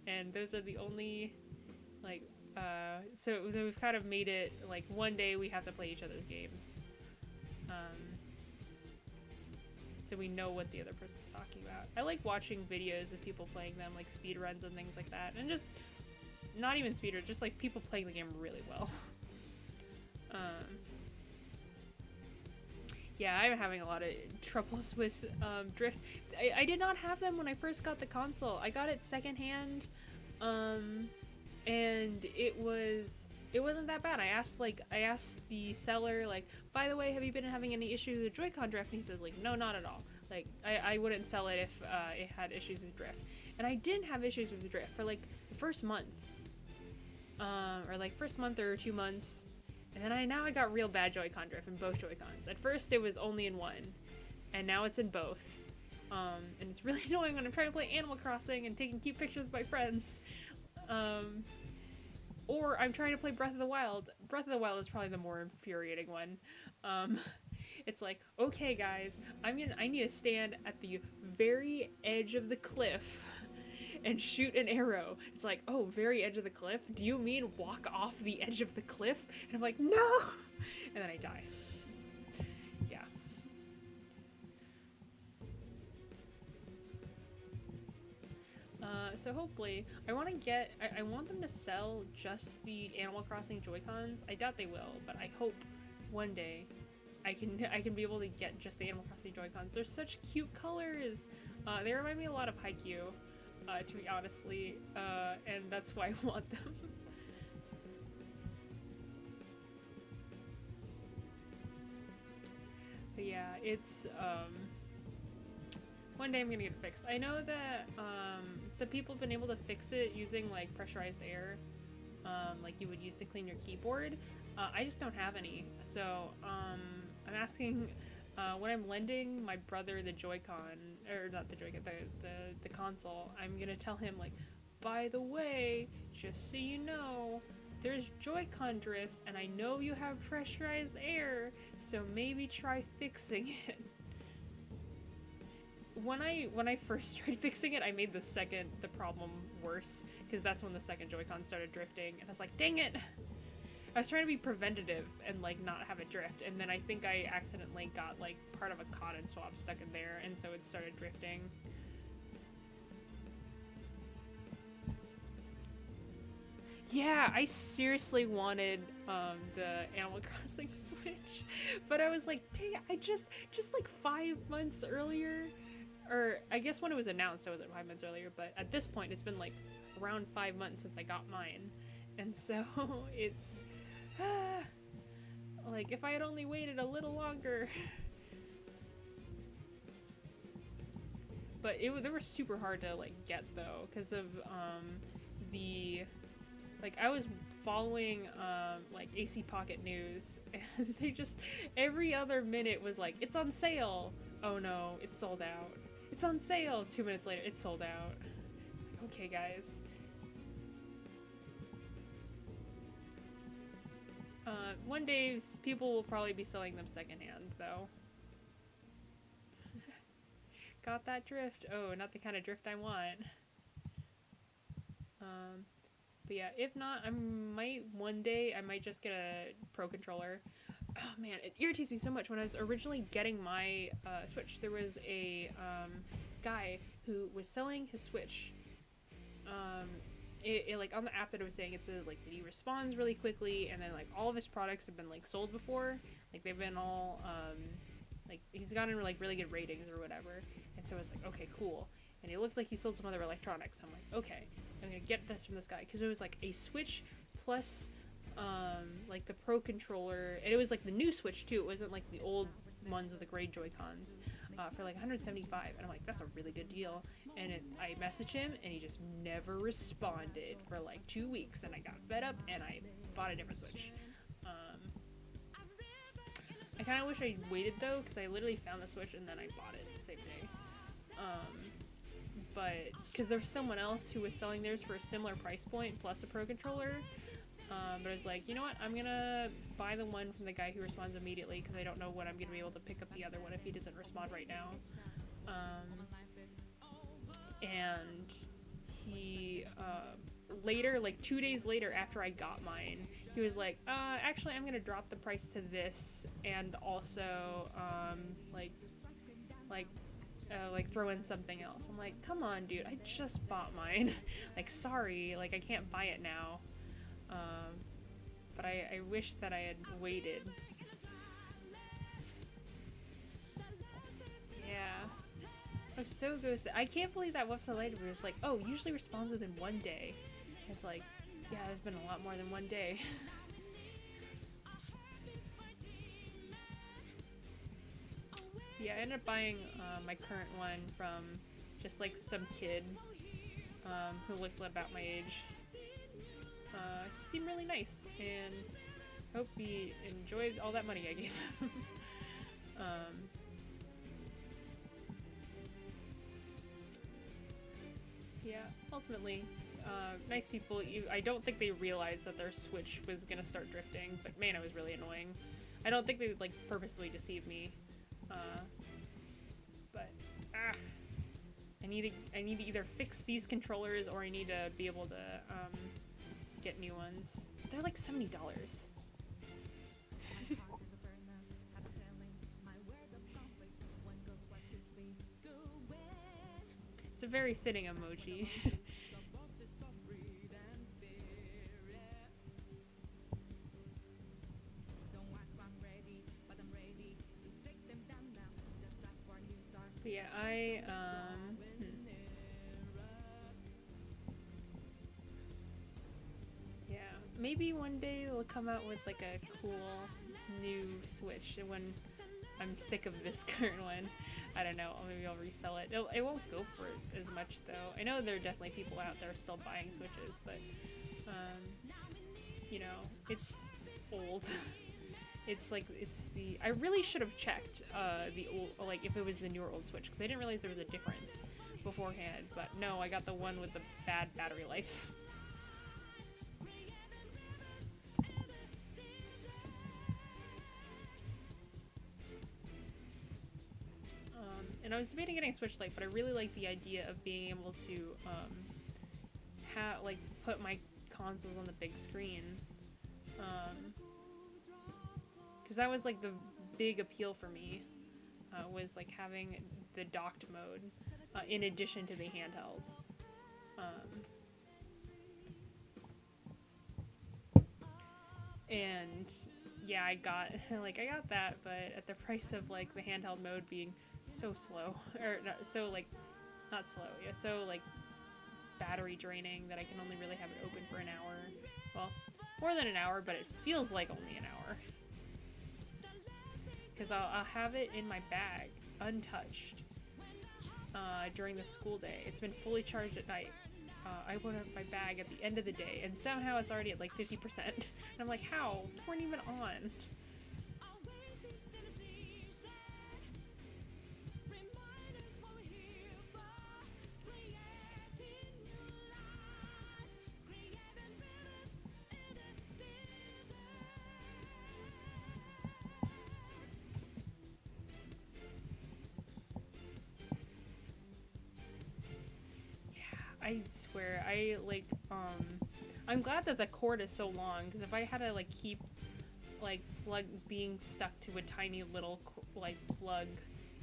and those are the only, so we've kind of made it one day we have to play each other's games. So we know what the other person's talking about. I like watching videos of people playing them, speedruns and things like that. And just, not even speedruns, just people playing the game really well. Yeah, I'm having a lot of troubles with drift. I did not have them when I first got the console. I got it secondhand, and it wasn't that bad. I asked the seller, by the way, have you been having any issues with Joy-Con drift? And he says, no, not at all. I wouldn't sell it if it had issues with drift. And I didn't have issues with the drift for the first month. Or first month or 2 months. And then I got real bad Joy-Con drift in both Joy-Cons. At first it was only in one, and now it's in both. And it's really annoying when I'm trying to play Animal Crossing and taking cute pictures with my friends. Or I'm trying to play Breath of the Wild. Breath of the Wild is probably the more infuriating one. It's okay guys, I need to stand at the very edge of the cliff and shoot an arrow. It's oh, very edge of the cliff? Do you mean walk off the edge of the cliff? And I'm like, no! And then I die. Yeah. So hopefully, I want them to sell just the Animal Crossing Joy-Cons. I doubt they will, but I hope one day I can be able to get just the Animal Crossing Joy-Cons. They're such cute colors. They remind me a lot of Haikyuu, to be honestly, and that's why I want them. But yeah, it's one day I'm gonna get it fixed. I know that some people have been able to fix it using pressurized air, like you would use to clean your keyboard. I just don't have any, so I'm asking When I'm lending my brother the Joy-Con, or not the Joy-Con, the console, I'm gonna tell him, like, by the way, just so you know, there's Joy-Con drift, and I know you have pressurized air, so maybe try fixing it. When I first tried fixing it, I made the problem worse, because that's when the second Joy-Con started drifting, and I was like, dang it! I was trying to be preventative and, like, not have it drift, and then I think I accidentally got, like, part of a cotton swab stuck in there, and so it started drifting. Yeah, I seriously wanted, the Animal Crossing Switch, but I was like, dang it, I just like 5 months earlier, or I guess when it was announced I was at 5 months earlier, but at this point it's been, like, around 5 months since I got mine, and so it's... like, if I had only waited a little longer. But they were super hard to, like, get, though, because of, the... Like, I was following, like, AC Pocket News, and they just... Every other minute was like, it's on sale! Oh no, it's sold out. It's on sale! 2 minutes later, it's sold out. Okay, guys. One day, people will probably be selling them secondhand, though. Got that drift. Oh, not the kind of drift I want. But yeah, if not, I might just get a Pro Controller. Oh man, it irritates me so much. When I was originally getting my Switch, there was a guy who was selling his Switch. Like on the app that I was saying, it says like that he responds really quickly, and then like all of his products have been like sold before, like they've been all like he's gotten like really good ratings or whatever, and so I was like, okay, cool. And it looked like he sold some other electronics. So I'm like, okay, I'm gonna get this from this guy, because it was like a Switch plus like the Pro Controller, and it was like the new Switch too. It wasn't like the old ones with the gray Joy-Cons, for like 175, and I'm like, that's a really good deal. And I messaged him, and he just never responded for like 2 weeks, and I got fed up, and I bought a different Switch. I kind of wish I waited though, because I literally found the Switch and then I bought it the same day. But because there was someone else who was selling theirs for a similar price point plus a Pro Controller. But I was like, you know what, I'm gonna buy the one from the guy who responds immediately, because I don't know when I'm gonna be able to pick up the other one if he doesn't respond right now. And he, later, like 2 days later after I got mine, he was like, actually I'm gonna drop the price to this, and also, like throw in something else. I'm like, come on dude, I just bought mine. Like, sorry, like I can't buy it now. But I wish that I had waited. Yeah. I was so ghosted. I can't believe that website later was like, oh, usually responds within 1 day. It's like, yeah, there's been a lot more than 1 day. Yeah, I ended up buying my current one from just like some kid who looked about my age. He seemed really nice, and hope he enjoyed all that money I gave him. Yeah, ultimately, nice people. I don't think they realized that their Switch was gonna start drifting, but man, it was really annoying. I don't think they like purposely deceived me. But I need to either fix these controllers, or I need to be able to get new ones. They're like $70. It's a very fitting emoji. But yeah, yeah, maybe one day they'll come out with like a cool new Switch when I'm sick of this current one. I don't know, maybe I'll resell it. It won't go for as much though. I know there are definitely people out there still buying Switches, but you know, it's old. It's like, I really should have checked the old, like if it was the newer old Switch, because I didn't realize there was a difference beforehand. But no, I got the one with the bad battery life. And I was debating getting a Switch Lite, but I really like the idea of being able to put my consoles on the big screen. Because that was like the big appeal for me, was like having the docked mode in addition to the handheld. And yeah, I got that, but at the price of like the handheld mode being so slow, or not slow, yeah, so like battery draining that I can only really have it open for an hour. Well, more than an hour, but it feels like only an hour. Because I'll have it in my bag, untouched, during the school day. It's been fully charged at night. I open up my bag at the end of the day, and somehow it's already at like 50%. And I'm like, how? It weren't even on. I swear, I'm glad that the cord is so long, because if I had to, like, keep, like, being stuck to a tiny little, like, plug,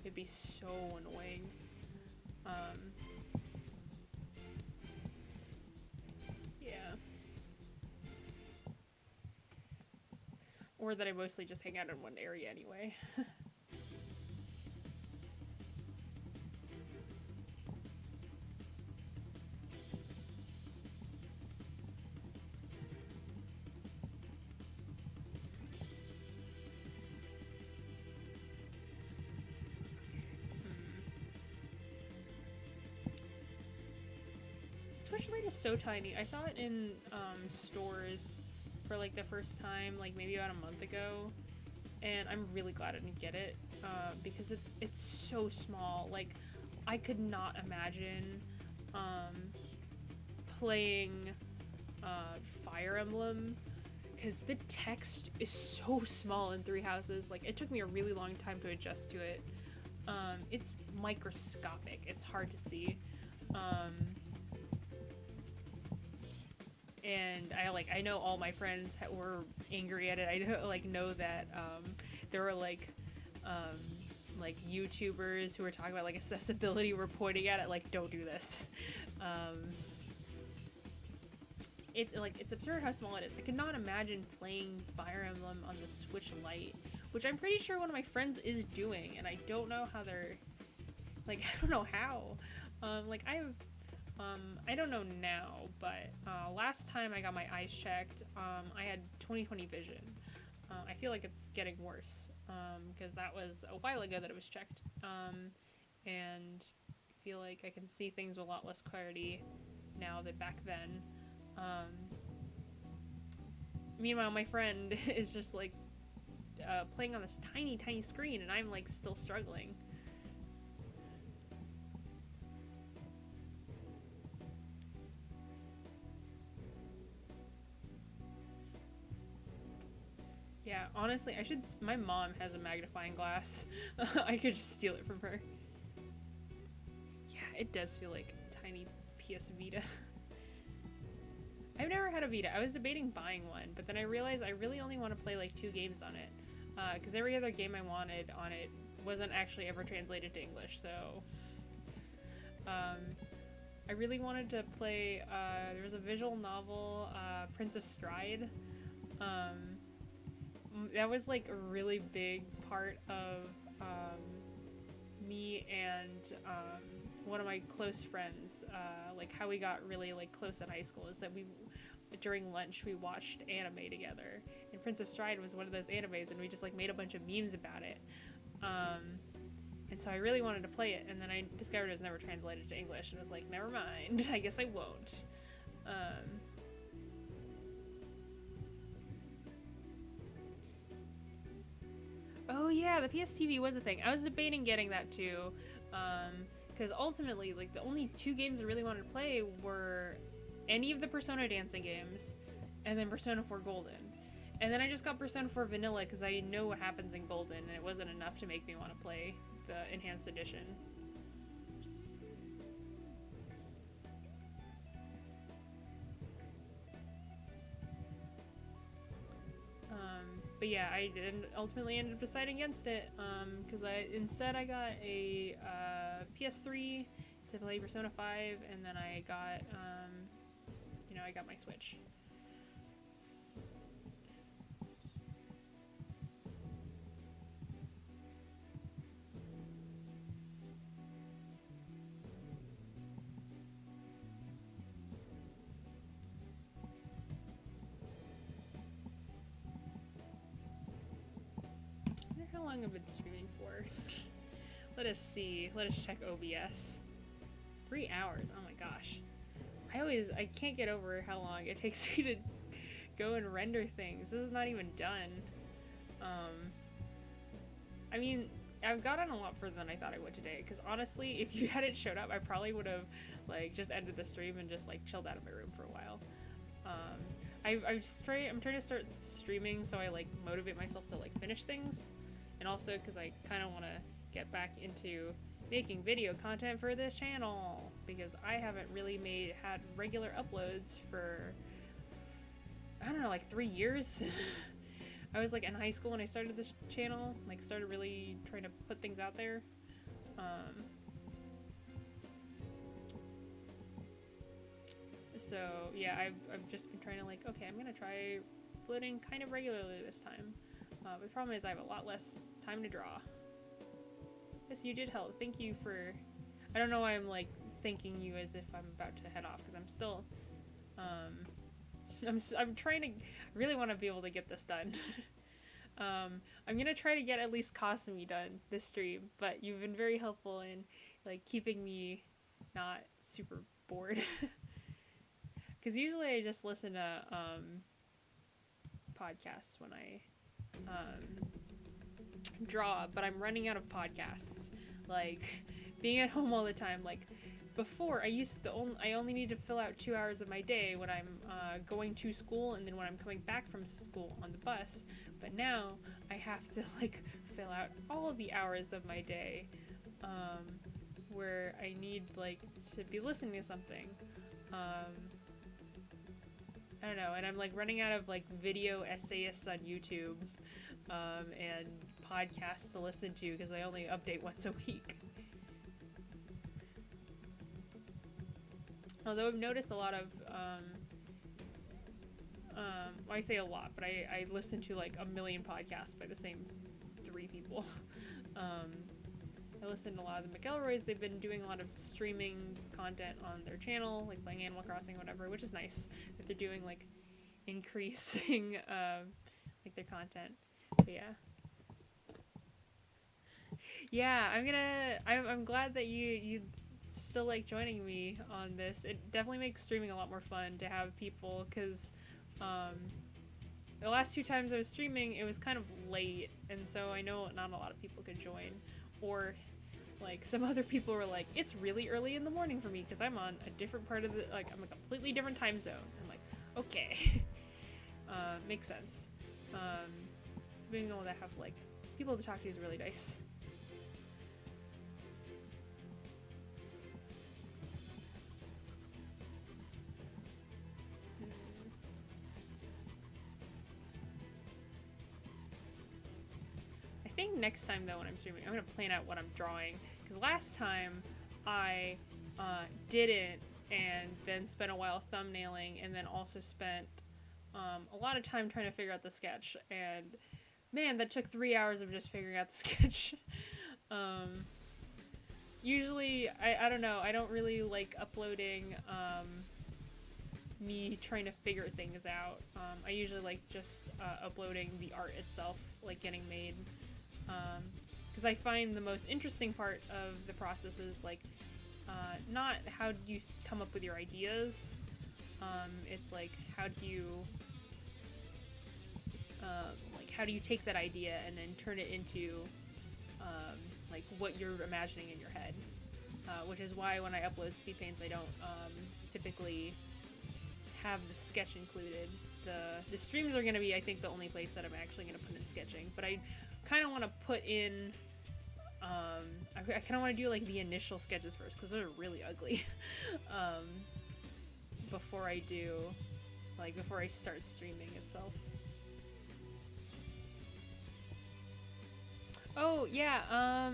it'd be so annoying. Yeah. Or that I mostly just hang out in one area anyway. Switch Lite is so tiny. I saw it in stores for like the first time, like maybe about a month ago, and I'm really glad I didn't get it, because it's so small. Like, I could not imagine playing Fire Emblem, because the text is so small in Three Houses. Like, it took me a really long time to adjust to it. It's microscopic. It's hard to see. And I know all my friends were angry at it. I know that there were like YouTubers who were talking about like accessibility were pointing at it like, don't do this. It's absurd how small it is. I could not imagine playing Fire Emblem on the Switch Lite, which I'm pretty sure one of my friends is doing, and I don't know how they're I don't know how. I don't know now, but last time I got my eyes checked, I had 20/20 vision. I feel like it's getting worse, because that was a while ago that it was checked, and I feel like I can see things with a lot less clarity now than back then. Meanwhile, my friend is just like playing on this tiny, tiny screen, and I'm like still struggling. Yeah, honestly, my mom has a magnifying glass. I could just steal it from her. Yeah, it does feel like a tiny PS Vita. I've never had a Vita. I was debating buying one, but then I realized I really only want to play like 2 games on it. Because every other game I wanted on it wasn't actually ever translated to English, so... I really wanted to play, there was a visual novel, Prince of Stride. That was like a really big part of me and one of my close friends, like how we got really like close in high school is that during lunch we watched anime together, and Prince of Stride was one of those animes, and we just like made a bunch of memes about it, and so I really wanted to play it, and then I discovered it was never translated to English, and was like, never mind, I guess I won't. yeah, the PSTV was a thing. I was debating getting that too, because ultimately, like, the only 2 games I really wanted to play were any of the Persona dancing games, and then Persona 4 Golden. And then I just got Persona 4 Vanilla because I know what happens in Golden, and it wasn't enough to make me want to play the Enhanced Edition. But yeah, I ultimately ended up deciding against it, because instead I got a PS3 to play Persona 5, and then I got, I got my Switch. How long I've been streaming for? Let us see. Let us check OBS. 3 hours. Oh my gosh. I can't get over how long it takes me to go and render things. This is not even done. I mean, I've gotten a lot further than I thought I would today, because honestly, if you hadn't showed up, I probably would have, like, just ended the stream and just, like, chilled out of my room for a while. I'm trying to start streaming so I, like, motivate myself to, like, finish things. And also because I kind of want to get back into making video content for this channel, because I haven't really had regular uploads for, I don't know, like 3 years. I was like in high school when I started this channel, like started really trying to put things out there. So yeah, I've just been trying to, like, okay, I'm gonna try uploading kind of regularly this time. But the problem is I have a lot less time to draw. Yes, you did help. Thank you for... I don't know why I'm, like, thanking you as if I'm about to head off, because I'm still... I'm trying to... I really want to be able to get this done. I'm gonna try to get at least Kasumi done this stream, but you've been very helpful in, like, keeping me not super bored. Because usually I just listen to, podcasts when I... draw, but I'm running out of podcasts. Like, being at home all the time, like, before I only need to fill out 2 hours of my day when I'm going to school, and then when I'm coming back from school on the bus, but now I have to, like, fill out all of the hours of my day where I need, like, to be listening to something. I don't know, and I'm, like, running out of, like, video essayists on YouTube and podcasts to listen to, because I only update once a week. Although I've noticed a lot of, I say a lot, but I listen to like 1 million podcasts by the same 3 people. I listen to a lot of the McElroys. They've been doing a lot of streaming content on their channel, like playing Animal Crossing or whatever, which is nice that they're doing, like, increasing, like, their content. But yeah. Yeah, I'm glad that you still like joining me on this. It definitely makes streaming a lot more fun to have people, because the last 2 times I was streaming, it was kind of late, and so I know not a lot of people could join, or like some other people were like, it's really early in the morning for me because I'm on a different part of the, like, I'm a completely different time zone. I'm like, okay. Makes sense. So being able to have, like, people to talk to is really nice. I think next time, though, when I'm streaming, I'm going to plan out what I'm drawing, because last time I did it and then spent a while thumbnailing, and then also spent a lot of time trying to figure out the sketch, and man, that took 3 hours of just figuring out the sketch. Usually, I don't know, I don't really like uploading me trying to figure things out. I usually like just uploading the art itself, like getting made, because I find the most interesting part of the process is, like, not how do you come up with your ideas, it's like how do you take that idea and then turn it into like what you're imagining in your head. Which is why when I upload speed paints, I don't typically have the sketch included. The streams are gonna be, I think, the only place that I'm actually gonna put in sketching. But I kind of want to put in. I kind of want to do like the initial sketches first because they're really ugly. Before I do, like before I start streaming itself. Oh yeah.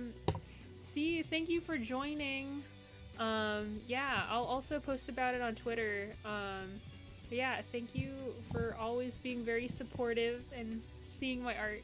See, thank you for joining. Yeah, I'll also post about it on Twitter. But yeah, thank you for always being very supportive and seeing my art.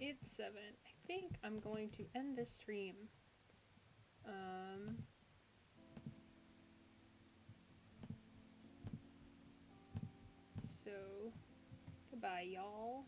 It's 7. I think I'm going to end this stream. So, goodbye, y'all.